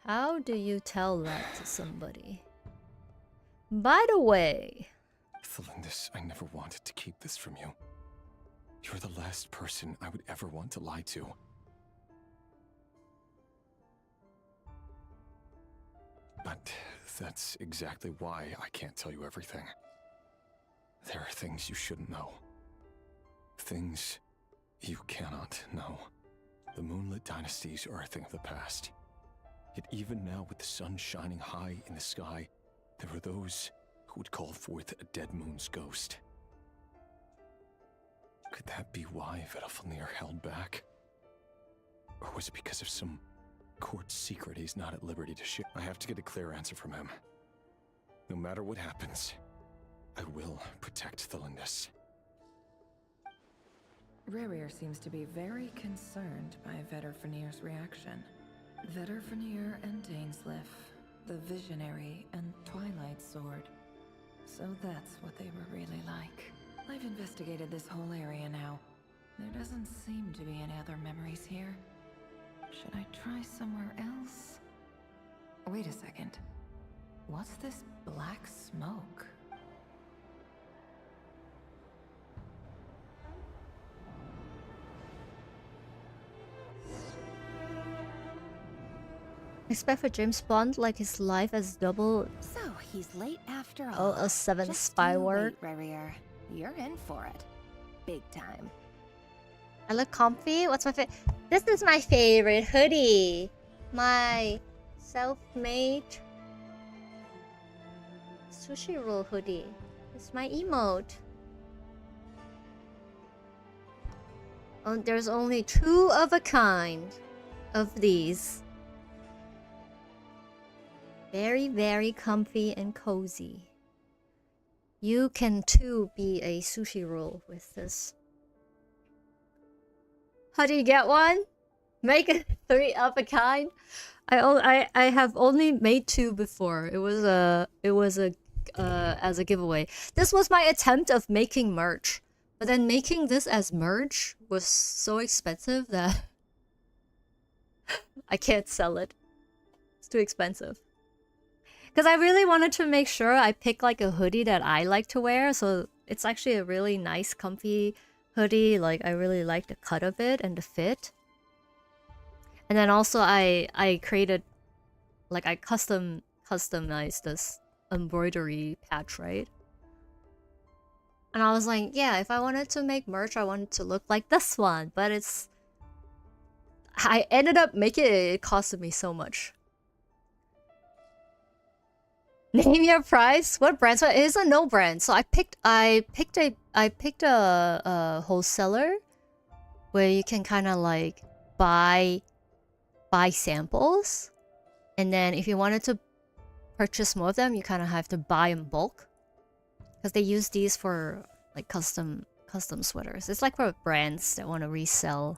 How do you tell that to somebody? By the way... Thelindis, I never wanted to keep this from you. You're the last person I would ever want to lie to. But that's exactly why I can't tell you everything. There are things you shouldn't know. Things you cannot know. The moonlit dynasties are a thing of the past. Yet even now, with the sun shining high in the sky, there are those who would call forth a dead moon's ghost. Could that be why Vedalfnir held back? Or was it because of some court secret he's not at liberty to share? I have to get a clear answer from him. No matter what happens, I will protect Thelindis. Rerir seems to be very concerned by Vedalfnir's reaction. Vedalfnir and Dainsleif, the Visionary and Twilight Sword. So that's what they were really like. I've investigated this whole area now. There doesn't seem to be any other memories here. Should I try somewhere else? Wait a second. What's this black smoke? Expect for James Bond like his life as double. So he's late after all. Oh, a seventh Just spy you word. wait, Rerir. You're in for it. Big time. I look comfy. What's my favorite? This is my favorite hoodie. My self-made sushi roll hoodie. It's my emote. Oh, there's only 2 of a kind of these. Very, very comfy and cozy. You can too be a sushi roll with this. How do you get one? Make it 3 of a kind. I have only made 2 before. It was a as a giveaway. This was my attempt of making merch, but then making this as merch was so expensive that I can't sell it. It's too expensive. Because I really wanted to make sure I pick like a hoodie that I like to wear, so it's actually a really nice, comfy hoodie. Like I really like the cut of it and the fit. And then also I created, like I customized this embroidery patch, right? And I was like, yeah, if I wanted to make merch, I wanted to look like this one, but I ended up making it costed me so much. Name your price? What brand? So it is a no brand. So I picked a wholesaler where you can kind of like buy samples, and then if you wanted to purchase more of them, you kind of have to buy in bulk because they use these for like custom sweaters. It's like for brands that want to resell.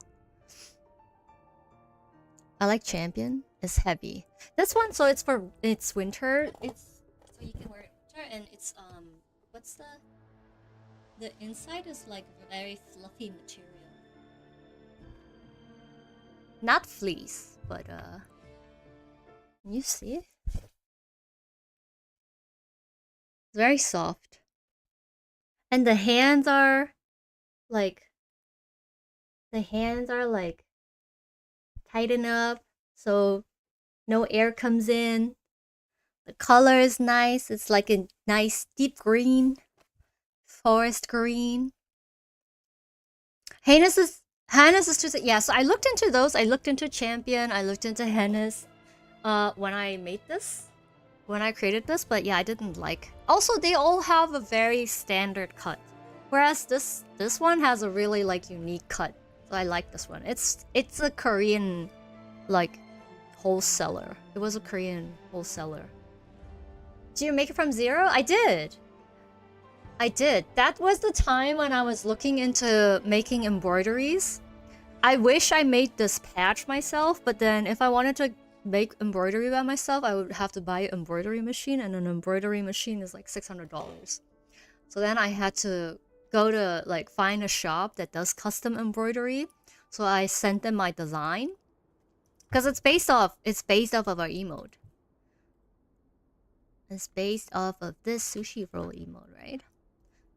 I like Champion. It's heavy. This one, so it's winter. So you can wear it winter, and it's what's the inside is like very fluffy material. Not fleece, but can you see it? It's very soft. And the hands are like tighten up so no air comes in. The color is nice. It's like a nice deep green, forest green. Heinous is just, yeah, so I looked into those. I looked into Champion. I looked into Hennis when I made this. when I created this, but yeah, I didn't like. Also, they all have a very standard cut, whereas this one has a really like unique cut. So I like this one. It's a Korean like wholesaler. It was a Korean wholesaler. Did you make it from zero? I did. I did. That was the time when I was looking into making embroideries. I wish I made this patch myself, but then if I wanted to make embroidery by myself, I would have to buy an embroidery machine, and an embroidery machine is like $600. So then I had to go to like find a shop that does custom embroidery. So I sent them my design because it's based off of our emote. It's based off of this sushi roll emote, right?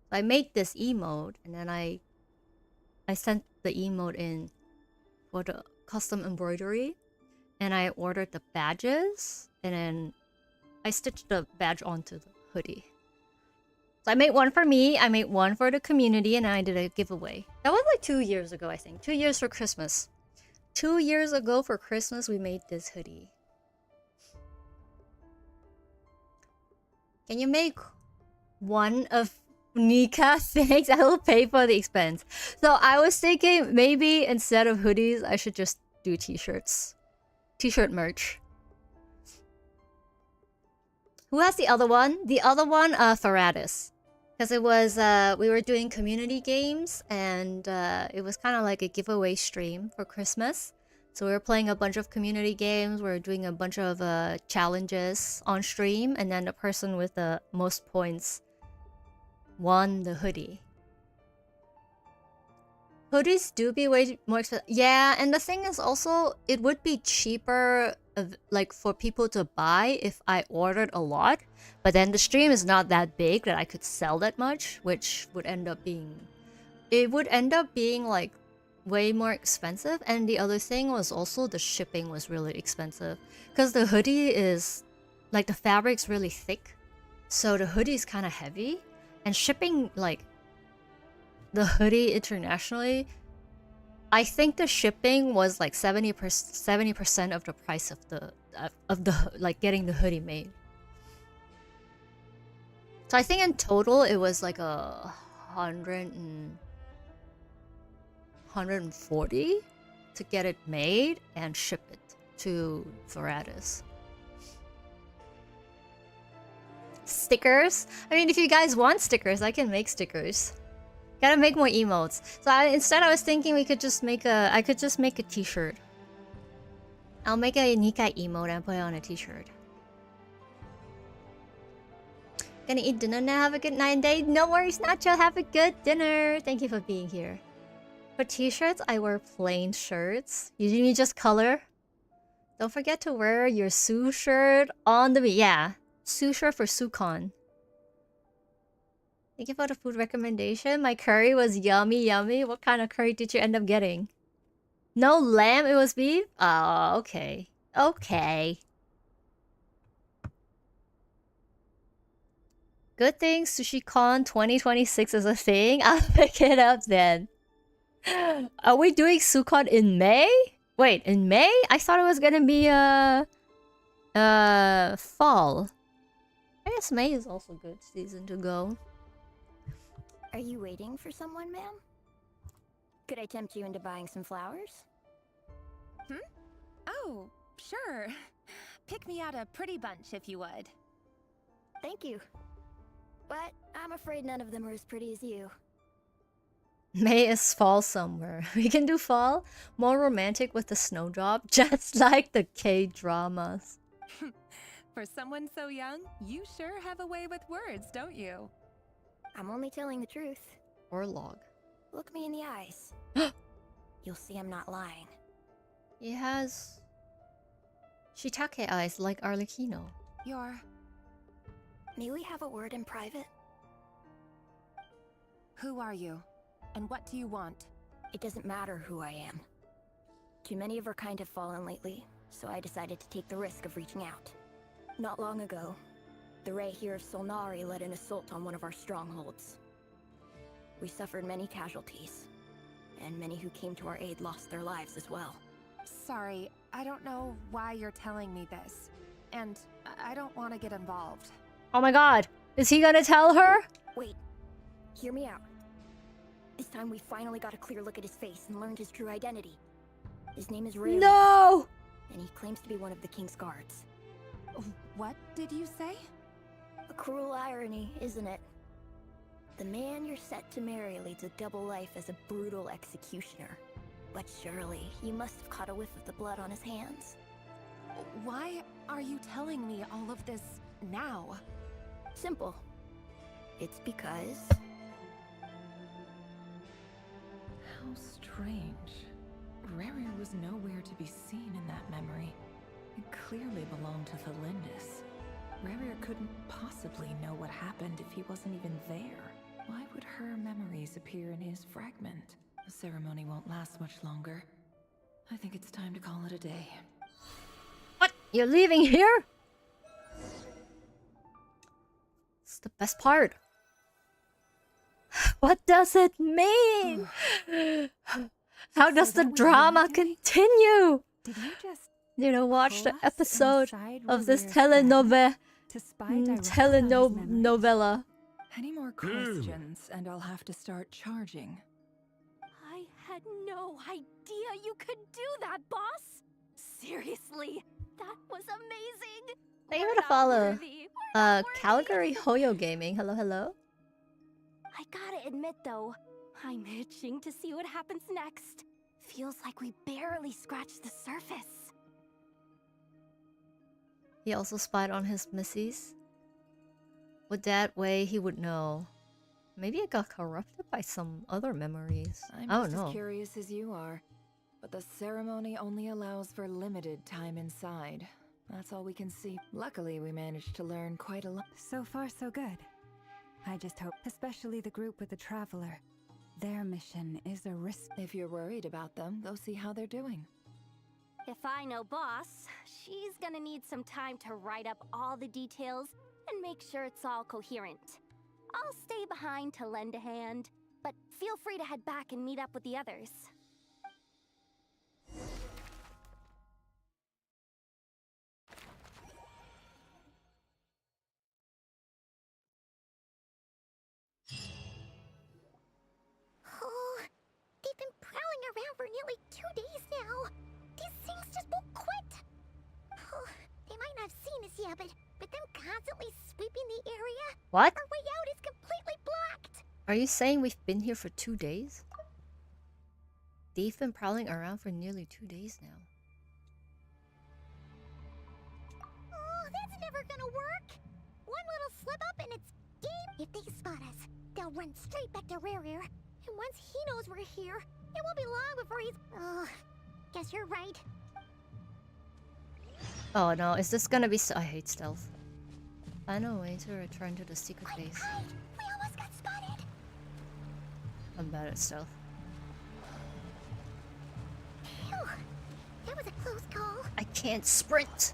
So I made this emote, and then I sent the emote in for the custom embroidery, and I ordered the badges, and then I stitched the badge onto the hoodie. So I made one for me, I made one for the community, and I did a giveaway. That was like 2 years ago, I think. 2 years for Christmas. 2 years ago for Christmas, we made this hoodie. Can you make one of Nika? Thanks, I will pay for the expense. So I was thinking maybe instead of hoodies, I should just do t-shirts. T-shirt merch. Who has the other one? The other one, Faradis. Because it was, we were doing community games, and it was kind of like a giveaway stream for Christmas. So we were playing a bunch of community games, we were doing a bunch of challenges on stream, and then the person with the most points won the hoodie. Hoodies do be way more expensive. Yeah, and the thing is also, it would be cheaper like for people to buy if I ordered a lot. But then the stream is not that big that I could sell that much, which would end up being... It would end up being like way more expensive. And the other thing was also the shipping was really expensive. Because the hoodie is... like the fabric's really thick. So the hoodie is kind of heavy. And shipping like... the hoodie internationally, I think the shipping was like 70% of the price of the like getting the hoodie made. So I think in total it was like 140 to get it made and ship it to Varadis. Stickers? I mean, if you guys want stickers, I can make stickers. Gotta make more emotes. So instead I was thinking we could just make a... I could just make a t-shirt. I'll make a Nikai emote and put it on a t-shirt. Gonna eat dinner now. Have a good night and day. No worries, Nacho. Have a good dinner. Thank you for being here. For t-shirts, I wear plain shirts. You just color. Don't forget to wear your Sue shirt on the... Yeah. Sue shirt for SueCon. Thank you for the food recommendation. My curry was yummy, yummy. What kind of curry did you end up getting? No lamb, it was beef? Oh, okay. Okay. Good thing SushiCon 2026 is a thing. I'll pick it up then. Are we doing SuCon in May? Wait, in May? I thought it was gonna be fall. I guess May is also good season to go. Are you waiting for someone, ma'am? Could I tempt you into buying some flowers? Oh, sure. Pick me out a pretty bunch if you would. Thank you. But I'm afraid none of them are as pretty as you. May is fall somewhere. We can do fall. More romantic with the snowdrop. Just like the K-dramas. For someone so young, you sure have a way with words, don't you? I'm only telling the truth. Or log. Look me in the eyes. You'll see I'm not lying. He has... shiitake eyes like Arlecchino. May we have a word in private? Who are you? And what do you want? It doesn't matter who I am. Too many of our kind have fallen lately, so I decided to take the risk of reaching out. Not long ago, the Ray here of Solnari led an assault on one of our strongholds. We suffered many casualties, and many who came to our aid lost their lives as well. Sorry, I don't know why you're telling me this. And I don't want to get involved. Oh my god. Is he gonna tell her? Wait, hear me out. This time we finally got a clear look at his face and learned his true identity. His name is Ray. No! And he claims to be one of the king's guards. What did you say? A cruel irony, isn't it? The man you're set to marry leads a double life as a brutal executioner. But surely, you must have caught a whiff of the blood on his hands. Why are you telling me all of this now? Simple. It's because... How strange. Rarier was nowhere to be seen in that memory. It clearly belonged to Thelindis. Rarier couldn't possibly know what happened if he wasn't even there. Why would her memories appear in his fragment? The ceremony won't last much longer. I think it's time to call it a day. What? You're leaving here? It's the best part. What does it mean? How does the drama continue? Did you just watch the episode of this Rarier's telenovela. Any more questions, and I'll have to start charging. I had no idea you could do that, boss! Seriously, that was amazing! Thank you to follow. Calgary Hoyo Gaming. Hello, hello. I gotta admit though, I'm itching to see what happens next. Feels like we barely scratched the surface. He also spied on his missies. With that way, he would know. Maybe it got corrupted by some other memories. I'm I don't just know. as curious as you are. But the ceremony only allows for limited time inside. That's all we can see. Luckily, we managed to learn quite a lot. So far, so good. I just hope, especially the group with the Traveler. Their mission is a risk. If you're worried about them, go see how they're doing. If I know boss, she's gonna need some time to write up all the details and make sure it's all coherent. I'll stay behind to lend a hand, but feel free to head back and meet up with the others. Oh, they've been prowling around for nearly 2 days now. These things just won't quit. Oh, they might not have seen us yet, but them constantly sweeping the area. What? Our way out is completely blocked. Are you saying we've been here for 2 days? They've been prowling around for nearly 2 days now. Oh, that's never gonna work. One little slip up and it's game. If they spot us, they'll run straight back to Rarier. And once he knows we're here, it won't be long before he's... Oh, guess you're right. Oh no, is this gonna be so— I hate stealth. Find a way to return to the secret base. We almost got spotted. I'm bad at stealth. Phew, that was a close call. I can't sprint!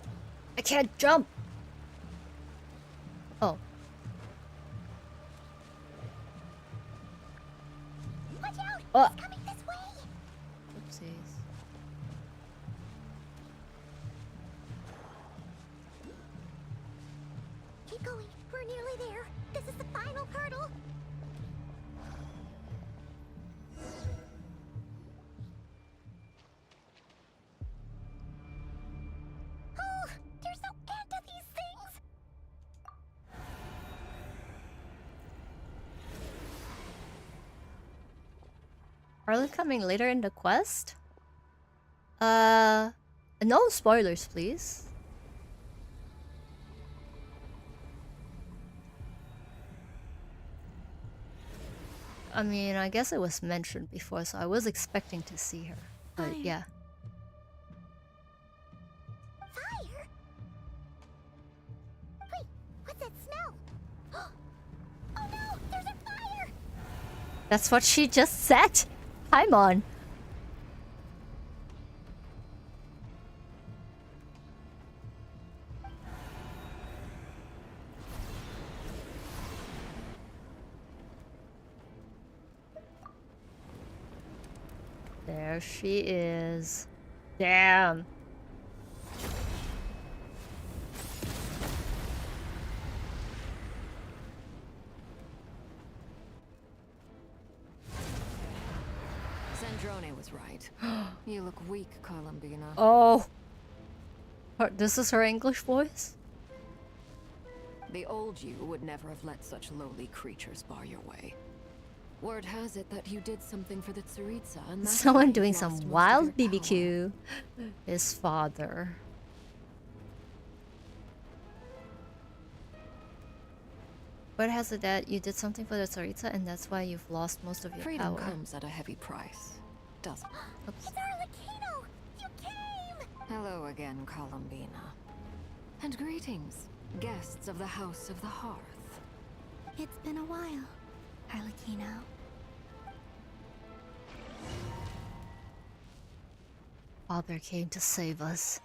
I can't jump! Oh. Watch out! Oh. He's coming this way! Oopsies. Keep going. We're nearly there. This is the final hurdle. Oh, there's no end to these things. Are they coming later in the quest? No spoilers, please. I mean, I guess it was mentioned before, so I was expecting to see her. But yeah. Fire? Wait, what's that smell? Oh no, there's a fire! That's what she just said! Paimon! There she is. Damn. Sandrone was right. You look weak, Columbina. Oh. This is her English voice? The old you would never have let such lowly creatures bar your way. Word has it that you did something for the Tsaritsa, and that's why Someone you've doing lost most some of wild your power. BBQ. His father. Word has it that you did something for the Tsaritsa and that's why you've lost most of your Freedom power. comes at a heavy price, doesn't it? It's Arlecchino! You came! Hello again, Columbina. And greetings, guests of the House of the Hearth. It's been a while, Arlecchino. Father came to save us.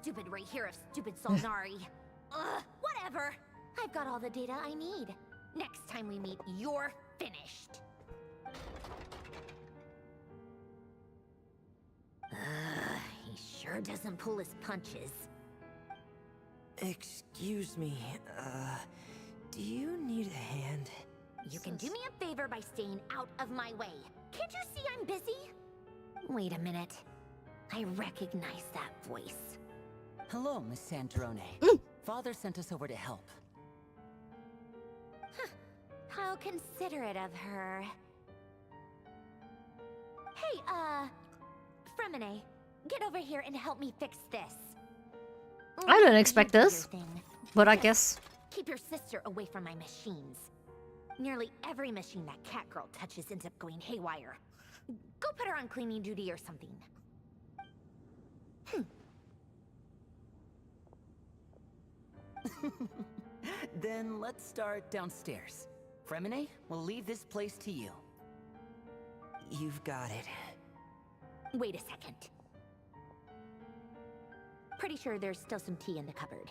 Stupid right here of stupid Solnari. Ugh, whatever. I've got all the data I need. Next time we meet, you're finished. He sure doesn't pull his punches. Excuse me, do you need a hand? You can do me a favor by staying out of my way. Can't you see I'm busy? Wait a minute. I recognize that voice. Hello, Miss Sandrone. Father sent us over to help. Huh. How considerate of her. Hey, Fremine, get over here and help me fix this. I didn't expect this, but I guess. Keep your sister away from my machines. Nearly every machine that Catgirl touches ends up going haywire. Go put her on cleaning duty or something. Then let's start downstairs. Fremine, we'll leave this place to you. You've got it. Wait a second. Pretty sure there's still some tea in the cupboard.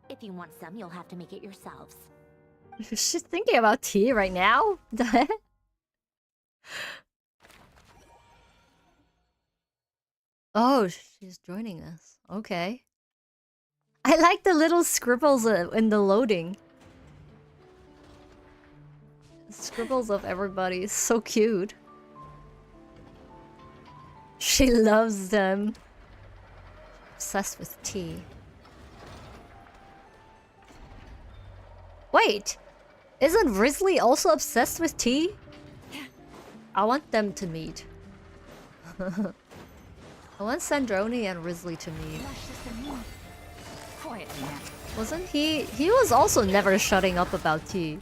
If you want some, you'll have to make it yourselves. She's thinking about tea right now? The heck? Oh, she's joining us. Okay. I like the little scribbles in the loading. Scribbles of everybody. It's so cute. She loves them. Obsessed with tea. Wait! Isn't Risley also obsessed with tea? I want them to meet. I want Sandrone and Risley to meet. Wasn't he? He was also never shutting up about tea.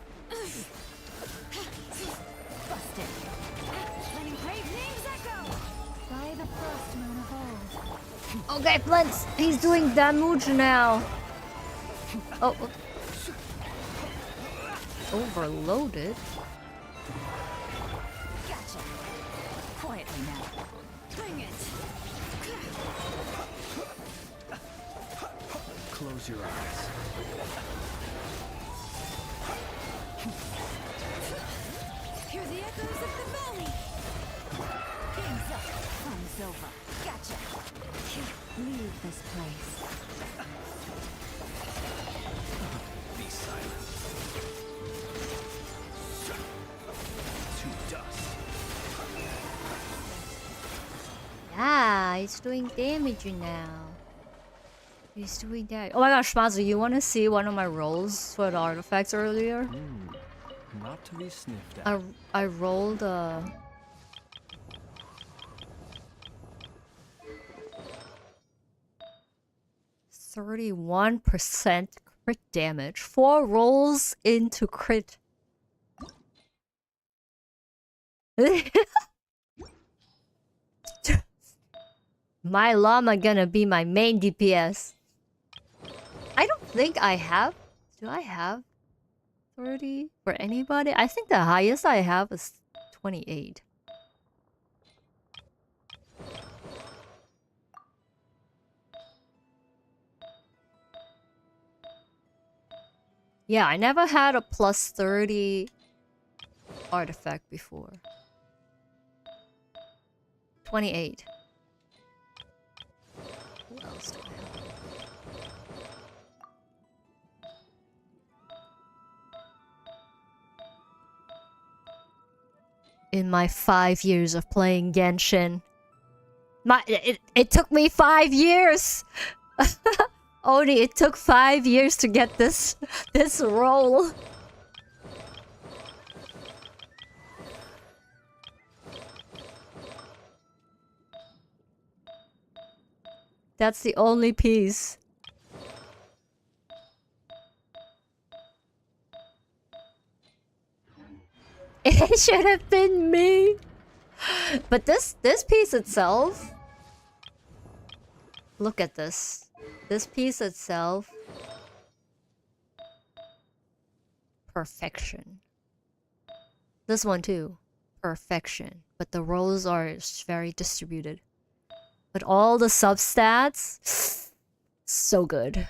Okay, Flint's. He's doing damage now. Oh. Overloaded. Gotcha. Quietly now. Bring it. Close your eyes. Hear the echoes of the valley. Game's up. Fun's over. Gotcha. Leave this place. Be silent. To dust. Yeah, he's doing damage now. He's doing that. Oh my gosh, Mazu, you want to see one of my rolls for the artifacts earlier? Not to be sniffed at. I rolled 31% crit damage. 4 rolls into crit. My llama gonna be my main DPS. I don't think I have. Do I have 30 for anybody? I think the highest I have is 28. Yeah, I never had a plus 30 artifact before. 28. What else do I have? In my 5 years of playing Genshin. It took me 5 years! Only it took 5 years to get this role. That's the only piece. It should have been me. But this piece itself, look at this. This piece itself, perfection. This one too, perfection. But the roles are very distributed. But all the substats, so good.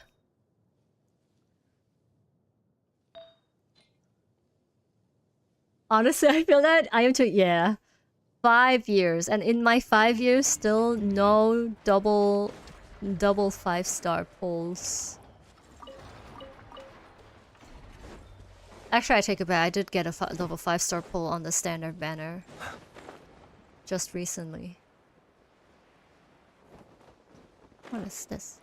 Honestly, I feel that I am too, yeah. 5 years, and in my 5 years, still no double 5-star pulls. Actually, I take it back. I did get a double 5-star pull on the standard banner. Just recently. What is this?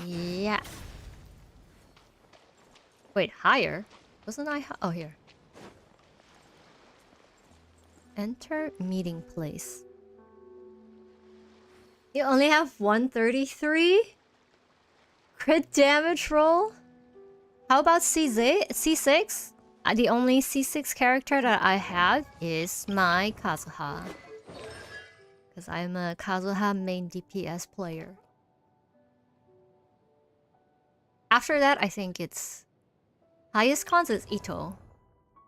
Yeah. Wait, higher? Wasn't I? Oh, here. Enter meeting place. You only have 133? Crit damage roll? How about C6? The only C6 character that I have is my Kazuha. Because I'm a Kazuha main DPS player. After that, I think it's... highest cons is Ito.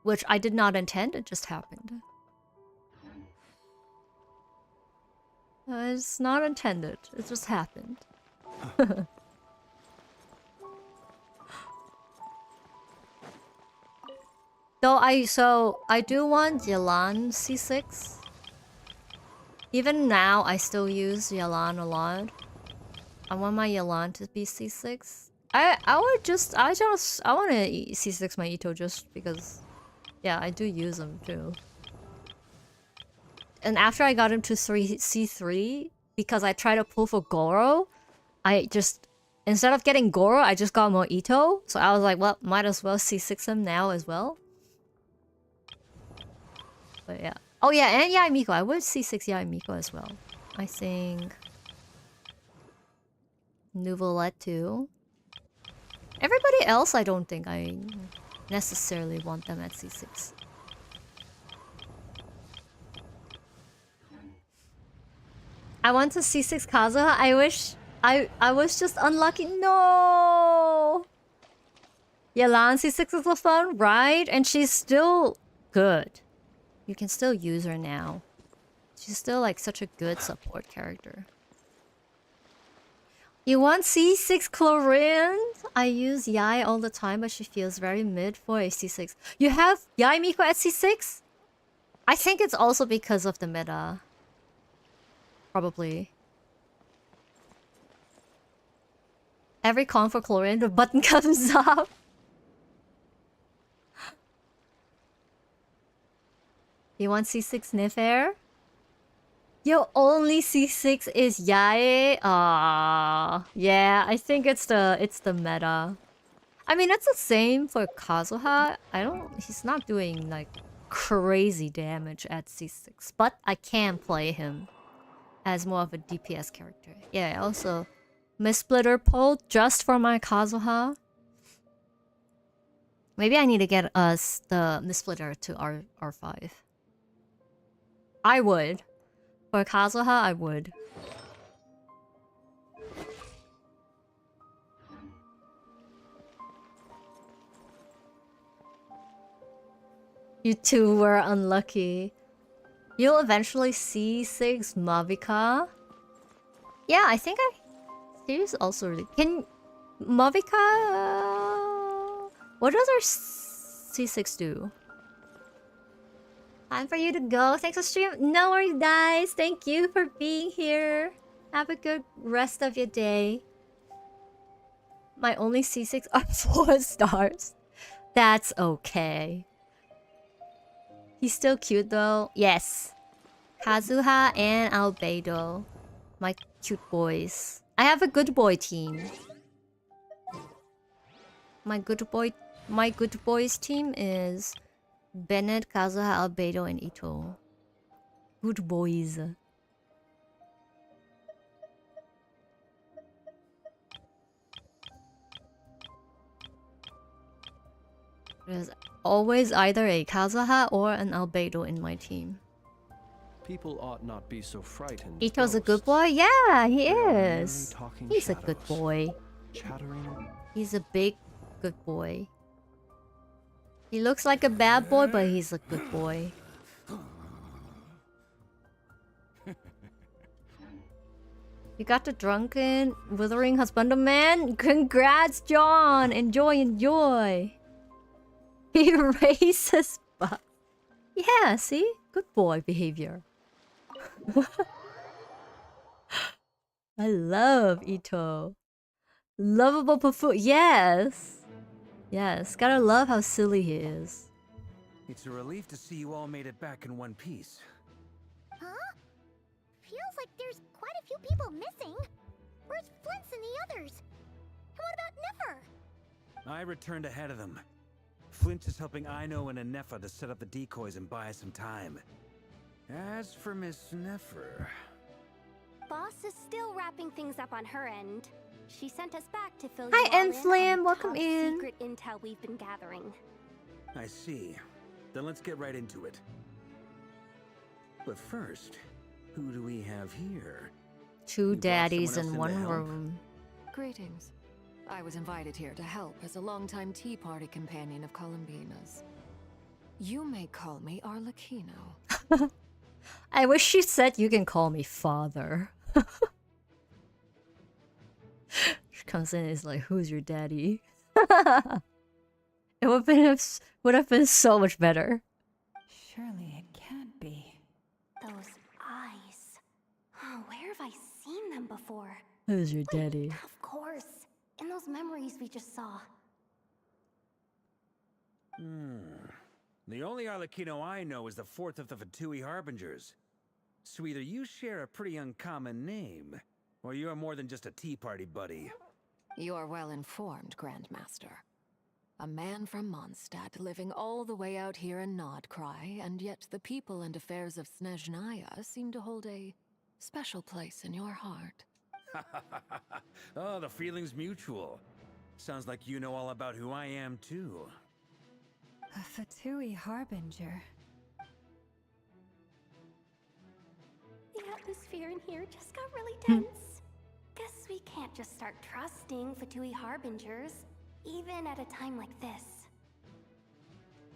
Which I did not intend, it just happened. It's not intended, it just happened. Though I do want Yelan C6. Even now, I still use Yelan a lot. I want my Yelan to be C6. I want to C6 my Ito just because, yeah, I do use him too. And after I got him to C3, because I tried to pull for Goro, I just, instead of getting Goro, I just got more Ito. So I was like, well, might as well C6 him now as well. But yeah. Oh yeah, and Yaimiko. I would C6 Yaimiko as well. I think... Nouvelette too. Everybody else, I don't think I necessarily want them at C6. I want to C6 Kazuha. I wish... I was just unlucky. No! Yelan C6 is the fun, right? And she's still good. You can still use her now. She's still like such a good support character. You want C6 Chlorine? I use Yai all the time, but she feels very mid for a C6. You have Yai Miko at C6? I think it's also because of the meta. Probably. Every con for Chlorine, the button comes up. You want C6 Nifair? Your only C6 is Yae? Yeah, I think it's the meta. I mean, it's the same for Kazuha. He's not doing like crazy damage at C6, but I can play him as more of a DPS character. Yeah, also Mistsplitter pull just for my Kazuha. Maybe I need to get us the Mistsplitter to R5. I would. For Kazuha, I would. You two were unlucky. You'll eventually see C6 Mavika. Yeah, I think She's also really... Can... Mavika... What does our C6 do? Time for you to go. Thanks for stream. No worries, guys. Thank you for being here. Have a good rest of your day. My only C6 are 4 stars. That's okay. He's still cute though. Yes. Kazuha and Albedo. My cute boys. I have a good boy team. My good boys team is Bennett, Kazuha, Albedo, and Ito. Good boys. There's always either a Kazuha or an Albedo in my team. People ought not be so frightened. Ito's a good boy? Yeah, he They are merely is. talking He's a good shadows. boy. Chattering. He's a big, good boy. He looks like a bad boy, but he's a good boy. You got the drunken, withering husbandman? Congrats, John! Enjoy, enjoy! He raises butt. Yeah, see? Good boy behavior. I love Ito. Lovable Pafu. Yes! Yes, gotta love how silly he is. It's a relief to see you all made it back in one piece. Huh? Feels like there's quite a few people missing. Where's Flint's and the others? And what about Niffer? I returned ahead of them. Flint is helping Ino and Anefa to set up the decoys and buy some time. As for Miss Neffer... Boss is still wrapping things up on her end. She sent us back to fill Hi, you all in Enflam, on the welcome top in. secret intel we've been gathering. I see. Then let's get right into it. But first, who do we have here? Two daddies someone in else in one to help? room. Greetings. I was invited here to help as a longtime tea party companion of Columbina's. You may call me Arlecchino. I wish she said you can call me father. She comes in and is like, who's your daddy? It would have been so much better. Surely it can't be. Those eyes. Oh, where have I seen them before? Who's your daddy? Of course. In those memories we just saw. The only Arlecchino I know is the fourth of the Fatui Harbingers. So either you share a pretty uncommon name, or you're more than just a tea party buddy. You are well informed, Grandmaster. A man from Mondstadt living all the way out here in Nodcry, and yet the people and affairs of Snezhnaya seem to hold a special place in your heart. Oh, the feeling's mutual. Sounds like you know all about who I am, too. A Fatui Harbinger. The atmosphere in here just got really tense. Guess we can't just start trusting Fatui Harbingers, even at a time like this.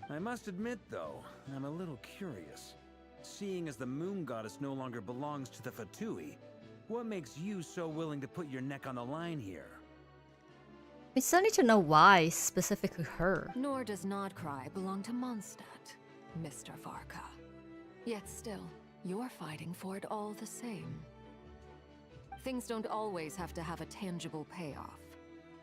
I must admit, though, I'm a little curious. Seeing as the moon goddess no longer belongs to the Fatui, what makes you so willing to put your neck on the line here? We still need to know why, specifically her. Nor does Nodcry belong to Mondstadt, Mr. Varka. Yet still, you're fighting for it all the same. Things don't always have to have a tangible payoff.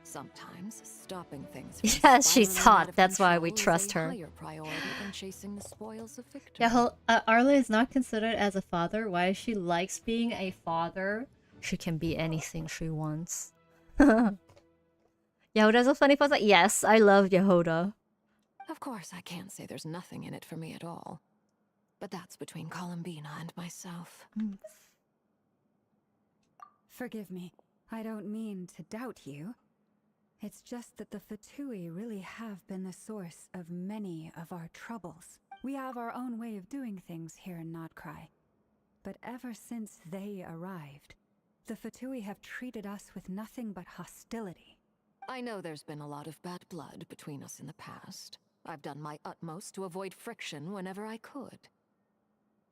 Sometimes stopping things from Yeah, she's spiraling out hot. of That's why we control is trust a her. higher priority than chasing the spoils of victory. Yeah, Arla is not considered as a father. Why she likes being a father? She can be anything she wants. Yehuda's a funny person. Yes, I love Yehuda. Of course, I can't say there's nothing in it for me at all. But that's between Columbina and myself. Forgive me. I don't mean to doubt you. It's just that the Fatui really have been the source of many of our troubles. We have our own way of doing things here in Nodcry. But ever since they arrived, the Fatui have treated us with nothing but hostility. I know there's been a lot of bad blood between us in the past. I've done my utmost to avoid friction whenever I could.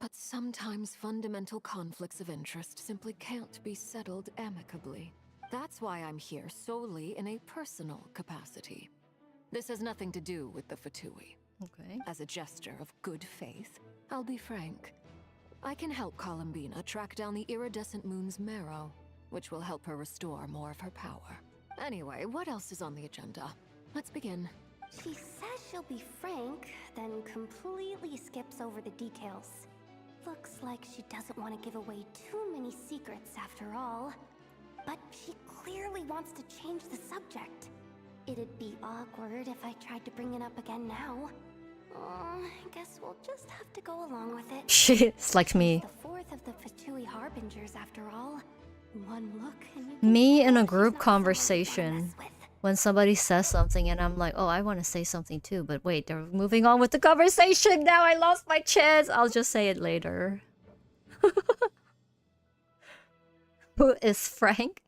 But sometimes fundamental conflicts of interest simply can't be settled amicably. That's why I'm here solely in a personal capacity. This has nothing to do with the Fatui. Okay. As a gesture of good faith, I'll be frank. I can help Columbina track down the iridescent moon's marrow, which will help her restore more of her power. Anyway, what else is on the agenda? Let's begin. She says she'll be frank, then completely skips over the details. Looks like she doesn't want to give away too many secrets after all. But she clearly wants to change the subject. It'd be awkward if I tried to bring it up again now. I guess we'll just have to go along with it. She's like me. The fourth of the Fatui Harbingers, after all. One look and you Me in a group conversation. When somebody says something and I'm like, oh, I want to say something too. But wait, they're moving on with the conversation. Now I lost my chance. I'll just say it later. Who is Frank?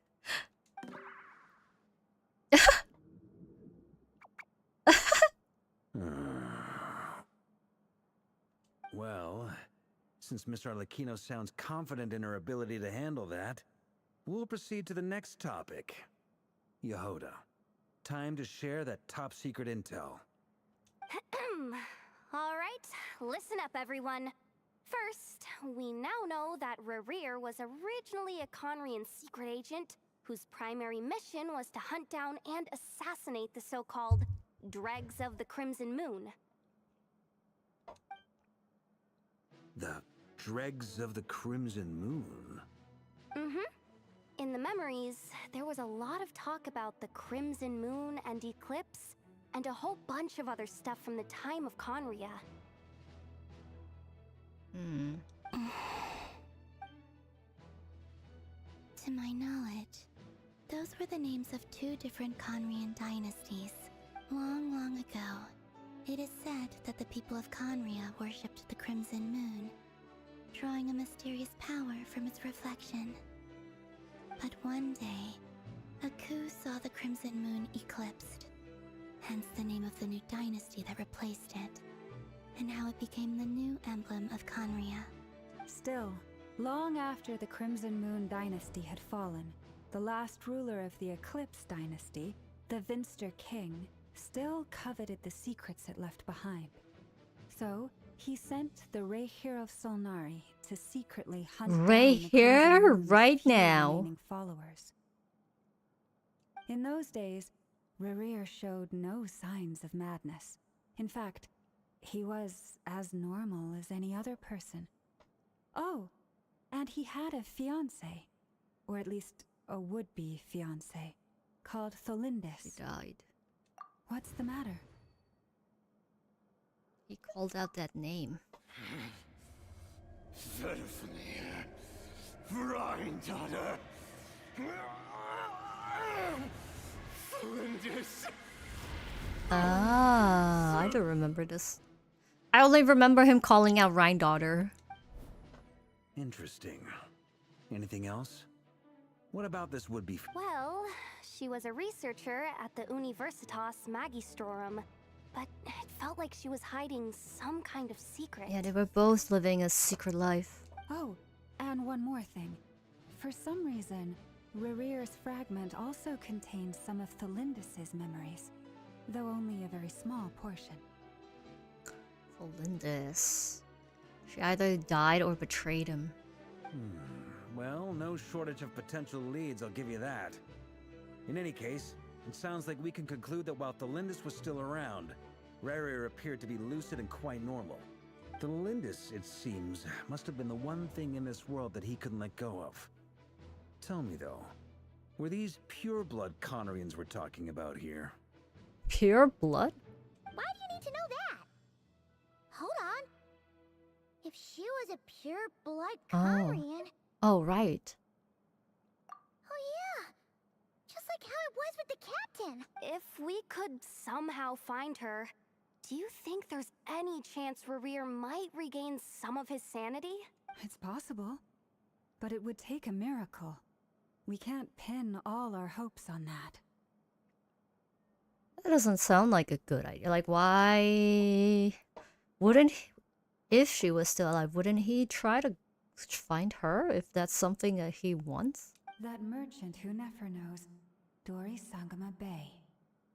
Well, since Miss Arlecchino sounds confident in her ability to handle that, we'll proceed to the next topic. Yehoda, time to share that top secret intel. Alright, listen up everyone. First, we now know that Rerir was originally a Conrian secret agent whose primary mission was to hunt down and assassinate the so-called Dregs of the Crimson Moon. The Dregs of the Crimson Moon? In the memories, there was a lot of talk about the Crimson Moon and Eclipse, and a whole bunch of other stuff from the time of Conria. To my knowledge, those were the names of two different Conrian dynasties. Long, long ago, it is said that the people of Conria worshipped the Crimson Moon, drawing a mysterious power from its reflection. But one day, Aku saw the Crimson Moon eclipsed, hence the name of the new dynasty that replaced it, and how it became the new emblem of Conria. Still, long after the Crimson Moon dynasty had fallen, the last ruler of the Eclipse dynasty, the Vinster King, still coveted the secrets it left behind. So, he sent the Rayhir of Solnari to secretly hunt down the Crimson Rayhir Moon's right few now. remaining followers. In those days, Rerir showed no signs of madness. In fact, he was as normal as any other person. Oh, and he had a fiancé, or at least a would-be fiancé, called Tholindis. He died. What's the matter? He called out that name. Verfnir, Freindaughter, Flinders. Ah, I don't remember this. I only remember him calling out Rhine-daughter. Interesting. Anything else? What about this would-be... Well, she was a researcher at the Universitas Magistrorum, but it felt like she was hiding some kind of secret. Yeah, they were both living a secret life. Oh, and one more thing. For some reason, Rerir's fragment also contained some of Tholindis' memories, though only a very small portion. Tholindis. She either died or betrayed him. Well, no shortage of potential leads, I'll give you that. In any case, it sounds like we can conclude that while Tholindis was still around, Rerir appeared to be lucid and quite normal. Tholindis, it seems, must have been the one thing in this world that he couldn't let go of. Tell me though, were these pure-blood Conrians we're talking about here? Pure blood? Why do you need to know that? Hold on. If she was a pure-blood Conrian... Oh, right. Oh yeah! Just like how it was with the captain! If we could somehow find her, do you think there's any chance Rerir might regain some of his sanity? It's possible, but it would take a miracle. We can't pin all our hopes on that. That doesn't sound like a good idea. Like, why wouldn't he, if she was still alive, wouldn't he try to find her if that's something that he wants? That merchant who Nefer knows, Dori Sangama Bay.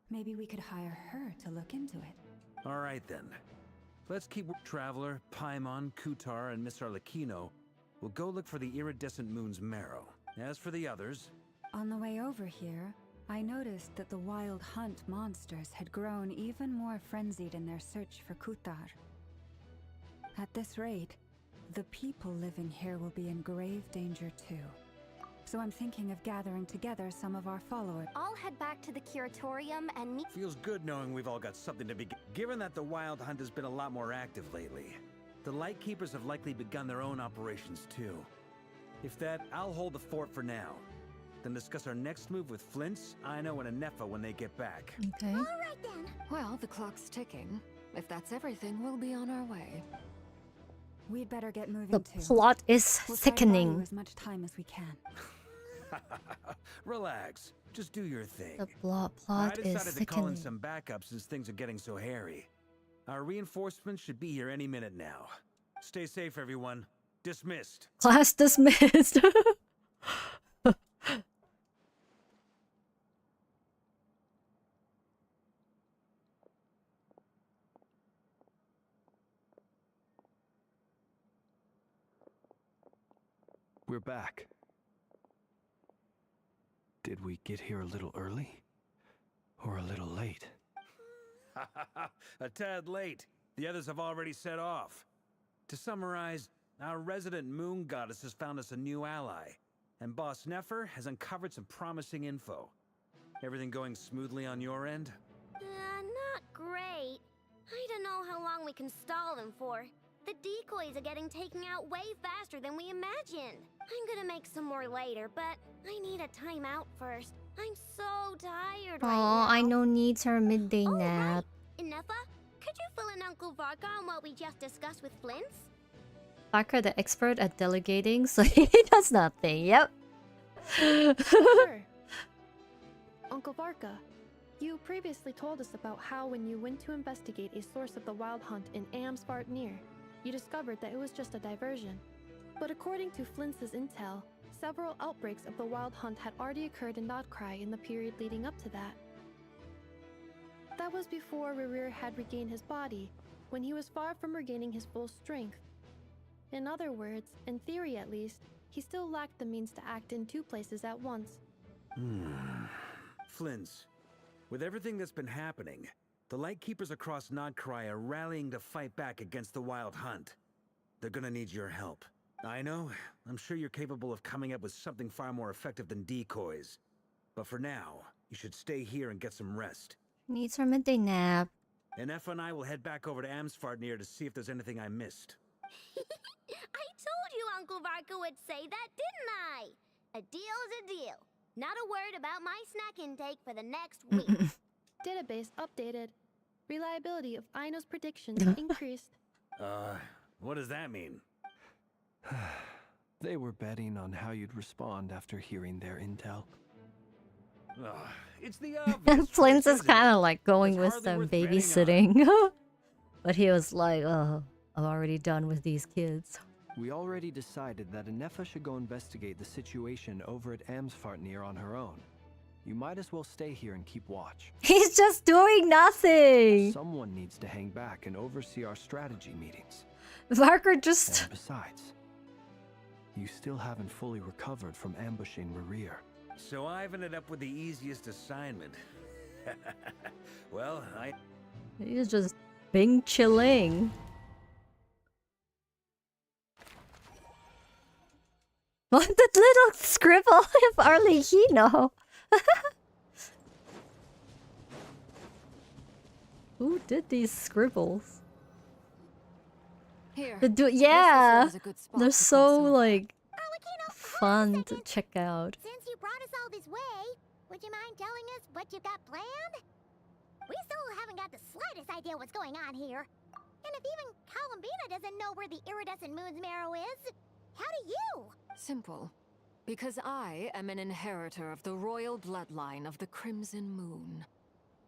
Maybe we could hire her to look into it. Alright then. Let's keep Traveler, Paimon, Kutar, and Miss Arlecchino. We'll go look for the iridescent moon's marrow. As for the others... On the way over here, I noticed that the Wild Hunt monsters had grown even more frenzied in their search for Kutar. At this rate, the people living here will be in grave danger too. So I'm thinking of gathering together some of our followers. I'll head back to the curatorium and meet... Feels good knowing we've all got something to be... Given that the Wild Hunt has been a lot more active lately, the Lightkeepers have likely begun their own operations too. If that, I'll hold the fort for now. Then discuss our next move with Flints, Aino, and Anefa when they get back. Okay. All right then. Well, the clock's ticking. If that's everything, we'll be on our way. We'd better get moving The too. plot is We'll try to buy you sickening. as much time as we can. Relax. Just do your thing. The plot I is decided to call in sickening. some backup since things are getting so hairy. Our reinforcements should be here any minute now. Stay safe, everyone. Dismissed. Class dismissed. We're back. Did we get here a little early? Or a little late? A tad late. The others have already set off. To summarize, our resident moon goddess has found us a new ally, and Boss Nefer has uncovered some promising info. Everything going smoothly on your end? Not great. I don't know how long we can stall them for. The decoys are getting taken out way faster than we imagined. I'm gonna make some more later, but I need a timeout first. I'm so tired right now. Oh, Aino needs her midday nap. Inefa, could you fill in Uncle Varka on what we just discussed with Flints? Parker, the expert at delegating, so he does nothing. Yep. Sure. Uncle Varka, you previously told us about how when you went to investigate a source of the Wild Hunt in Amsvartnir, you discovered that it was just a diversion. But according to Flints' intel, several outbreaks of the Wild Hunt had already occurred in Nodcry in the period leading up to that. That was before Rerir had regained his body, when he was far from regaining his full strength. In other words, in theory at least, he still lacked the means to act in two places at once. Flints, with everything that's been happening, the Lightkeepers across Nodcry are rallying to fight back against the Wild Hunt. They're gonna need your help. I know, I'm sure you're capable of coming up with something far more effective than decoys. But for now, you should stay here and get some rest. Needs her midday nap. And Eff and I will head back over to Amsvartnir to see if there's anything I missed. I told you Uncle Varka would say that, didn't I? A deal's a deal. Not a word about my snack intake for the next week. Database updated. Reliability of Aino's predictions increased. What does that mean? They were betting on how you'd respond after hearing their intel. It's the obvious. Flints is isn't kind it? of like going It's with hardly them worth betting on. babysitting. But he was like, oh, I'm already done with these kids. We already decided that Anefa should go investigate the situation over at Amsvartnir on her own. You might as well stay here and keep watch. He's just doing nothing. Someone needs to hang back and oversee our strategy meetings. Varker just... And besides, you still haven't fully recovered from ambushing Rerir. So I've ended up with the easiest assignment. Well, He's just being chilling. What the little scribble of Arlecchino? Who did these scribbles? Here. Yeah, they're so like fun to check out. Since you brought us all this way, would you mind telling us what you got planned? We still haven't got the slightest idea what's going on here. And if even Columbina doesn't know where the iridescent moon's marrow is, how do you? Simple. Because I am an inheritor of the royal bloodline of the Crimson Moon.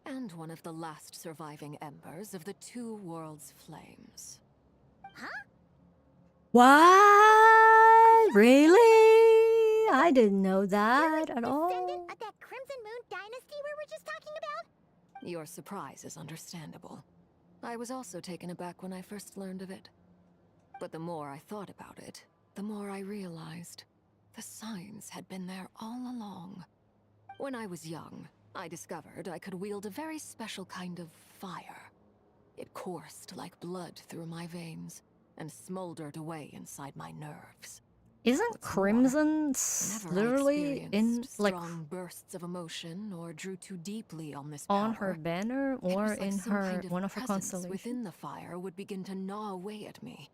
And one of the last surviving embers of the Two Worlds Flames. Huh? What? Really? I didn't know that at all. Descendant of that Crimson Moon dynasty we were just talking about? Your surprise is understandable. I was also taken aback when I first learned of it. But the more I thought about it, the more I realized the signs had been there all along. When I was young, I discovered I could wield a very special kind of fire. It coursed like blood through my veins and smoldered away inside my nerves. Isn't Crimson literally in like strong bursts of emotion or drew too deeply on this on power, her banner or like in some her kind of one of her presence constellations? within the fire would begin to gnaw away at me.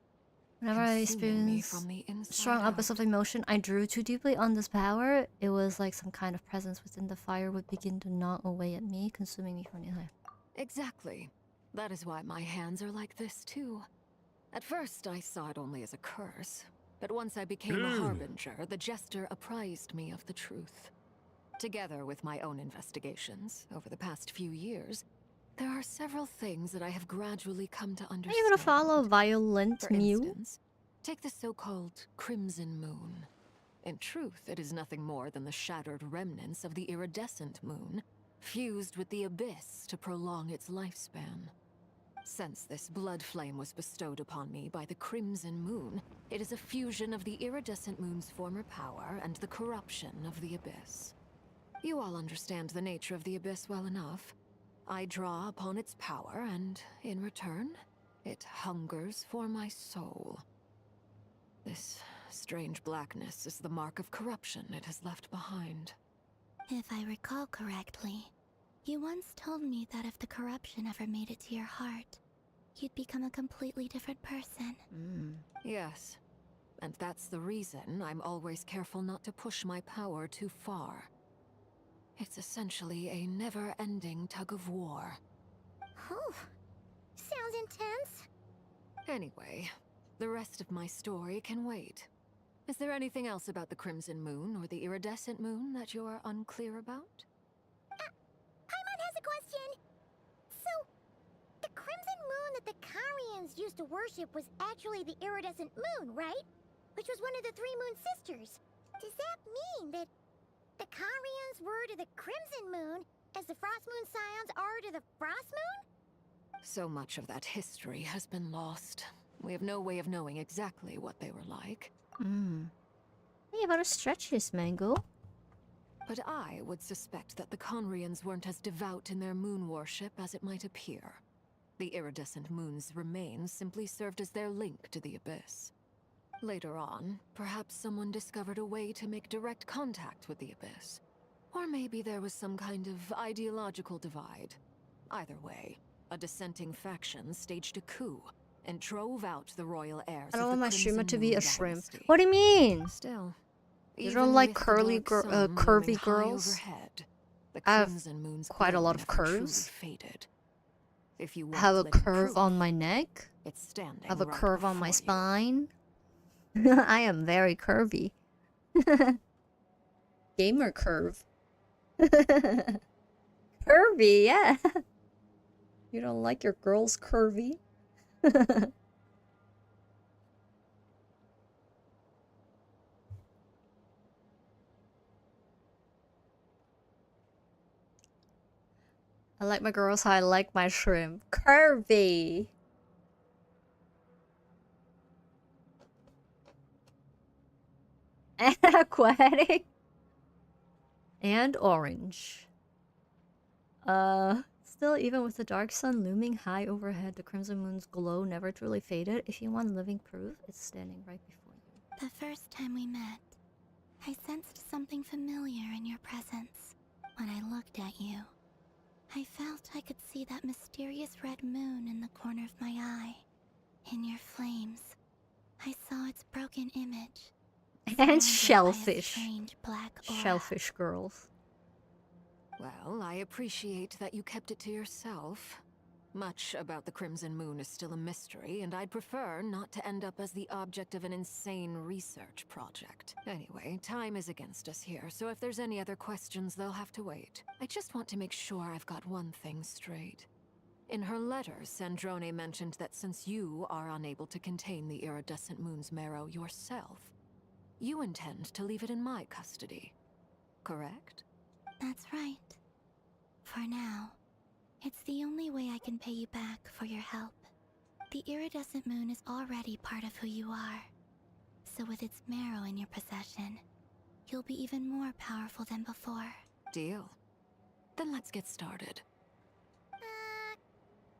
Whenever I consuming me experienced from the inside strong out. outbursts of emotion, I drew too deeply on this power. It was like some kind of presence within the fire would begin to gnaw away at me, consuming me from the inside. Exactly. That is why my hands are like this too. At first, I saw it only as a curse, but once I became a harbinger, the jester apprised me of the truth. Together with my own investigations over the past few years, there are several things that I have gradually come to understand. Are you gonna follow Violent For Mew? instance, take the so-called Crimson Moon. In truth, it is nothing more than the shattered remnants of the iridescent moon, fused with the abyss to prolong its lifespan. Since this blood flame was bestowed upon me by the Crimson Moon, it is a fusion of the iridescent moon's former power and the corruption of the abyss. You all understand the nature of the abyss well enough. I draw upon its power, and in return, it hungers for my soul. This strange blackness is the mark of corruption it has left behind. If I recall correctly, you once told me that if the corruption ever made it to your heart, you'd become a completely different person. Yes, and that's the reason I'm always careful not to push my power too far. It's essentially a never-ending tug of war. Oh, sounds intense. Anyway, the rest of my story can wait. Is there anything else about the Crimson Moon or the Iridescent Moon that you're unclear about? Paimon has a question. So, the crimson moon that the Karians used to worship was actually the iridescent moon, right? Which was one of the three moon sisters. Does that mean that the Karians were to the crimson moon as the frost moon scions are to the frost moon? So much of that history has been lost. We have no way of knowing exactly what they were like. Hey, about to stretch this, Mango. But I would suspect that the Conrians weren't as devout in their moon worship as it might appear. The iridescent moon's remains simply served as their link to the abyss. Later on, perhaps someone discovered a way to make direct contact with the abyss. Or maybe there was some kind of ideological divide. Either way, a dissenting faction staged a coup and drove out the royal heirs I don't of want the my streamer Crimson to be Moon a shrimp. dynasty. What do you mean? Still, You even don't like with the curly, dark sun looming curvy high girls? overhead, the I have Crimson Moon's quite a glow lot of never truly curves. faded. If you I have a want living curve proof, on my neck. it's standing I have a right curve on my before spine. I am very curvy. Gamer curve. Curvy, yeah. You don't like your girls curvy? I like my girls how I like my shrimp. Curvy. Aquatic. And orange. Still, even with the dark sun looming high overhead, the crimson moon's glow never truly faded. If you want living proof, it's standing right before you. The first time we met, I sensed something familiar in your presence. When I looked at you, I felt I could see that mysterious red moon in the corner of my eye. In your flames, I saw its broken image. And surrounded by a shellfish. strange black aura. Shellfish girls. Well, I appreciate that you kept it to yourself. Much about the Crimson Moon is still a mystery, and I'd prefer not to end up as the object of an insane research project. Anyway, time is against us here, so if there's any other questions, they'll have to wait. I just want to make sure I've got one thing straight. In her letter, Sandrone mentioned that since you are unable to contain the iridescent moon's marrow yourself, you intend to leave it in my custody. Correct? That's right. For now. It's the only way I can pay you back for your help. The iridescent moon is already part of who you are. So with its marrow in your possession, you'll be even more powerful than before. Deal. Then let's get started.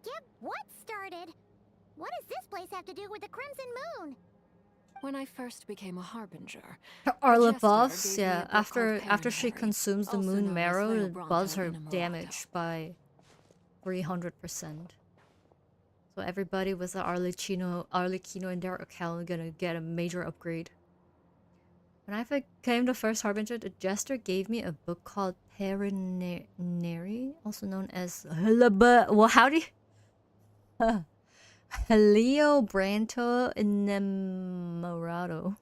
Get what started? What does this place have to do with the Crimson Moon? When I first became a harbinger, Arla Jester buffs, gave me a yeah. book After called she Parentary, consumes the also moon known as marrow, Leo it Bronto buffs her in Immorato. damage by 300%. So everybody with the Arlecchino in their account gonna get a major upgrade. When I became the first harbinger, the jester gave me a book called Parentary, also known as well, how do you Leo Branto in Immorato.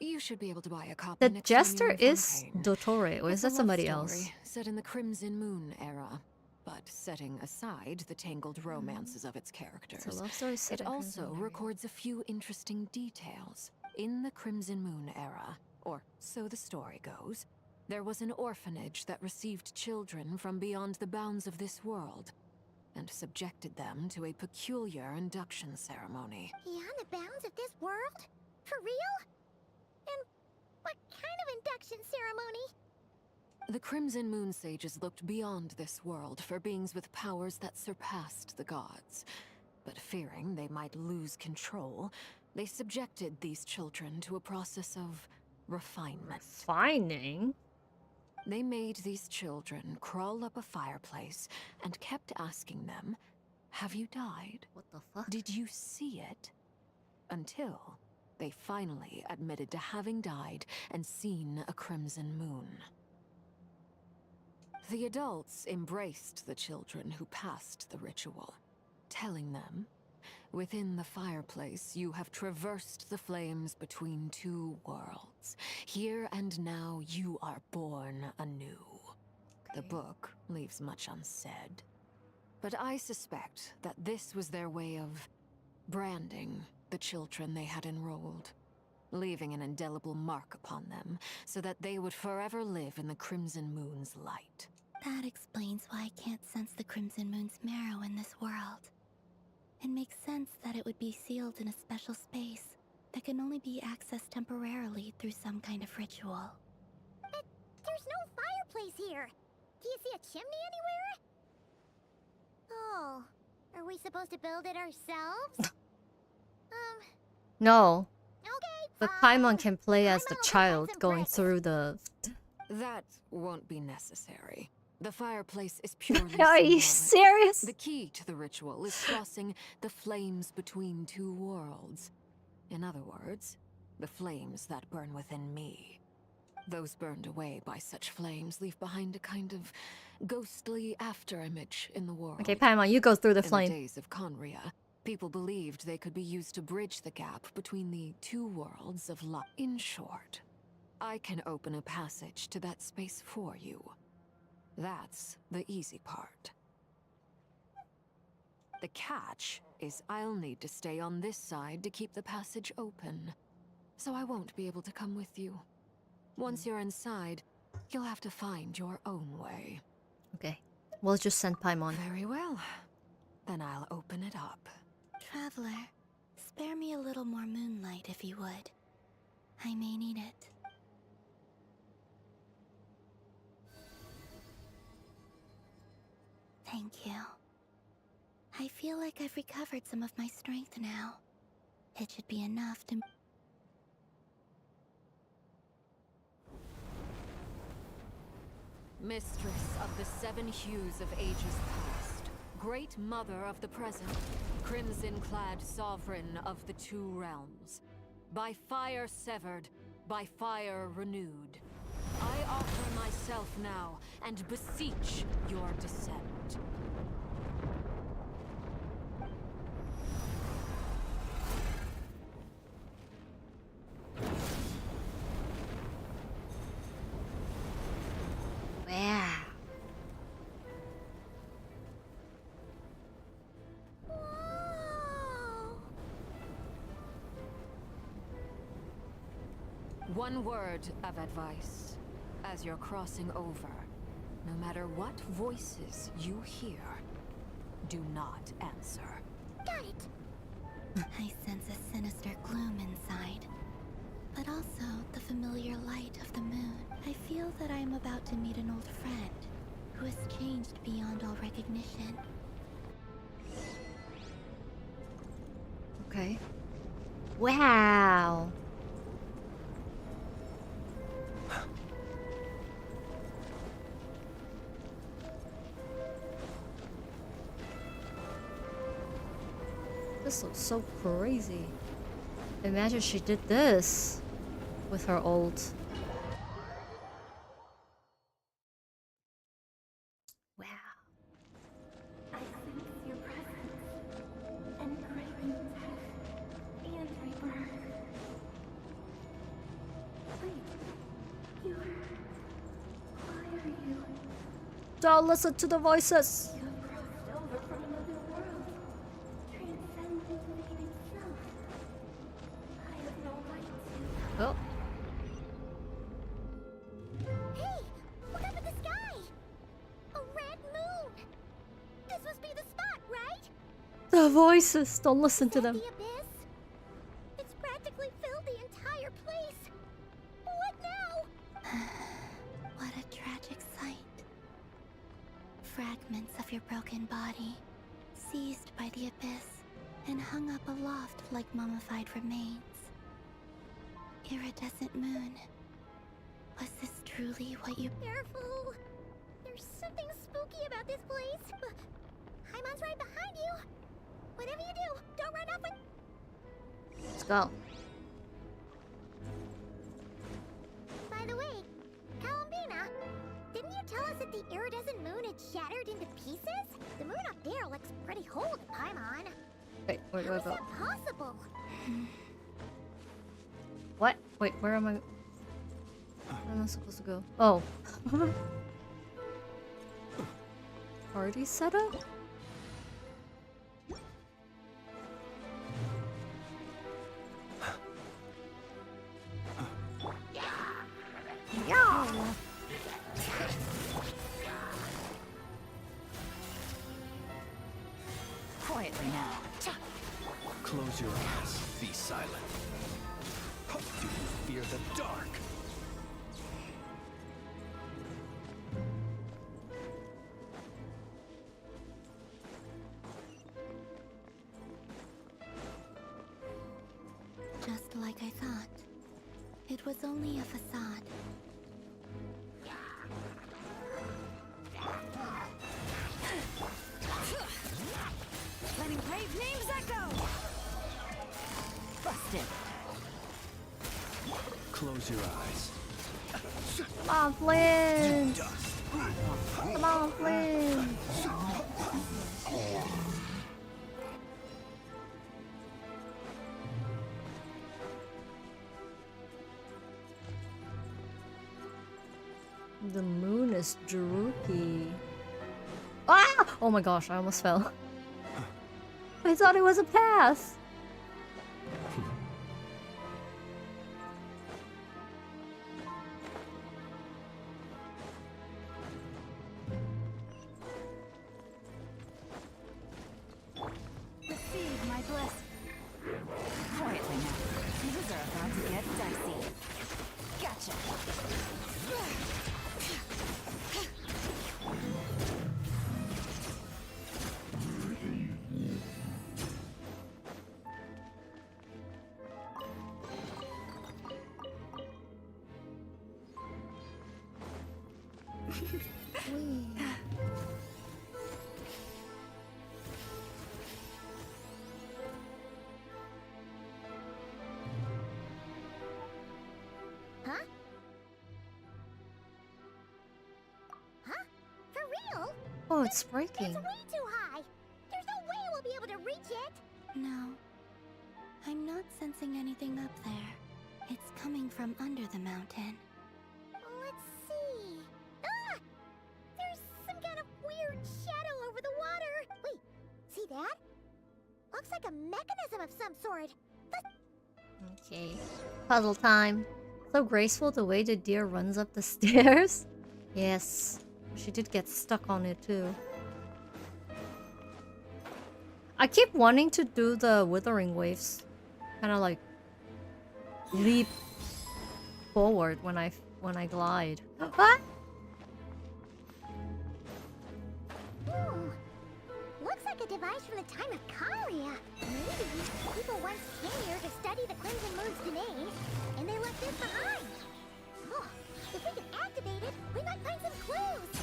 You should be able to buy a copy The next time you're jester in is Fontaine. Dottore, or is It's a that love somebody story else? set in the Crimson Moon era, but setting aside the tangled romances of its characters, It's a love story set it in also Crimson Moon. records a few interesting details. In the Crimson Moon era, or so the story goes, there was an orphanage that received children from beyond the bounds of this world and subjected them to a peculiar induction ceremony. Beyond the bounds of this world? For real? And what kind of induction ceremony? The Crimson Moon sages looked beyond this world for beings with powers that surpassed the gods. But fearing they might lose control, they subjected these children to a process of refinement. Refining? They made these children crawl up a fireplace and kept asking them, "Have you died? What the fuck? Did you see it?" Until they finally admitted to having died and seen a crimson moon. The adults embraced the children who passed the ritual, telling them, "Within the fireplace, you have traversed the flames between two worlds. Here and now, you are born anew." The book leaves much unsaid, but I suspect that this was their way of branding the children they had enrolled, leaving an indelible mark upon them so that they would forever live in the Crimson Moon's light. That explains why I can't sense the Crimson Moon's marrow in this world. It makes sense that it would be sealed in a special space that can only be accessed temporarily through some kind of ritual. But there's no fireplace here. Do you see a chimney anywhere? Oh, are we supposed to build it ourselves? No. Okay, But Paimon can play as the child going through the... That won't be necessary. The fireplace is purely Are you symbolic. serious? The key to the ritual is crossing the flames between two worlds. In other words, the flames that burn within me. Those burned away by such flames leave behind a kind of ghostly afterimage in the world. Okay, Paimon, you go through the In flame. the days of Conria, people believed they could be used to bridge the gap between the two worlds of life. In short, I can open a passage to that space for you. That's the easy part. The catch is I'll need to stay on this side to keep the passage open, so I won't be able to come with you. Once you're inside, you'll have to find your own way. Okay, we'll just send Paimon. Very well. Then I'll open it up. Traveler, spare me a little more moonlight if you would. I may need it. Thank you. I feel like I've recovered some of my strength now. It should be enough to... Mistress of the seven hues of ages past, great mother of the present, crimson-clad sovereign of the two realms, by fire severed, by fire renewed, I offer myself now and beseech your descent. Yeah. One word of advice as you're crossing over. No matter what voices you hear, do not answer. Got it. I sense a sinister gloom inside, but also the familiar light of the moon. I feel that I am about to meet an old friend who has changed beyond all recognition. Okay. Wow. This looks so crazy. Imagine she did this with her old. Wow. I sense your presence, and craving death and rebirth. Wait, why are you? Don't listen to the voices. You have crossed over from another world, transcended fate itself. I have no right to. Oh. Hey, look up at the sky! A red moon! This must be the spot, right? The voices. Don't listen to them. The abyss? It's practically filled the entire place. What now? What a tragic sight. Fragments of your broken body, seized by the abyss, and hung up aloft like mummified remains. Iridescent moon. Was this truly what you... Careful! There's something spooky about this place. Haimon's right behind you. Whatever you do, don't run off with... Let's go. By the way, Columbina, didn't you tell us that the iridescent moon had shattered into pieces? The moon up there looks pretty whole to Paimon. Wait, wait, How wait, is wait. that possible? What? Wait, where am I? Where am I supposed to go? Oh. Party setup? Yeah. Quietly now. Close your eyes. Be silent. Do you fear the dark? Just like I thought. It was only a facade. Letting brave names echo! Busted. Close your eyes. Come on, Flynn! Come on, Flynn! The moon is droopy. Ah! Oh my gosh, I almost fell. I thought it was a path. Receive my blessing. Quietly now. Things are about to get dicey. Gotcha. Huh? Huh? For real? Oh, it's breaking. It's way too high. There's no way we'll be able to reach it. No. I'm not sensing anything up there. It's coming from under the mountain. Let's see. Ah! There's some kind of weird shadow over the water. Wait, see that? Looks like a mechanism of some sort. Okay. Puzzle time. So graceful the way the deer runs up the stairs. Yes. She did get stuck on it too. I keep wanting to do the withering waves. Kind of like leap forward when I glide. Ah! Looks like a device from the time of Kalia. Maybe people once came here to study the Crimson Moon's domain, and they left this behind. Oh, if we can activate it, we might find some clues.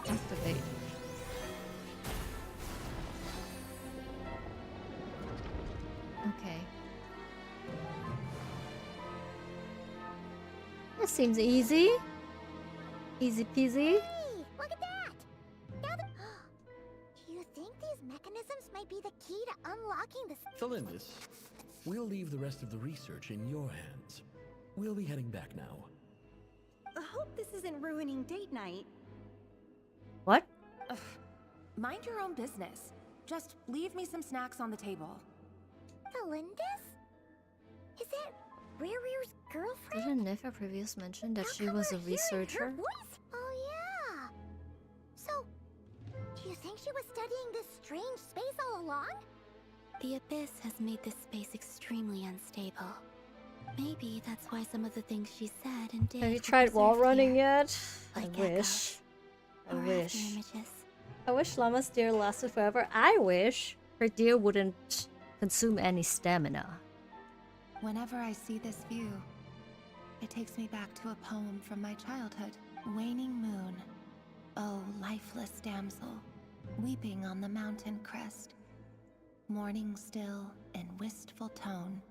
Activate. Okay. That seems easy. Easy peasy. Hey, look at that! Now do you think these mechanisms might be the key to unlocking the... Felindis, we'll leave the rest of the research in your hands. We'll be heading back now. I hope this isn't ruining date night. What? Ugh. Mind your own business. Just leave me some snacks on the table. Felindis? Is that Rear's girlfriend? Didn't Nefa previously mention that she was a researcher? Oh yeah. So, do you think she was studying this strange space all along? The Abyss has made this space extremely unstable. Maybe that's why some of the things she said and did. Have you tried wall running yet? Like I wish. I or wish. images. I wish Llama's deer lasted forever. I wish her deer wouldn't consume any stamina. Whenever I see this view, it takes me back to a poem from my childhood. Waning moon, oh lifeless damsel, weeping on the mountain crest. Mourning still in wistful tone,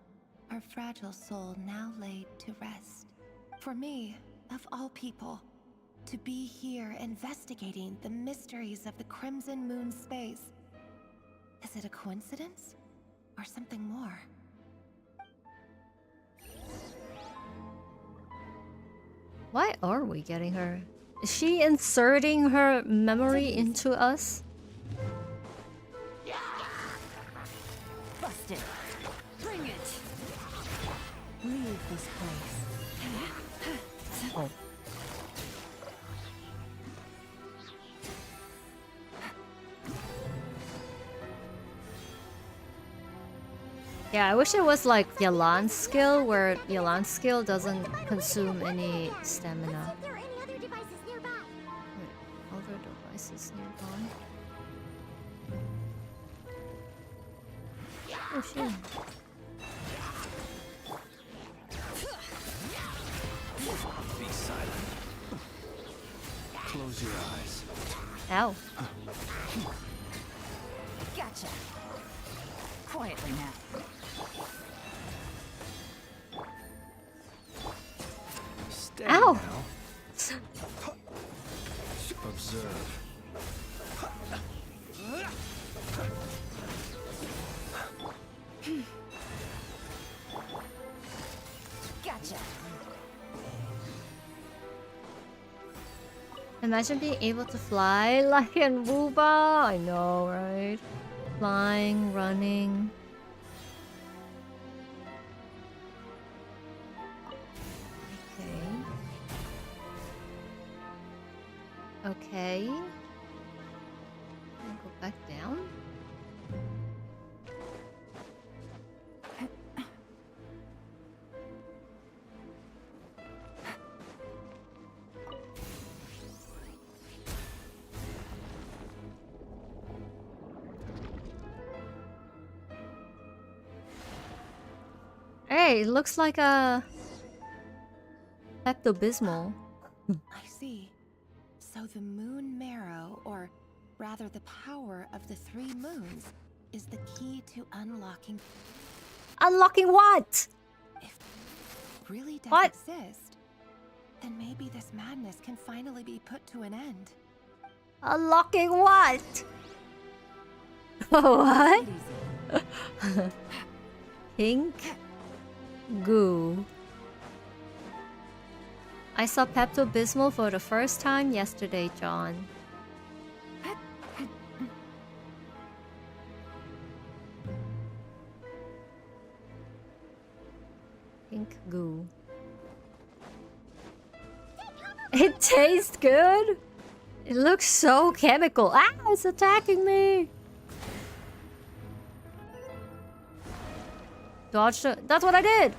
her fragile soul now laid to rest. For me, of all people, to be here investigating the mysteries of the Crimson Moon space. Is it a coincidence? Or something more? Why are we getting her? Is she inserting her memory into us? Busted. Bring it. Leave this place. Oh. Yeah, I wish it was like Yalan's skill, where Yalan's skill doesn't consume any stamina. If there are any other devices nearby. Wait, other devices nearby? Oh shit. Be silent. Close your eyes. Ow. Gotcha. Quietly now. Steady Ow. now. Observe. Gotcha. Imagine being able to fly like in Wooba. I know, right? Flying, running. Okay. Okay. I'll go back down. Hey, it looks like a Pepto-Bismol. I see. So the moon marrow, or rather the power of the 3 moons, is the key to unlocking. Unlocking what? If it really does What? exist, then maybe this madness can finally be put to an end. Unlocking what? What? Pink goo. I saw Pepto-Bismol for the first time yesterday, John. Pink goo. It tastes good. It looks so chemical. Ah, it's attacking me. Dodge the... That's what I did.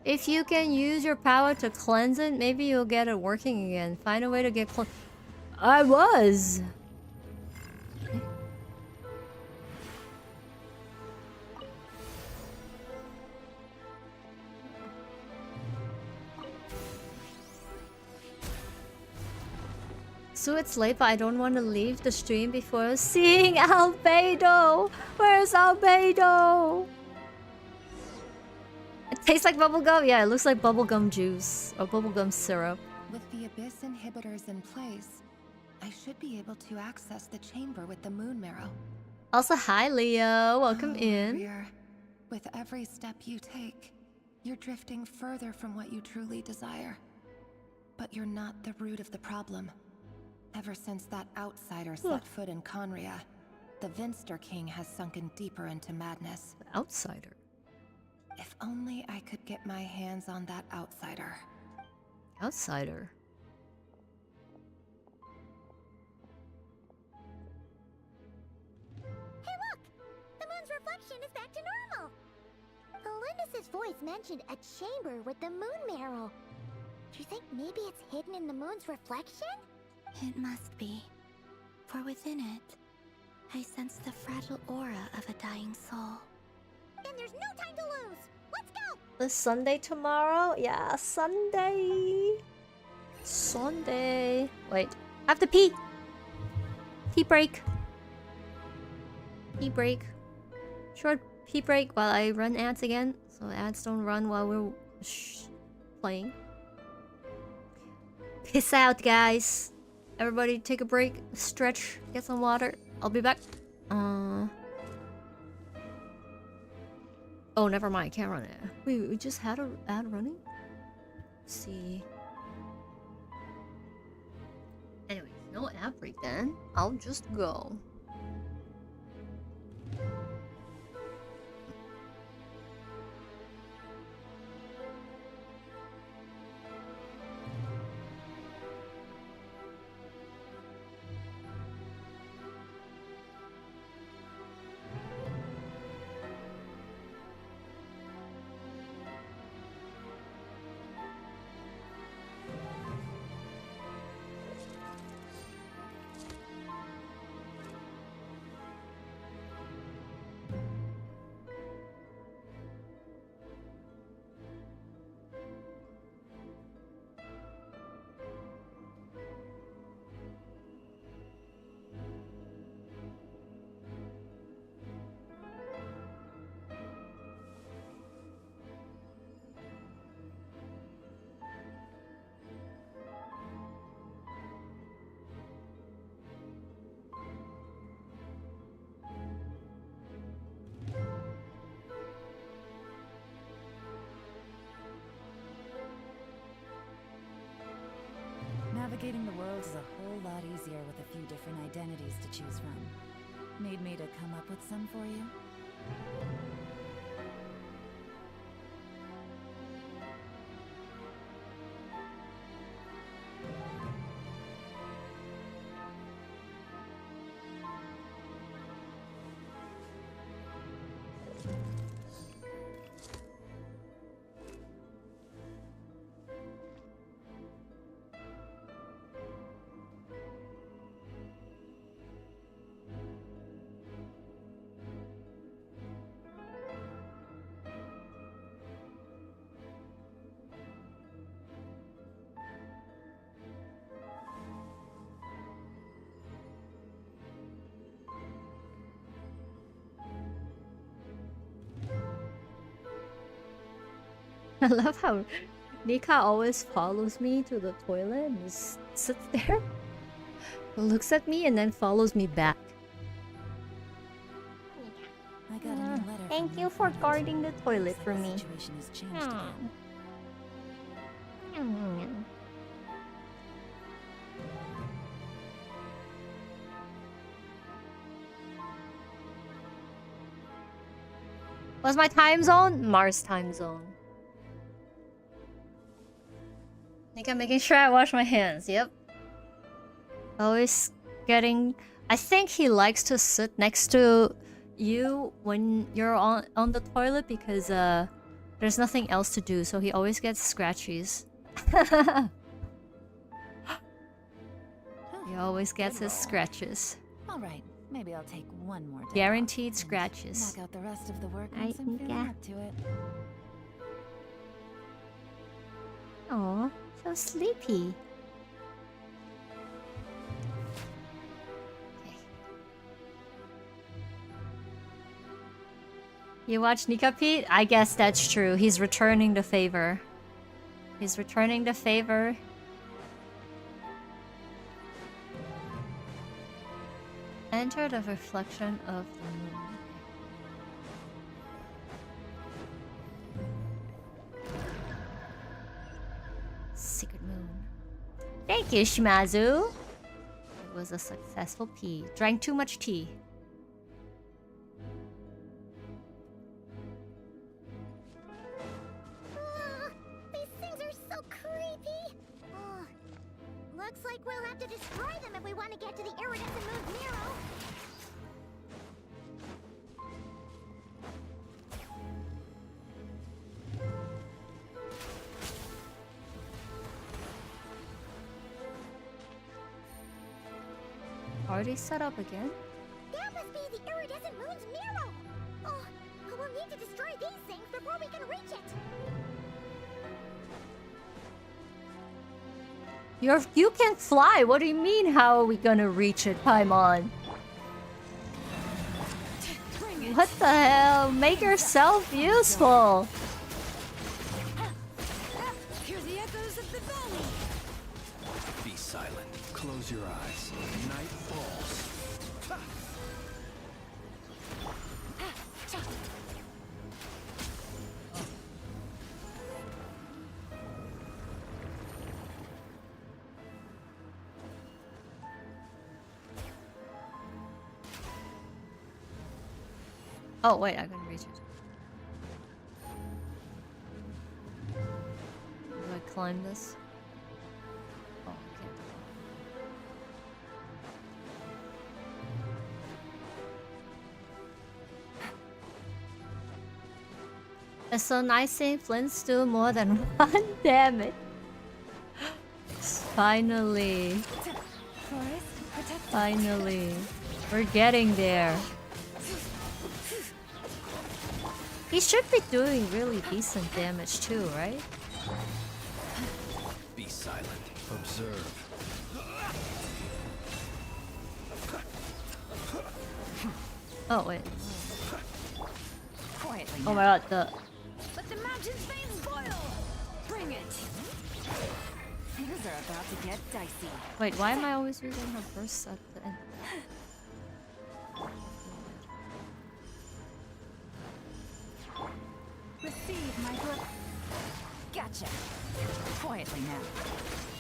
If you can use your power to cleanse it, maybe you'll get it working again. Find a way to get close. I was. So it's late, but I don't want to leave the stream before seeing Albedo. Where's Albedo? It tastes like bubblegum. Yeah, it looks like bubblegum juice or bubblegum syrup. With the Abyss inhibitors in place, I should be able to access the chamber with the moon marrow. Also, hi Leo. Welcome in. Rear, with every step you take, you're drifting further from what you truly desire. But you're not the root of the problem. Ever since that outsider set foot in Conria, the Vinster King has sunken deeper into madness. The outsider? If only I could get my hands on that outsider. Outsider? Hey look! The moon's reflection is back to normal! Elendis' voice mentioned a chamber with the moon marrow. Do you think maybe it's hidden in the moon's reflection? It must be. For within it, I sense the fragile aura of a dying soul. Then there's no time to lose! Let's go! The Sunday tomorrow? Yeah, Sunday. Sunday. Wait, I have to pee. Pee break. Pee break. Short pee break while I run ads again. So ads don't run while we're playing. Peace out, guys. Everybody take a break, stretch, get some water. I'll be back. Oh, never mind. Can't run it. Wait, we just had an ad running? Let's see. Anyways, no ad break then. I'll just go. Navigating the world is a whole lot easier with a few different identities to choose from. Need me to come up with some for you? I love how Nika always follows me to the toilet and just sits there, looks at me, and then follows me back. I got a new letter Thank you for guarding the toilet for me. situation has changed again. What's my time zone? Mars time zone. Nika making sure I wash my hands. Yep. Always getting. I think he likes to sit next to you when you're on the toilet because there's nothing else to do, so he always gets scratchies. He always gets his scratches. All right, maybe I'll take one more day Guaranteed off and scratches. knock out the rest of the work Right, once I'm feeling Nika? up to it. Aw, so sleepy. Okay. You watch Nika Pete? I guess that's true. He's returning the favor. He's returning the favor. Enter the reflection of the moon. Secret moon. Thank you, Shimazu. It was a successful pee. Drank too much tea. These things are so creepy. Looks like we'll have to destroy them if we want to get to the iridescent moon's Nero. Already set up again? That must be the iridescent moon's Nero. Oh, we'll need to destroy these things before we can reach it. You can fly. What do you mean? How are we gonna reach it, Paimon? What the hell? Make yourself useful. Hear the echoes of the valley. Be silent. Close your eyes. Night falls. Oh wait, I couldn't reach it. Do I climb this? Oh, I can't. It's so nice seeing Flint's do more than one damage. Finally. Finally. We're getting there. He should be doing really decent damage too, right? Be silent. Observe. Oh wait. Quietly Oh now. my god, the Let the mountain's veins boil! Bring it! Things are about to get dicey. wait, why am I always using her burst at the end? Receive my good. Gotcha. Quietly now.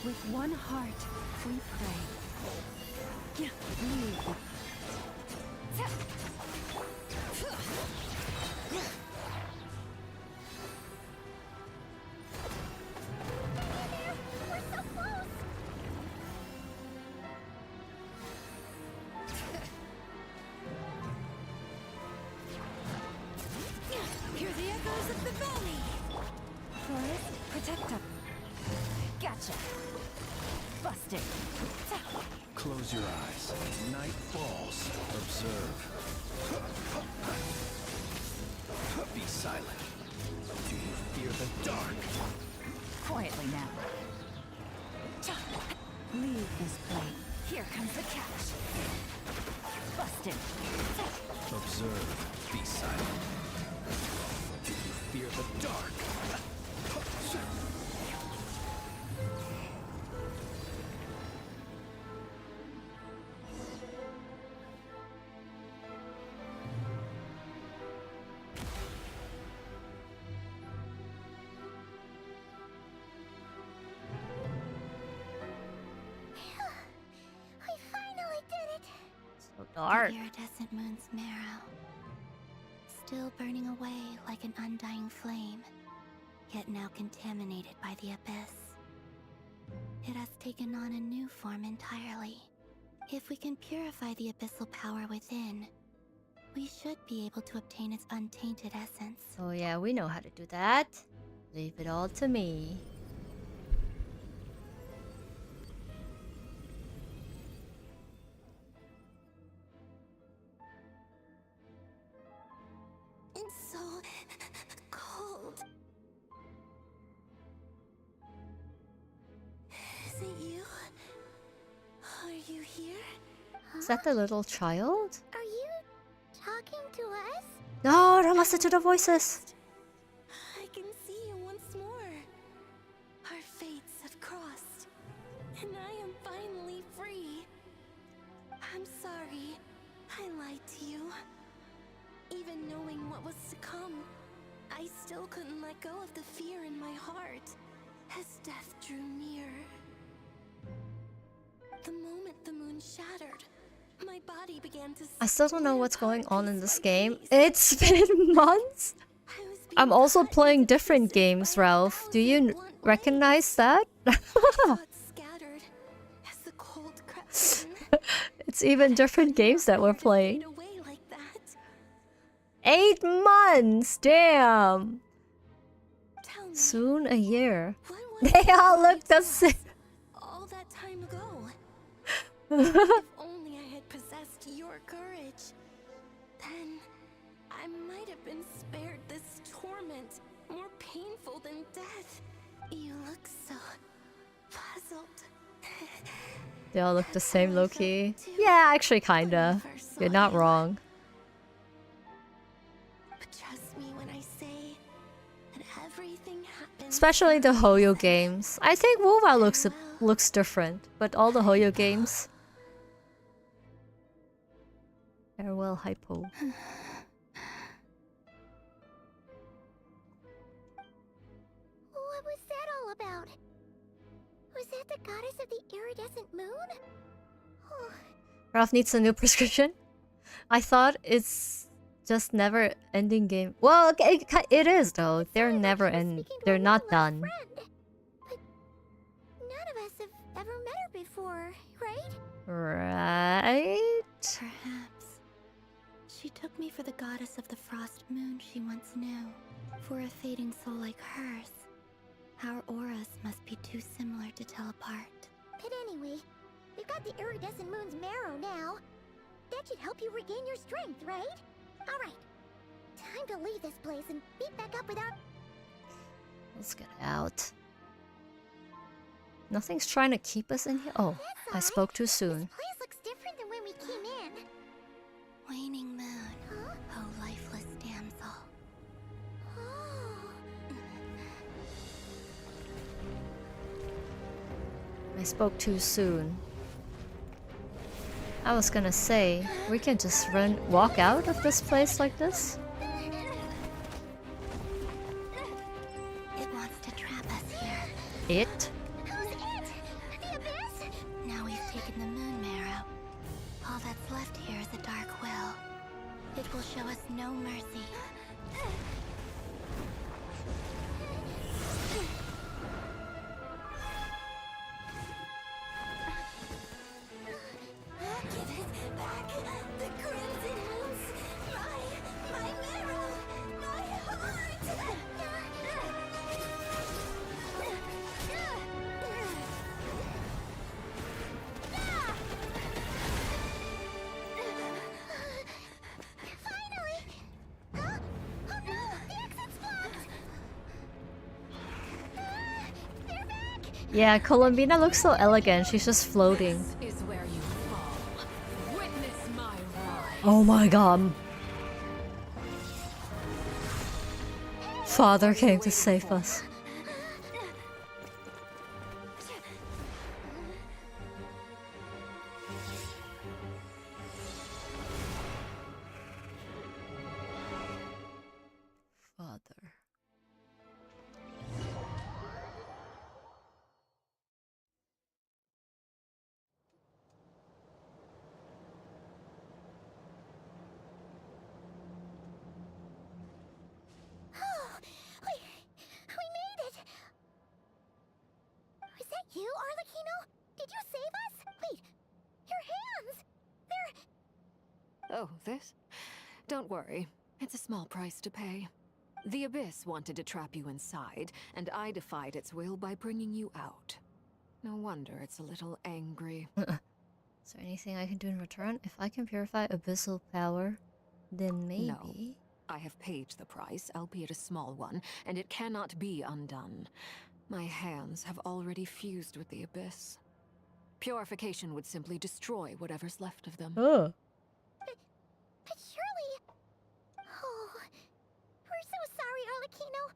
With one heart, we pray. Leave. We're so close. Hear the echoes of the valley. Forest, protect us. Gotcha. Busted. Close your eyes. Night falls. Observe. Be silent. Do you fear the dark? Quietly now. Leave this place. Here comes the catch. Busted. Observe. Be silent. Do you fear the dark? We finally did it. So dark. The iridescent moon's marrow, still burning away like an undying flame, yet now contaminated by the abyss. It has taken on a new form entirely. If we can purify the abyssal power within, we should be able to obtain its untainted essence. Oh yeah, we know how to do that. Leave it all to me. It's so cold. Is it you? Are you here? Is that the little child? Are you talking to us? No, don't listen to the voices. I can see you once more. Our fates have crossed, and I am finally free. I'm sorry, I lied to you. Even knowing what was to come, I still couldn't let go of the fear in my heart as death drew near. The moment the moon shattered, my body began to. I still don't know what's going on in this game. It's been months. I'm also playing different games, Ralph. Do you recognize that? Scattered as the cold crept in. It's even different games that we're playing. Away like that. 8 months! Damn! Soon a year. They all look the same. All that time ago. If only I had possessed your courage, then I might have been spared this torment, more painful than death. You look so puzzled. They all look the same, low-key. Yeah, actually kinda. You're not wrong. But trust me when I say that everything happens. Especially the Hoyo games. I think WoWow looks different, but all the Hoyo games. Farewell, Hypo. What was that all about? Was that the goddess of the iridescent moon? Oh, Ralph needs a new prescription. I thought it's just never-ending game. Well, it is though. They're never end. They're not done. but none of us have ever met her before, right? Right? Perhaps. She took me for the goddess of the frost moon she once knew. For a fading soul like hers, our auras must be too similar to tell apart. But anyway, we've got the iridescent moon's marrow now. That should help you regain your strength, right? Alright. Time to leave this place and beat back up without... Let's get out. Nothing's trying to keep us in here. Oh, I spoke too soon. This place looks different than when we came in. Waning moon, oh lifeless damsel. I spoke too soon. I was gonna say, we can just walk out of this place like this? It wants to trap us here. It? Who's it? The abyss? Now we've taken the moon marrow. All that's left here is a dark will. It will show us no mercy. Give it back! The crimson moons! My marrow! My heart! Finally! Huh? Oh no! The exit's blocked! They're back! Yeah, Columbina looks so elegant. She's just floating. Is where you fall. Witness my rise. Oh my god. Father came to save us. Father. Oh, we made Oh, this? Don't worry. It's a small price to pay. The Abyss wanted to trap you inside, and I defied its will by bringing you out. No wonder it's a little angry. Is there anything I can do in return? If I can purify abyssal power, then maybe. No. I have paid the price, albeit a small one, and it cannot be undone. My hands have already fused with the Abyss. Purification would simply destroy whatever's left of them. Oh. But surely... Oh, we're so sorry, Arlecchino.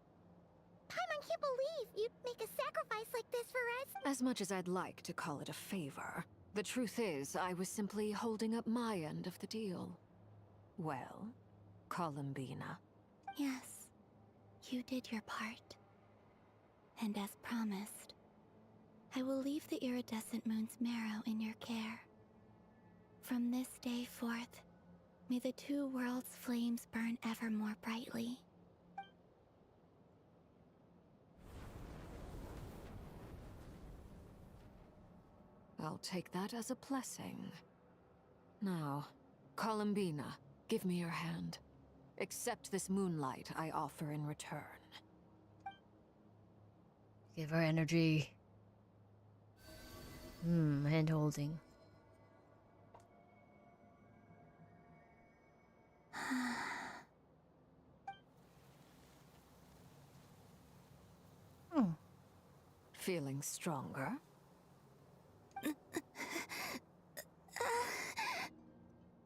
Paimon can't believe you'd make a sacrifice like this for us. As much as I'd like to call it a favor, the truth is I was simply holding up my end of the deal. Well, Columbina. Yes, you did your part. And as promised, I will leave the iridescent moon's marrow in your care. From this day forth, may the two worlds' flames burn ever more brightly. I'll take that as a blessing. Now, Columbina, give me your hand. Accept this moonlight I offer in return. Give her energy. Hand holding. Feeling stronger?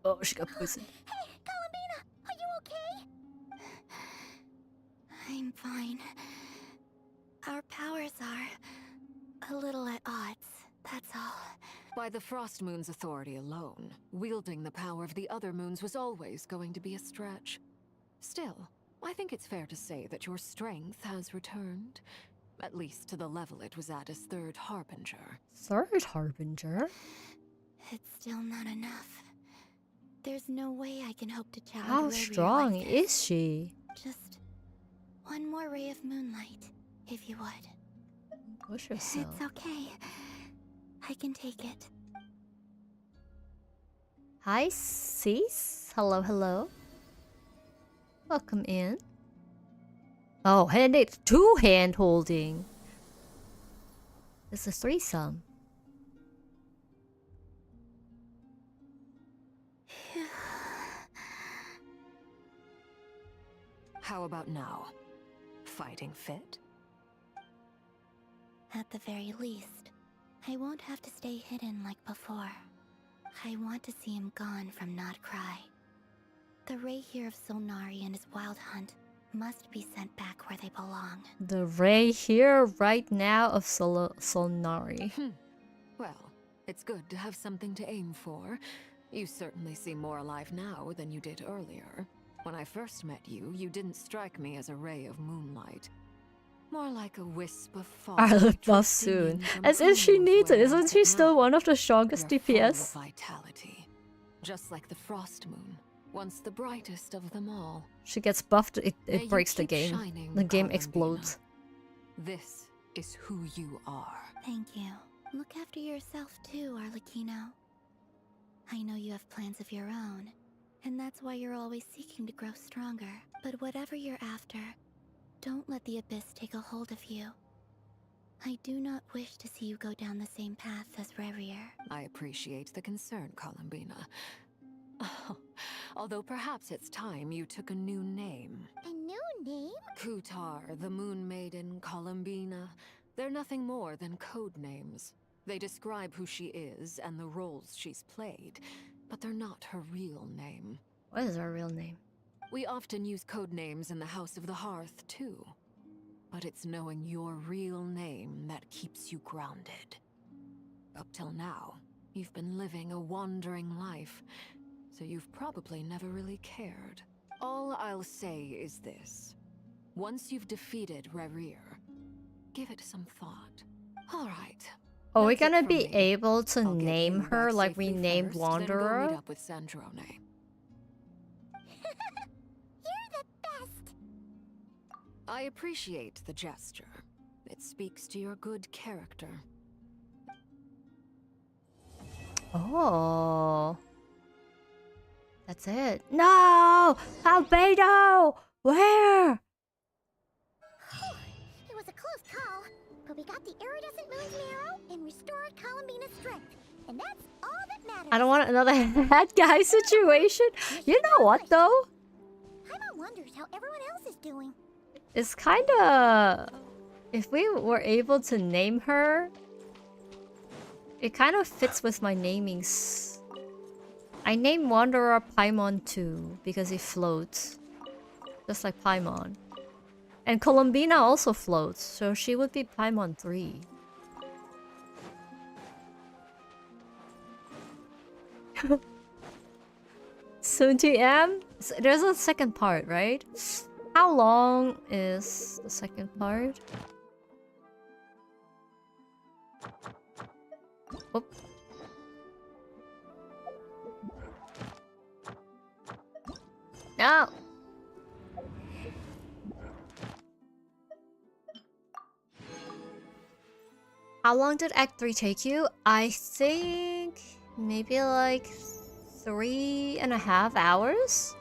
Oh, she got poisoned. Hey, Columbina, are you okay? I'm fine. Our powers are a little at odds, that's all. By the Frost Moon's authority alone, wielding the power of the other moons was always going to be a stretch. Still, I think it's fair to say that your strength has returned. At least to the level it was at as Third Harbinger. Third Harbinger? It's still not enough. There's no way I can hope to challenge How Revia strong like this. is she? Just one more ray of moonlight, if you would. Push yourself. It's okay. I can take it. Hi, Cease. Hello, hello. Welcome in. Oh, two hand holding. It's a threesome. How about now? Fighting fit? At the very least, I won't have to stay hidden like before. I want to see him gone from Nodcry. The Ray here of Solnari and his wild hunt must be sent back where they belong. The Ray here right now of Solnari. Well, it's good to have something to aim for. You certainly seem more alive now than you did earlier. When I first met you, you didn't strike me as a ray of moonlight. More like a wisp of fog. I'll buff soon. As if she needs it. Isn't she still one of the strongest DPS? Full of vitality. Just like the Frost Moon, once the brightest of them all. She gets buffed, May it you breaks the keep game. shining, The game Columbina. explodes. This is who you are. Thank you. Look after yourself too, Arlecchino. I know you have plans of your own, and that's why you're always seeking to grow stronger. But whatever you're after, don't let the Abyss take a hold of you. I do not wish to see you go down the same path as Revia. I appreciate the concern, Columbina. Although perhaps it's time you took a new name. A new name? Kutar, the Moon Maiden, Columbina. They're nothing more than code names. They describe who she is and the roles she's played, but they're not her real name. What is her real name? We often use code names in the House of the Hearth, too. But it's knowing your real name that keeps you grounded. Up till now, you've been living a wandering life, so you've probably never really cared. All I'll say is this. Once you've defeated Revia, give it some thought. All right. Are we That's it gonna from be me. able to I'll get name you her back like we safely named first, then go Wanderer? meet up with Sandrone. You're the best. I appreciate the gesture. It speaks to your good character. Oh. That's it. No! Albedo! Where? It was a close call, but we got the iridescent moon's marrow and restored Columbina's strength. And that's all that matters. I don't want another head guy situation. You know what though? Paimon wonders how everyone else is doing. It's kinda... If we were able to name her, it kind of fits with my namings. I named Wanderer Paimon 2 because he floats. Just like Paimon. And Columbina also floats, so she would be Paimon 3. Soon TM? There's a second part, right? How long is the second part? Oop. No! How long did Act 3 take you? I think maybe like 3.5 hours?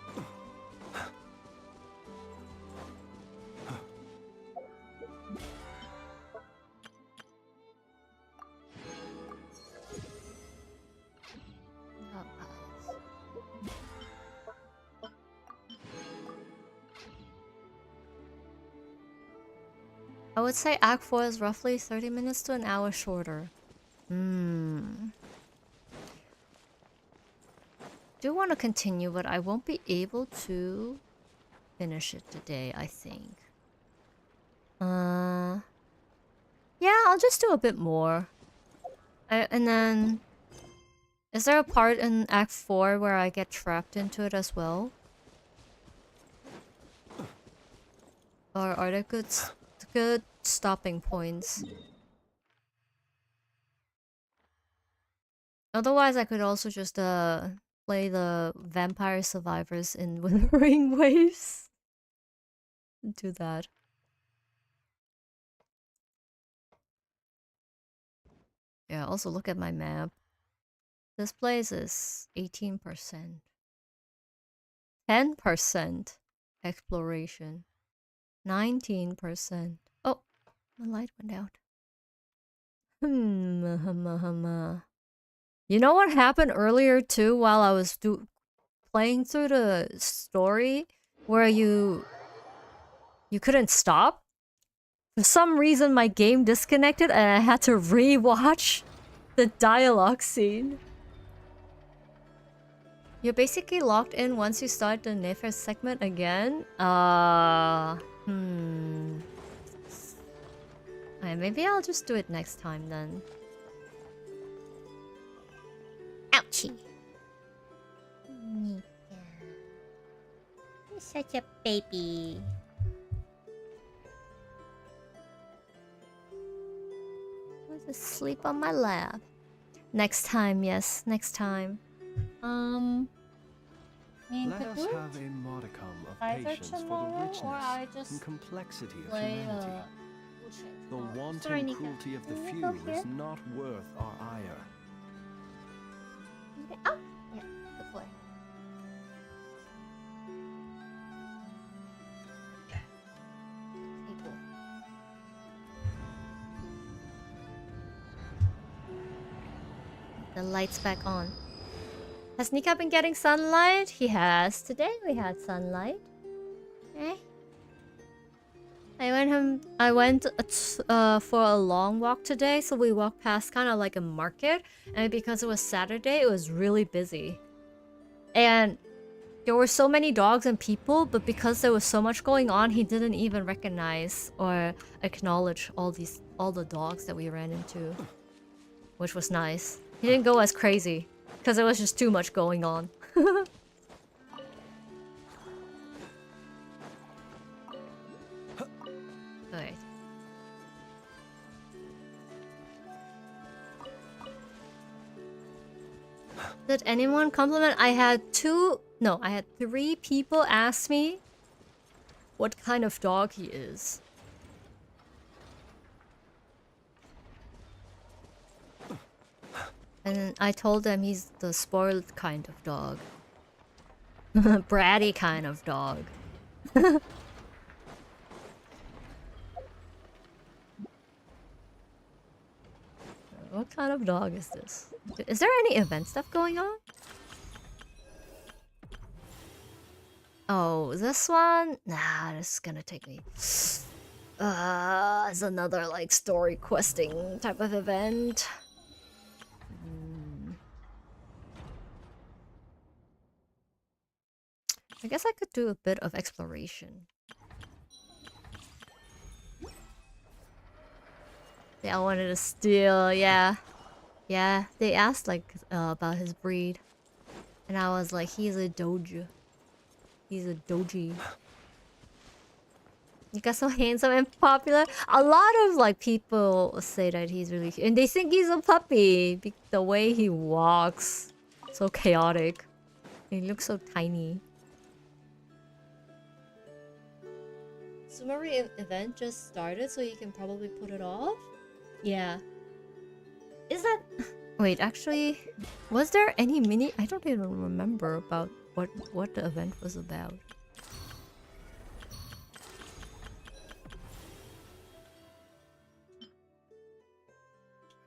I would say Act 4 is roughly 30 minutes to an hour shorter. Do want to continue, but I won't be able to finish it today, I think. Yeah, I'll just do a bit more. And then... Is there a part in Act 4 where I get trapped into it as well? Or are there good stopping points? Otherwise, I could also just play the Vampire Survivors in Withering Waves. Do that. Yeah, also look at my map. This place is 18%. 10% exploration. 19%. Oh, my light went out. You know what happened earlier too while I was playing through the story where you couldn't stop? For some reason my game disconnected and I had to re-watch the dialogue scene. You're basically locked in once you start the Nefer segment again? Alright, maybe I'll just do it next time then. Ouchie. Nika. You're such a baby. I was asleep on my lap. Next time, yes, next time. Let us have a modicum of patience for the richness and complexity of humanity. The wanton cruelty of the few is not worth our ire. Oh, yeah, good boy. Table. The light's back on. Has Nika been getting sunlight? He has. Today we had sunlight. Eh? I went for a long walk today, so we walked past kind of like a market, and because it was Saturday, it was really busy. And there were so many dogs and people, but because there was so much going on, he didn't even recognize or acknowledge all the dogs that we ran into, which was nice. He didn't go as crazy because there was just too much going on. Alright. Did anyone compliment? I had 3 people ask me what kind of dog he is. And I told them he's the spoiled kind of dog. Bratty kind of dog. What kind of dog is this? Is there any event stuff going on? Oh, this one? Nah, this is gonna take me. It's another like story questing type of event. I guess I could do a bit of exploration. They all wanted to steal, yeah. Yeah, they asked like about his breed. And I was like, he's a doji. He's a doji. You got so handsome and popular. A lot of like people say that he's really cute. And they think he's a puppy. The way he walks. So chaotic. He looks so tiny. Summary event just started, so you can probably put it off? Yeah. Is that... Wait, actually... Was there any mini... I don't even remember about what the event was about.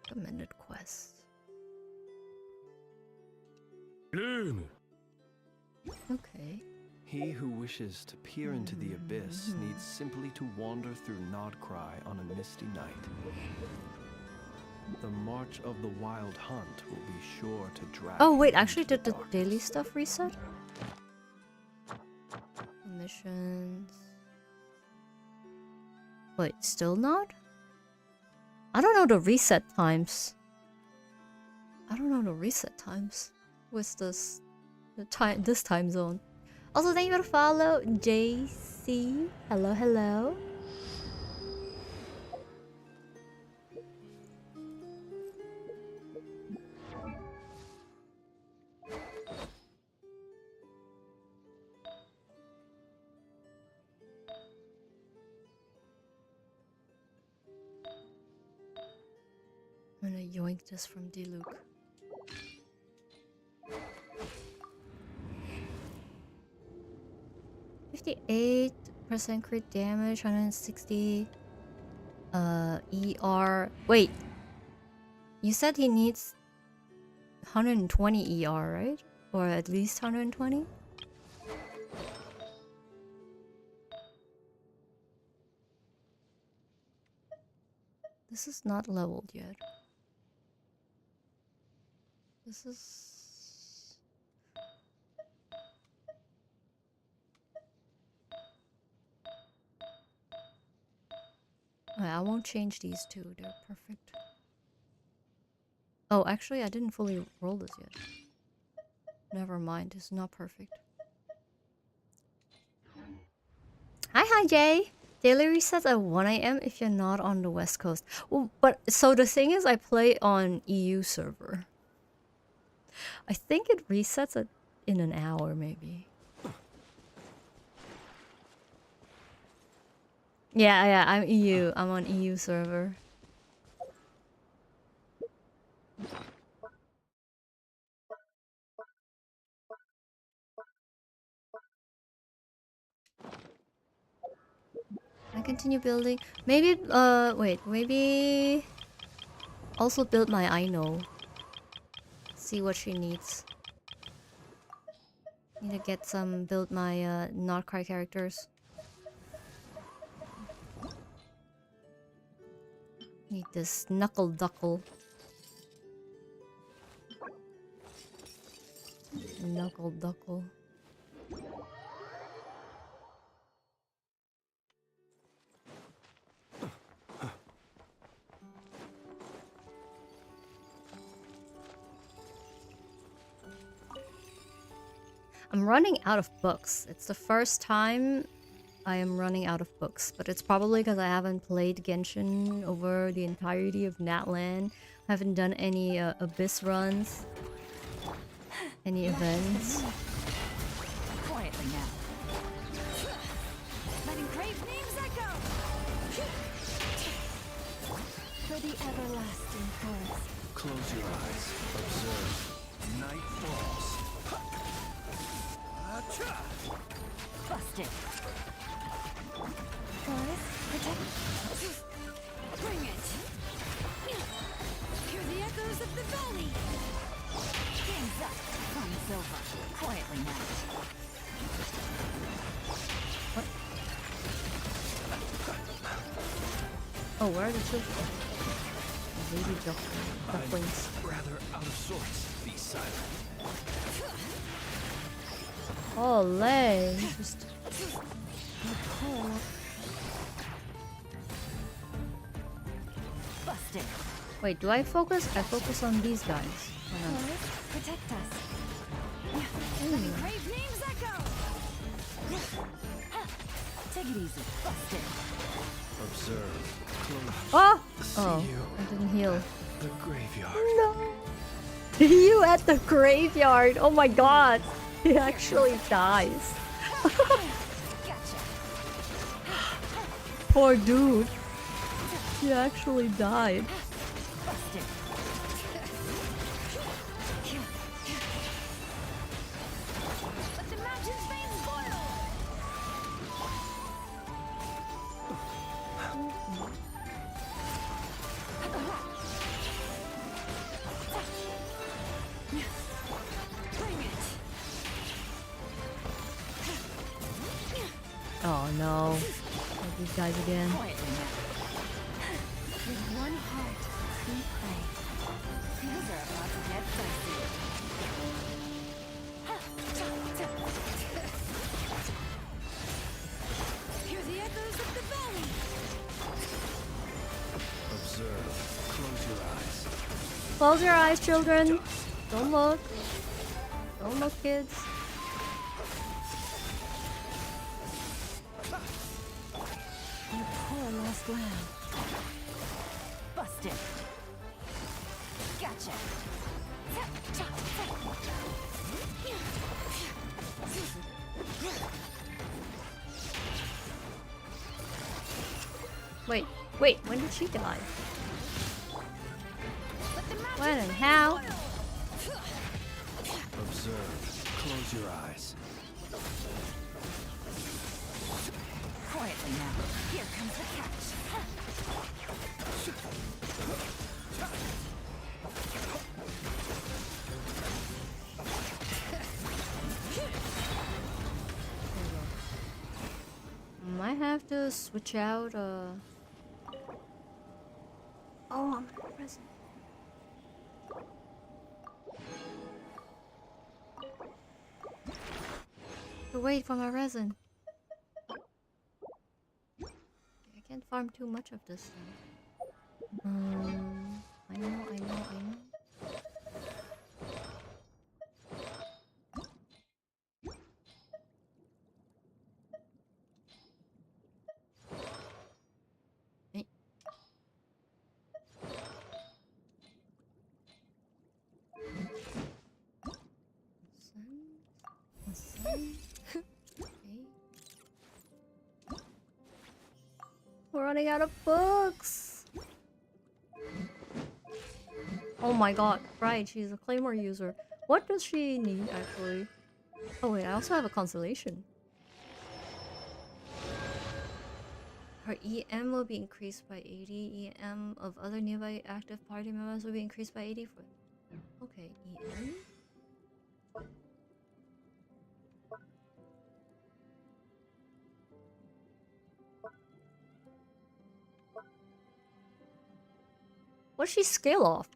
Recommended quest. Okay. He who wishes to peer into the abyss needs simply to wander through Nodcry on a misty night. The march of the wild hunt will be sure to drag. Oh wait, actually did the daily stuff reset? Missions. Wait, still not? I don't know the reset times. With this time zone. Also, thank you for the follow, JC. Hello, hello. I'm gonna yoink this from Diluc. %8 crit damage, 160 ER. Wait, you said he needs 120 ER, right? Or at least 120? This is not leveled yet. This is... I won't change these two, they're perfect. Oh, actually, I didn't fully roll this yet. Never mind, it's not perfect. Hi, Jay! Daily resets at 1 AM if you're not on the West Coast. Well, but, so the thing is, I play on EU server. I think it resets in an hour, maybe. Yeah, I'm EU. I'm on EU server. I continue building. Maybe, wait, maybe... Also build my Aino. See what she needs. Need to get some, build my, Notcry characters. Need this Knuckle Duckle. Knuckle Duckle. I'm running out of books. It's the first time I am running out of books, but it's probably because I haven't played Genshin over the entirety of Natlan. I haven't done any Abyss runs, any events. Quietly now. Letting great names echo! For the everlasting forest. Close your eyes. Observe. Night falls. Busted. Boys, protect. Bring it. Hear the echoes of the valley. Game's up. Fun's over. Quietly now. What? Oh, where are the children? Baby ducklings. Rather out of sorts. Be silent. Olé! Just... Busted. Wait, do I focus? I focus on these guys. Protect us. Mm. Crave names echo. Take it easy. Busted. Observe. Close. Oh! See Oh, you I didn't heal. the graveyard. No! You at the graveyard! Oh my god! He actually dies. Poor dude. He actually died. Let the mountain's veins boil. Bring it. Oh no. Not these guys again. With one heart, we pray. Things are about to get dicey. Hear the echoes of the valley. Observe. Close your eyes. Close your eyes, children. Don't look. Don't look, kids. You poor lost lamb. Busted. Gotcha. Wait, when did she die? When and how? Observe. Close your eyes. Quietly now. Here comes the catch. Might have to switch out, Oh, I'm present. To wait for my resin. I can't farm too much of this though. I know. Hey. We're running out of books. Oh my god, right, she's a Claymore user. What does she need actually? Oh wait, I also have a constellation. Her EM will be increased by 80. EM of other nearby active party members will be increased by 80 for... Okay, EM? What's she scale off?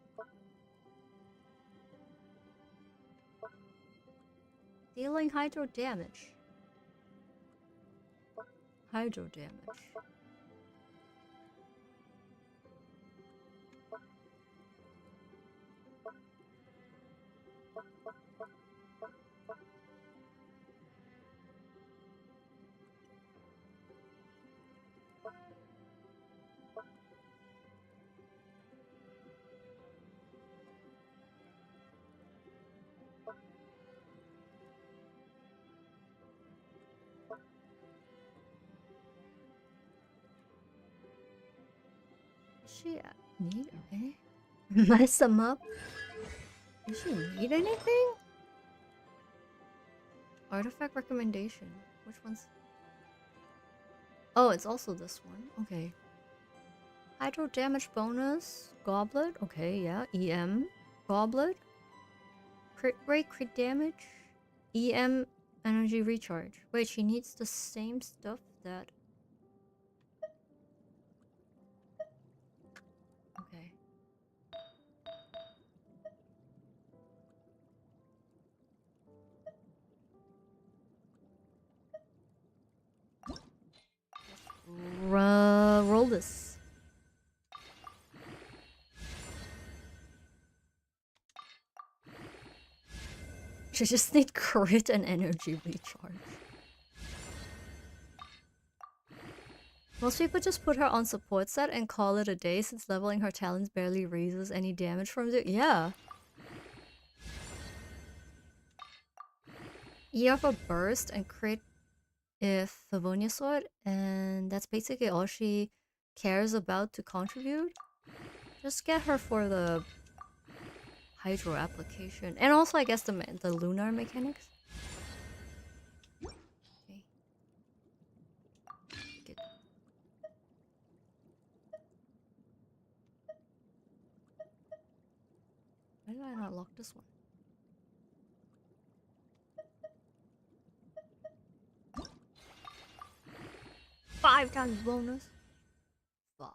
Dealing hydro damage. Hydro damage. She need any? Mess them up? Does she need anything? Artifact recommendation. Which one's? Oh, it's also this one. Okay. Hydro damage bonus. Goblet. Okay, yeah. EM. Goblet. Crit rate, crit damage. EM energy recharge. Wait, she needs the same stuff that... Okay. Roll this. She just need crit and energy recharge. Most people just put her on support set and call it a day since leveling her talents barely raises any damage from it. Yeah. ER for burst and crit if Livonia Sword, and that's basically all she cares about to contribute. Just get her for the Hydro application. And also I guess the lunar mechanics. Okay. Good. Why did I not lock this one? Five times bonus. Fuck.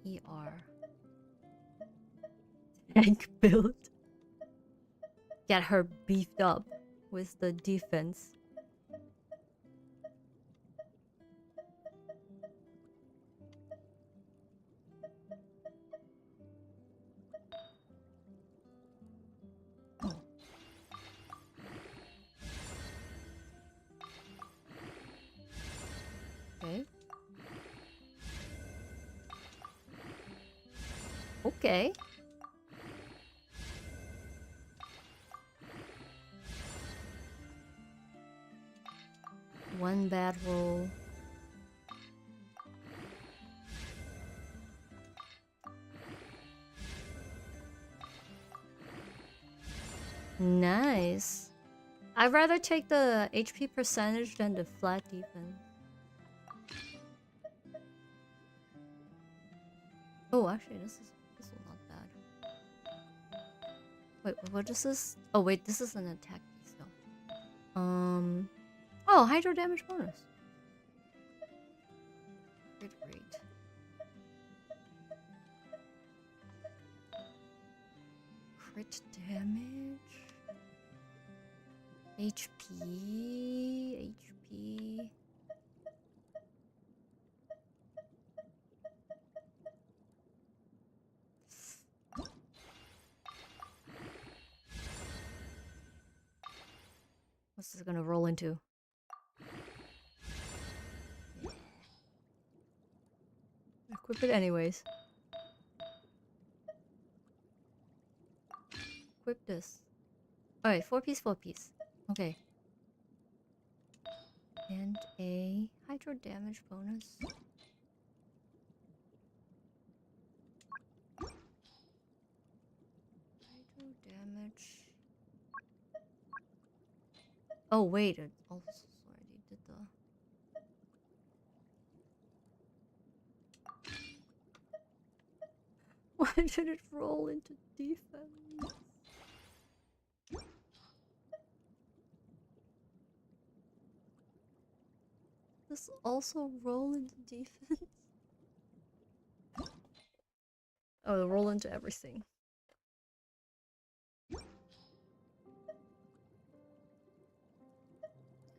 ER. Tank build. Get her beefed up with the defense. Okay. Okay. One bad roll. Nice. I'd rather take the HP percentage than the flat defense. Oh, actually, this is not bad. Wait, what is this? Oh, wait, this is an attack piece though. Oh, hydro damage bonus. Crit rate. Crit damage. HP. What's this gonna roll into? Equip it anyways. Equip this. Alright, 4-piece. Okay. And a hydro damage bonus. Hydro damage. Oh wait, it also already did the... Why did it roll into defense? This also roll into defense? Oh, roll into everything.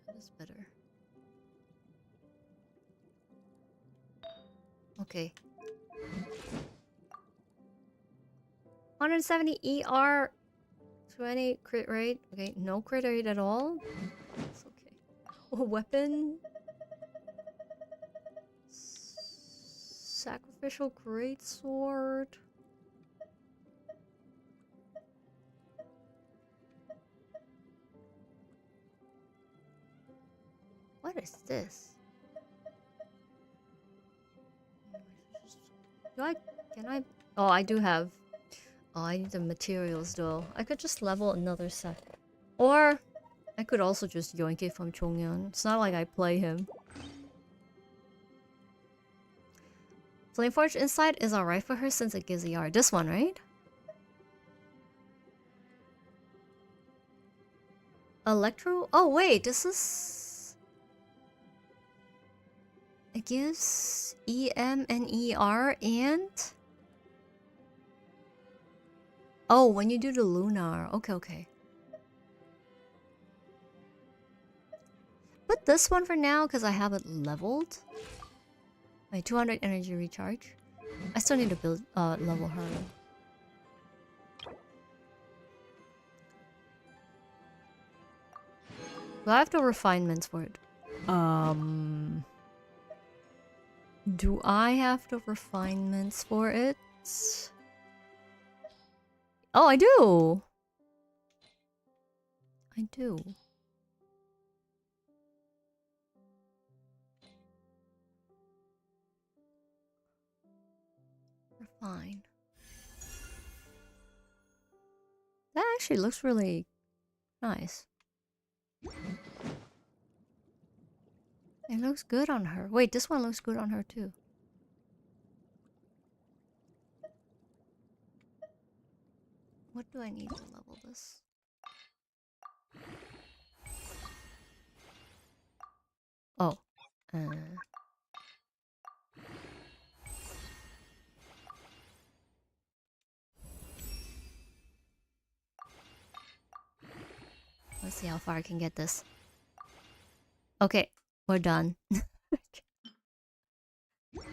That is better. Okay. 170 ER, 20 crit rate. Okay, no crit rate at all. It's okay. Oh, weapon. Sacrificial greatsword. What is this? Can I? Oh, I do have. Oh, I need the materials though. I could just level another set. Or I could also just yoink it from Chongyan. It's not like I play him. Flameforge Insight is alright for her since it gives ER. This one, right? Electro? Oh wait, this is... It gives EM and ER and... Oh, when you do the Lunar. Okay, okay. Put this one for now because I have it leveled. My 200 energy recharge. I still need to build level her. Do I have the refinements for it? Do I have the refinements for it? Oh, I do! I do. Refine. That actually looks really nice. It looks good on her. Wait, this one looks good on her too. What do I need to level this? Oh. Let's see how far I can get this. Okay, we're done.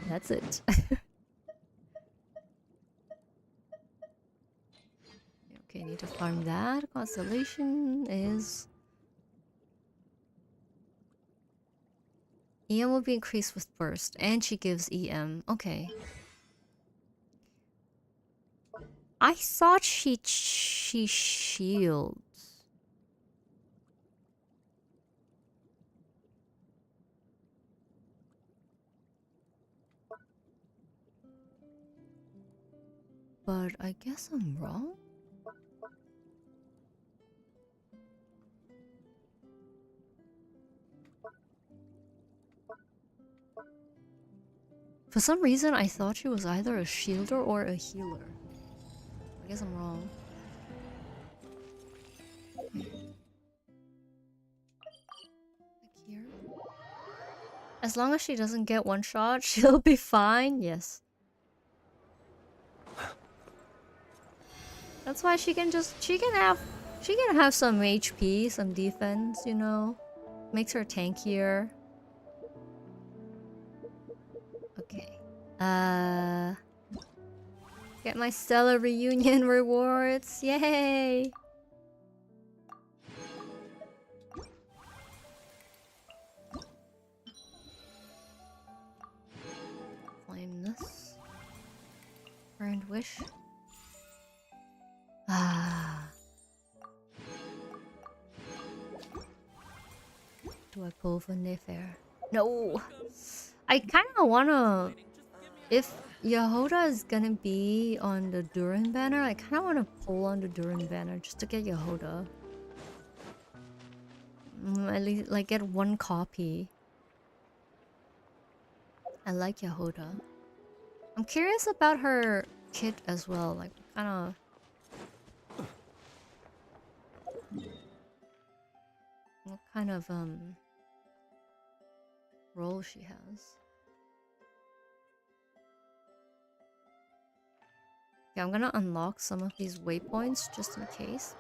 That's it. Okay, need to farm that. Constellation is... EM will be increased with burst, and she gives EM. Okay. I thought she shields. But I guess I'm wrong? For some reason, I thought she was either a shielder or a healer. I guess I'm wrong. Like here. As long as she doesn't get one shot, she'll be fine. Yes. That's why she can have some HP, some defense, you know. Makes her tankier. Okay. Get my stellar reunion rewards. Yay! Flame this. Burned wish. Do I pull for Nefair? No! I kinda wanna... If Yehoda is gonna be on the Durin banner, I kinda wanna pull on the Durin banner just to get Yehoda. At least, like, get one copy. I like Yehoda. I'm curious about her kit as well, like, kinda... What kind of, role she has. Okay, I'm gonna unlock some of these waypoints just in case.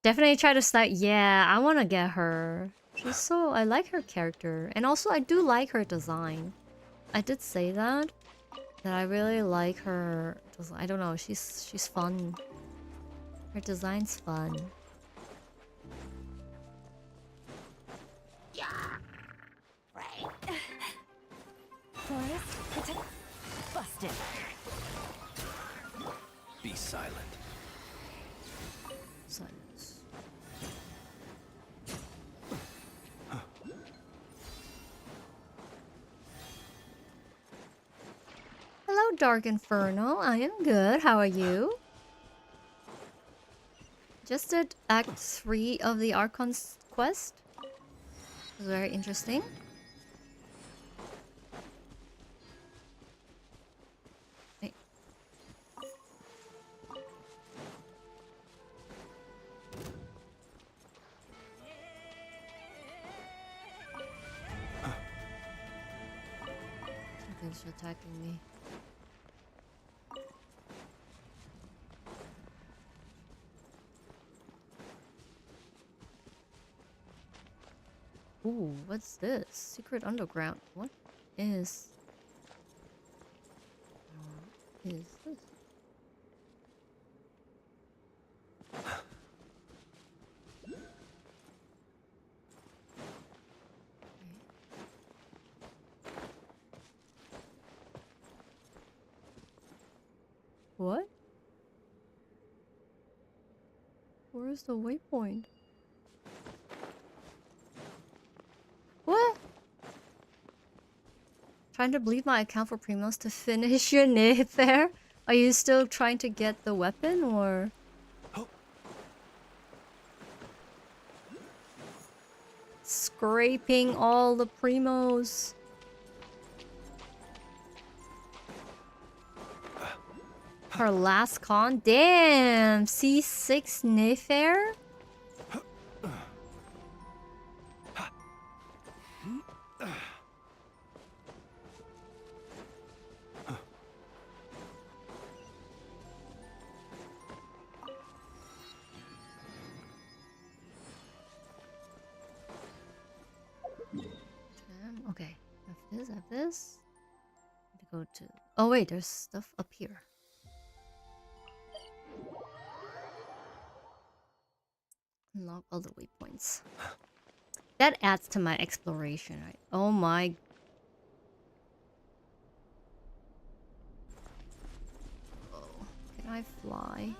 Definitely try to start. Yeah, I wanna get her. She's so... I like her character. And also, I do like her design. I did say that. That I really like her... I don't know, she's fun. Her design's fun. Yeah. Right. Forest, protect... Busted. Be silent. Silence. Dark Inferno. I am good. How are you? Just did Act 3 of the Archon's quest. It was very interesting. Hey. Something's attacking me. Ooh, what's this? Secret underground. What is this? What? Where's the waypoint? What? Trying to bleed my account for Primos to finish your Nayfair? Are you still trying to get the weapon or? Scraping all the Primos. Her last con? Damn! C6 Nayfair? Okay, I have this. To go to. Oh wait, there's stuff up here. Unlock all the waypoints. That adds to my exploration, right? Oh my. Oh, can I fly?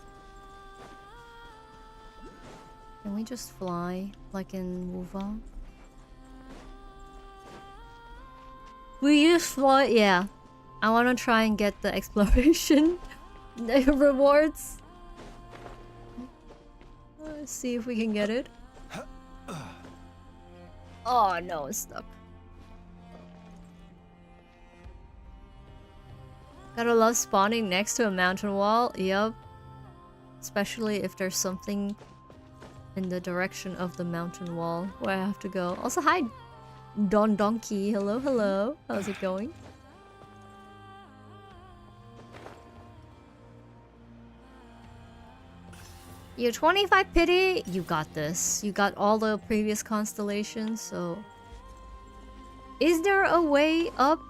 Can we just fly like in Wuva? We use fly, yeah. I want to try and get the exploration rewards. Let's see if we can get it. Oh no, it's stuck. Gotta love spawning next to a mountain wall. Yup. Especially if there's something in the direction of the mountain wall where I have to go. Also, hi, Don Donkey. Hello, hello. How's it going? You 25 pity, you got this. You got all the previous constellations, so... Is there a way up?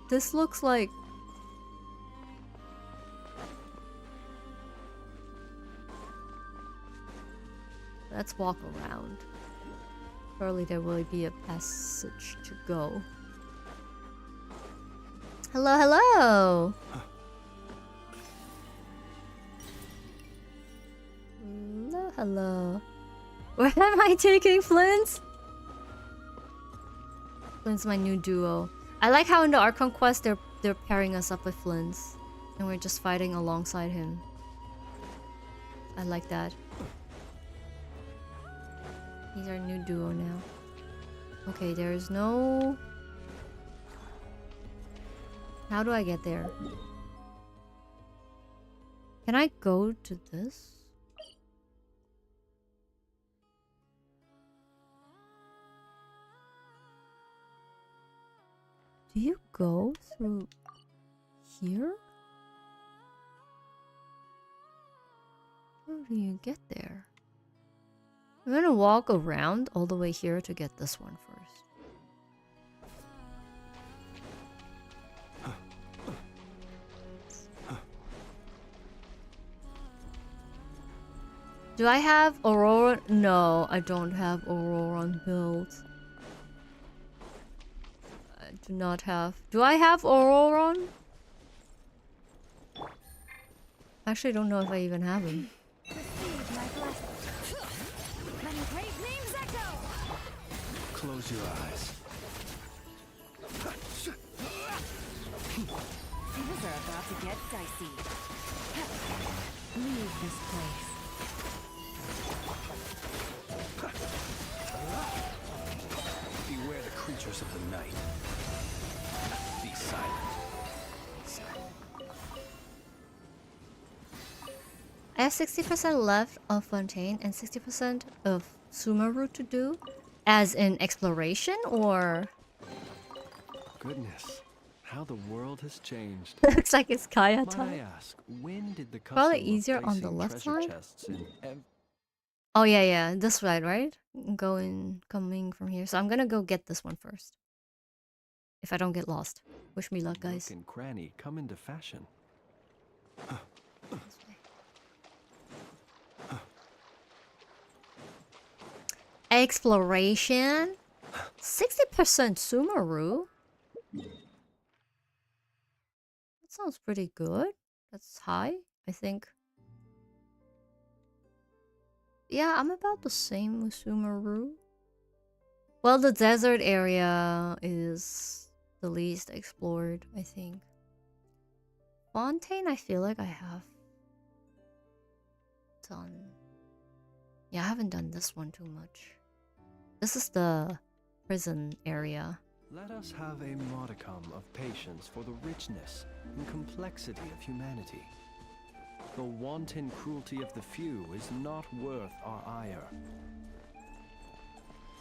This looks like... Let's walk around. Surely there will be a passage to go. Hello, hello! Hello, hello. Where am I taking Flint? Flint's my new duo. I like how in the Archon quest they're pairing us up with Flint. And we're just fighting alongside him. I like that. He's our new duo now. Okay, there's no... How do I get there? Can I go to this? Do you go through here? How do you get there? I'm gonna walk around all the way here to get this one first. Do I have Aurora? No, I don't have Aurora built. I do not have. Do I have Aurora? Actually, I don't know if I even have him. Close your eyes. Things are about to get dicey. Leave this place. Beware the creatures of the night. Be silent. I have 60% left of Fontaine and 60% of Sumeru to do. As in exploration, or... Goodness, how the world has changed. Looks like it's Kaya Might I time. ask, when did the Probably custom of easier on the placing left treasure side. chests in Oh yeah, yeah, this side, right? Coming from here. So I'm gonna go get this one first. If I don't get lost. Wish me luck, guys. nook and cranny come into fashion? Exploration. 60% Sumeru. That sounds pretty good. That's high, I think. Yeah, I'm about the same with Sumeru. Well, the desert area is the least explored, I think. Fontaine, I feel like I have done. Yeah, I haven't done this one too much. This is the prison area. Let us have a modicum of patience for the richness and complexity of humanity. The wanton cruelty of the few is not worth our ire.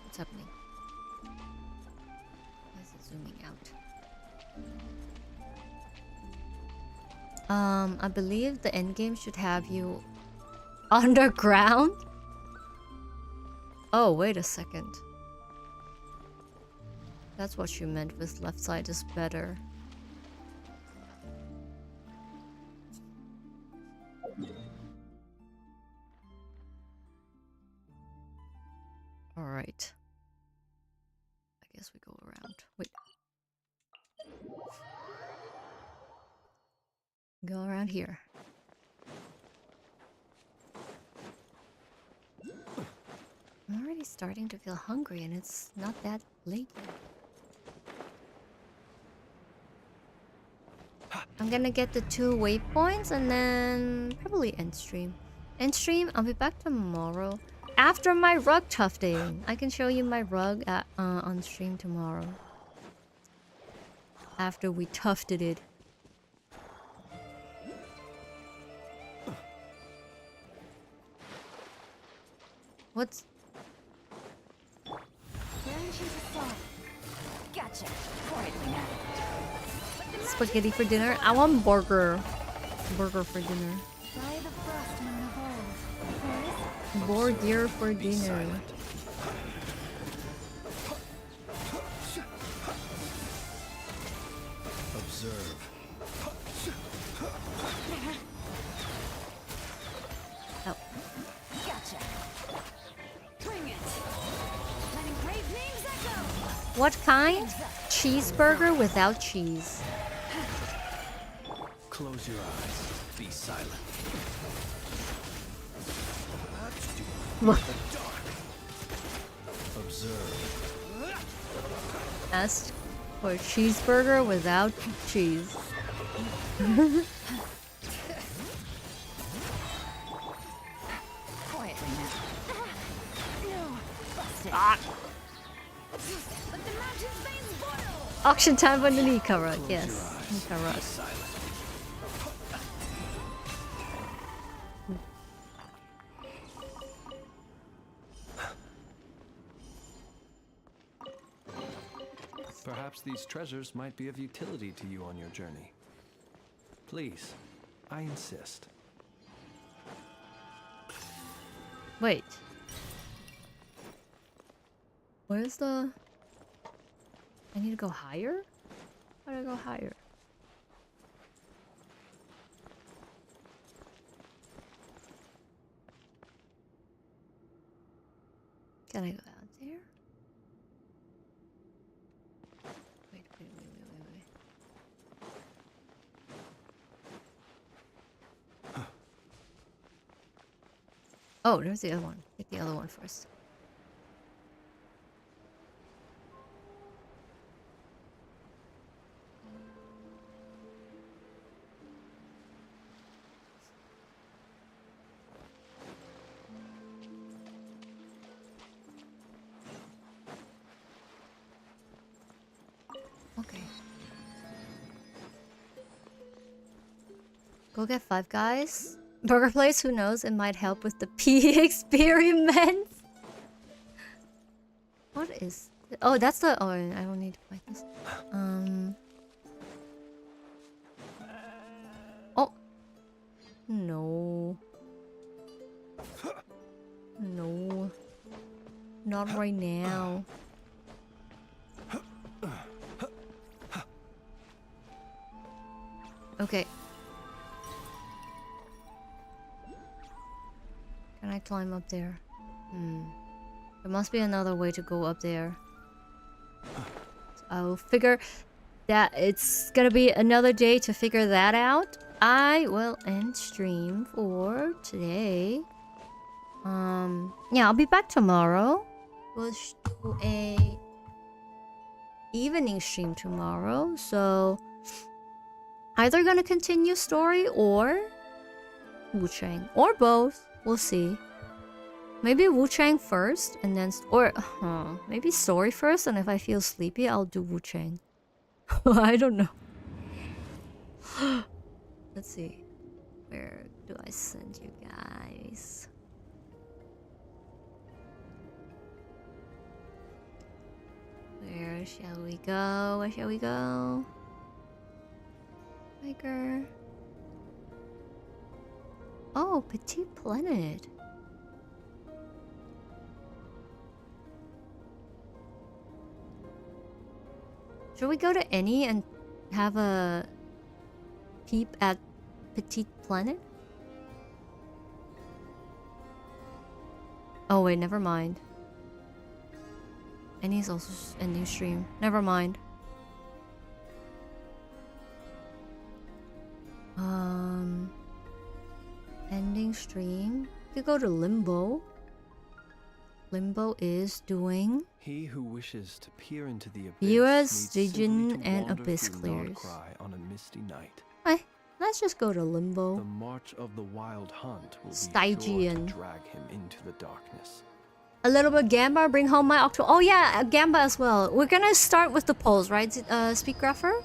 What's happening? Why is it zooming out? I believe the endgame should have you underground. Oh, wait a second. That's what you meant with left side is better. Alright. I guess we go around. Wait. Go around here. I'm already starting to feel hungry and it's not that late yet. I'm gonna get the 2 waypoints and then probably end stream. End stream, I'll be back tomorrow. After my rug tufting. I can show you my rug on stream tomorrow. After we tufted it. What's... Gotcha. Spaghetti for dinner? I want burger. Burger for dinner. Boar deer for dinner. Observe. Oh. Gotcha. Bring it. Letting great names echo. What kind? Cheeseburger without cheese. Close your eyes. Be silent. What? Observe. Asked for a cheeseburger without cheese. Quietly now. No. Busted. Let the mountain's veins boil. Auction time for the Nika. Yes. Nika. Perhaps these treasures might be of utility to you on your journey. Please, I insist. Wait. Where's the... I need to go higher? How do I go higher? Can I go out there? Wait. Oh, there's the other one. Get the other one first. Okay. Go get Five Guys. Burger place, who knows? It might help with the pee experiment. What is... Oh, that's the... Oh, I don't need to fight this. Oh. No. No. Not right now. Okay. Can I climb up there? There must be another way to go up there. So I'll figure that it's gonna be another day to figure that out. I will end stream for today. Yeah, I'll be back tomorrow. We'll do a evening stream tomorrow, so either gonna continue story or Wu-Chang, or both. We'll see. Maybe Wu-Chang first, and then or maybe story first, and if I feel sleepy, I'll do Wu-Chang. I don't know. Let's see. Where do I send you guys? Where shall we go? Where shall we go? Tiger. Oh, Petit Planet. Should we go to any and have a peep at Petit Planet? Oh wait, never mind. Any's also a new stream. Never mind. Ending stream. You could go to Limbo. Limbo is doing He who wishes to peer into the abyss viewers, needs simply region, to and wander abyss through clears. Nodcry on a misty night. Hey, let's just go to Limbo. The march of the wild hunt will be sure Stygian. to drag him into the darkness. A little bit Gamba, bring home my Octo. Oh yeah, Gamba as well. We're gonna start with the polls, right? Speak Grapher?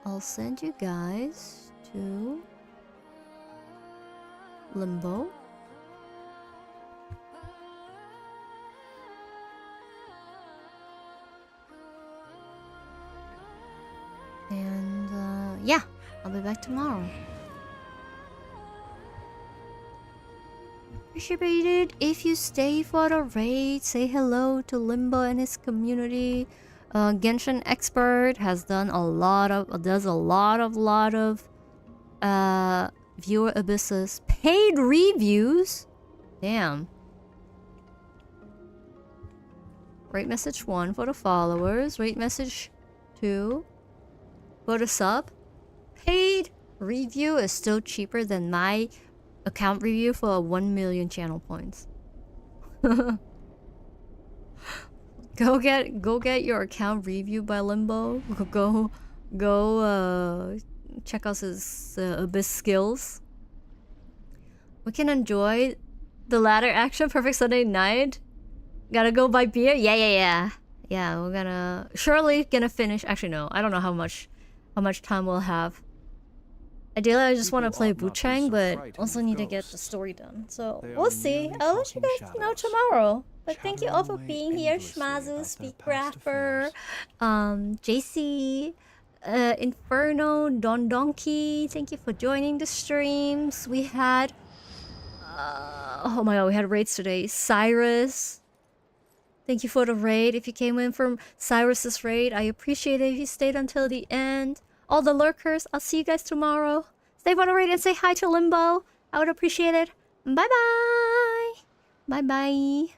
I'll send you guys to Limbo. And yeah, I'll be back tomorrow. Appreciated if you stay for the raid. Say hello to Limbo and his community. Genshin Expert has done a lot of viewer abysses, paid reviews. Damn. Rate message 1 for the followers. Rate message 2 for the sub. Paid review is still cheaper than my account review for 1 million channel points. Go get your account reviewed by Limbo. Go check out his abyss skills. We can enjoy the ladder action. Perfect Sunday night. Gotta go buy beer. Yeah. We're gonna surely gonna finish. Actually, no. I don't know how much time we'll have. Ideally, I just want to play Wu-Chang, but also need to get the story done. So we'll see. I'll let you guys know tomorrow. But thank you all for being here. Schmazu, Speak Grapher, JC, Inferno, Don Donkey. Thank you for joining the streams. We had, oh my god, we had raids today. Cyrus. Thank you for the raid. If you came in from Cyrus's raid, I appreciate it if you stayed until the end. All the lurkers, I'll see you guys tomorrow. Stay for the raid and say hi to Limbo. I would appreciate it. Bye-bye. Bye-bye.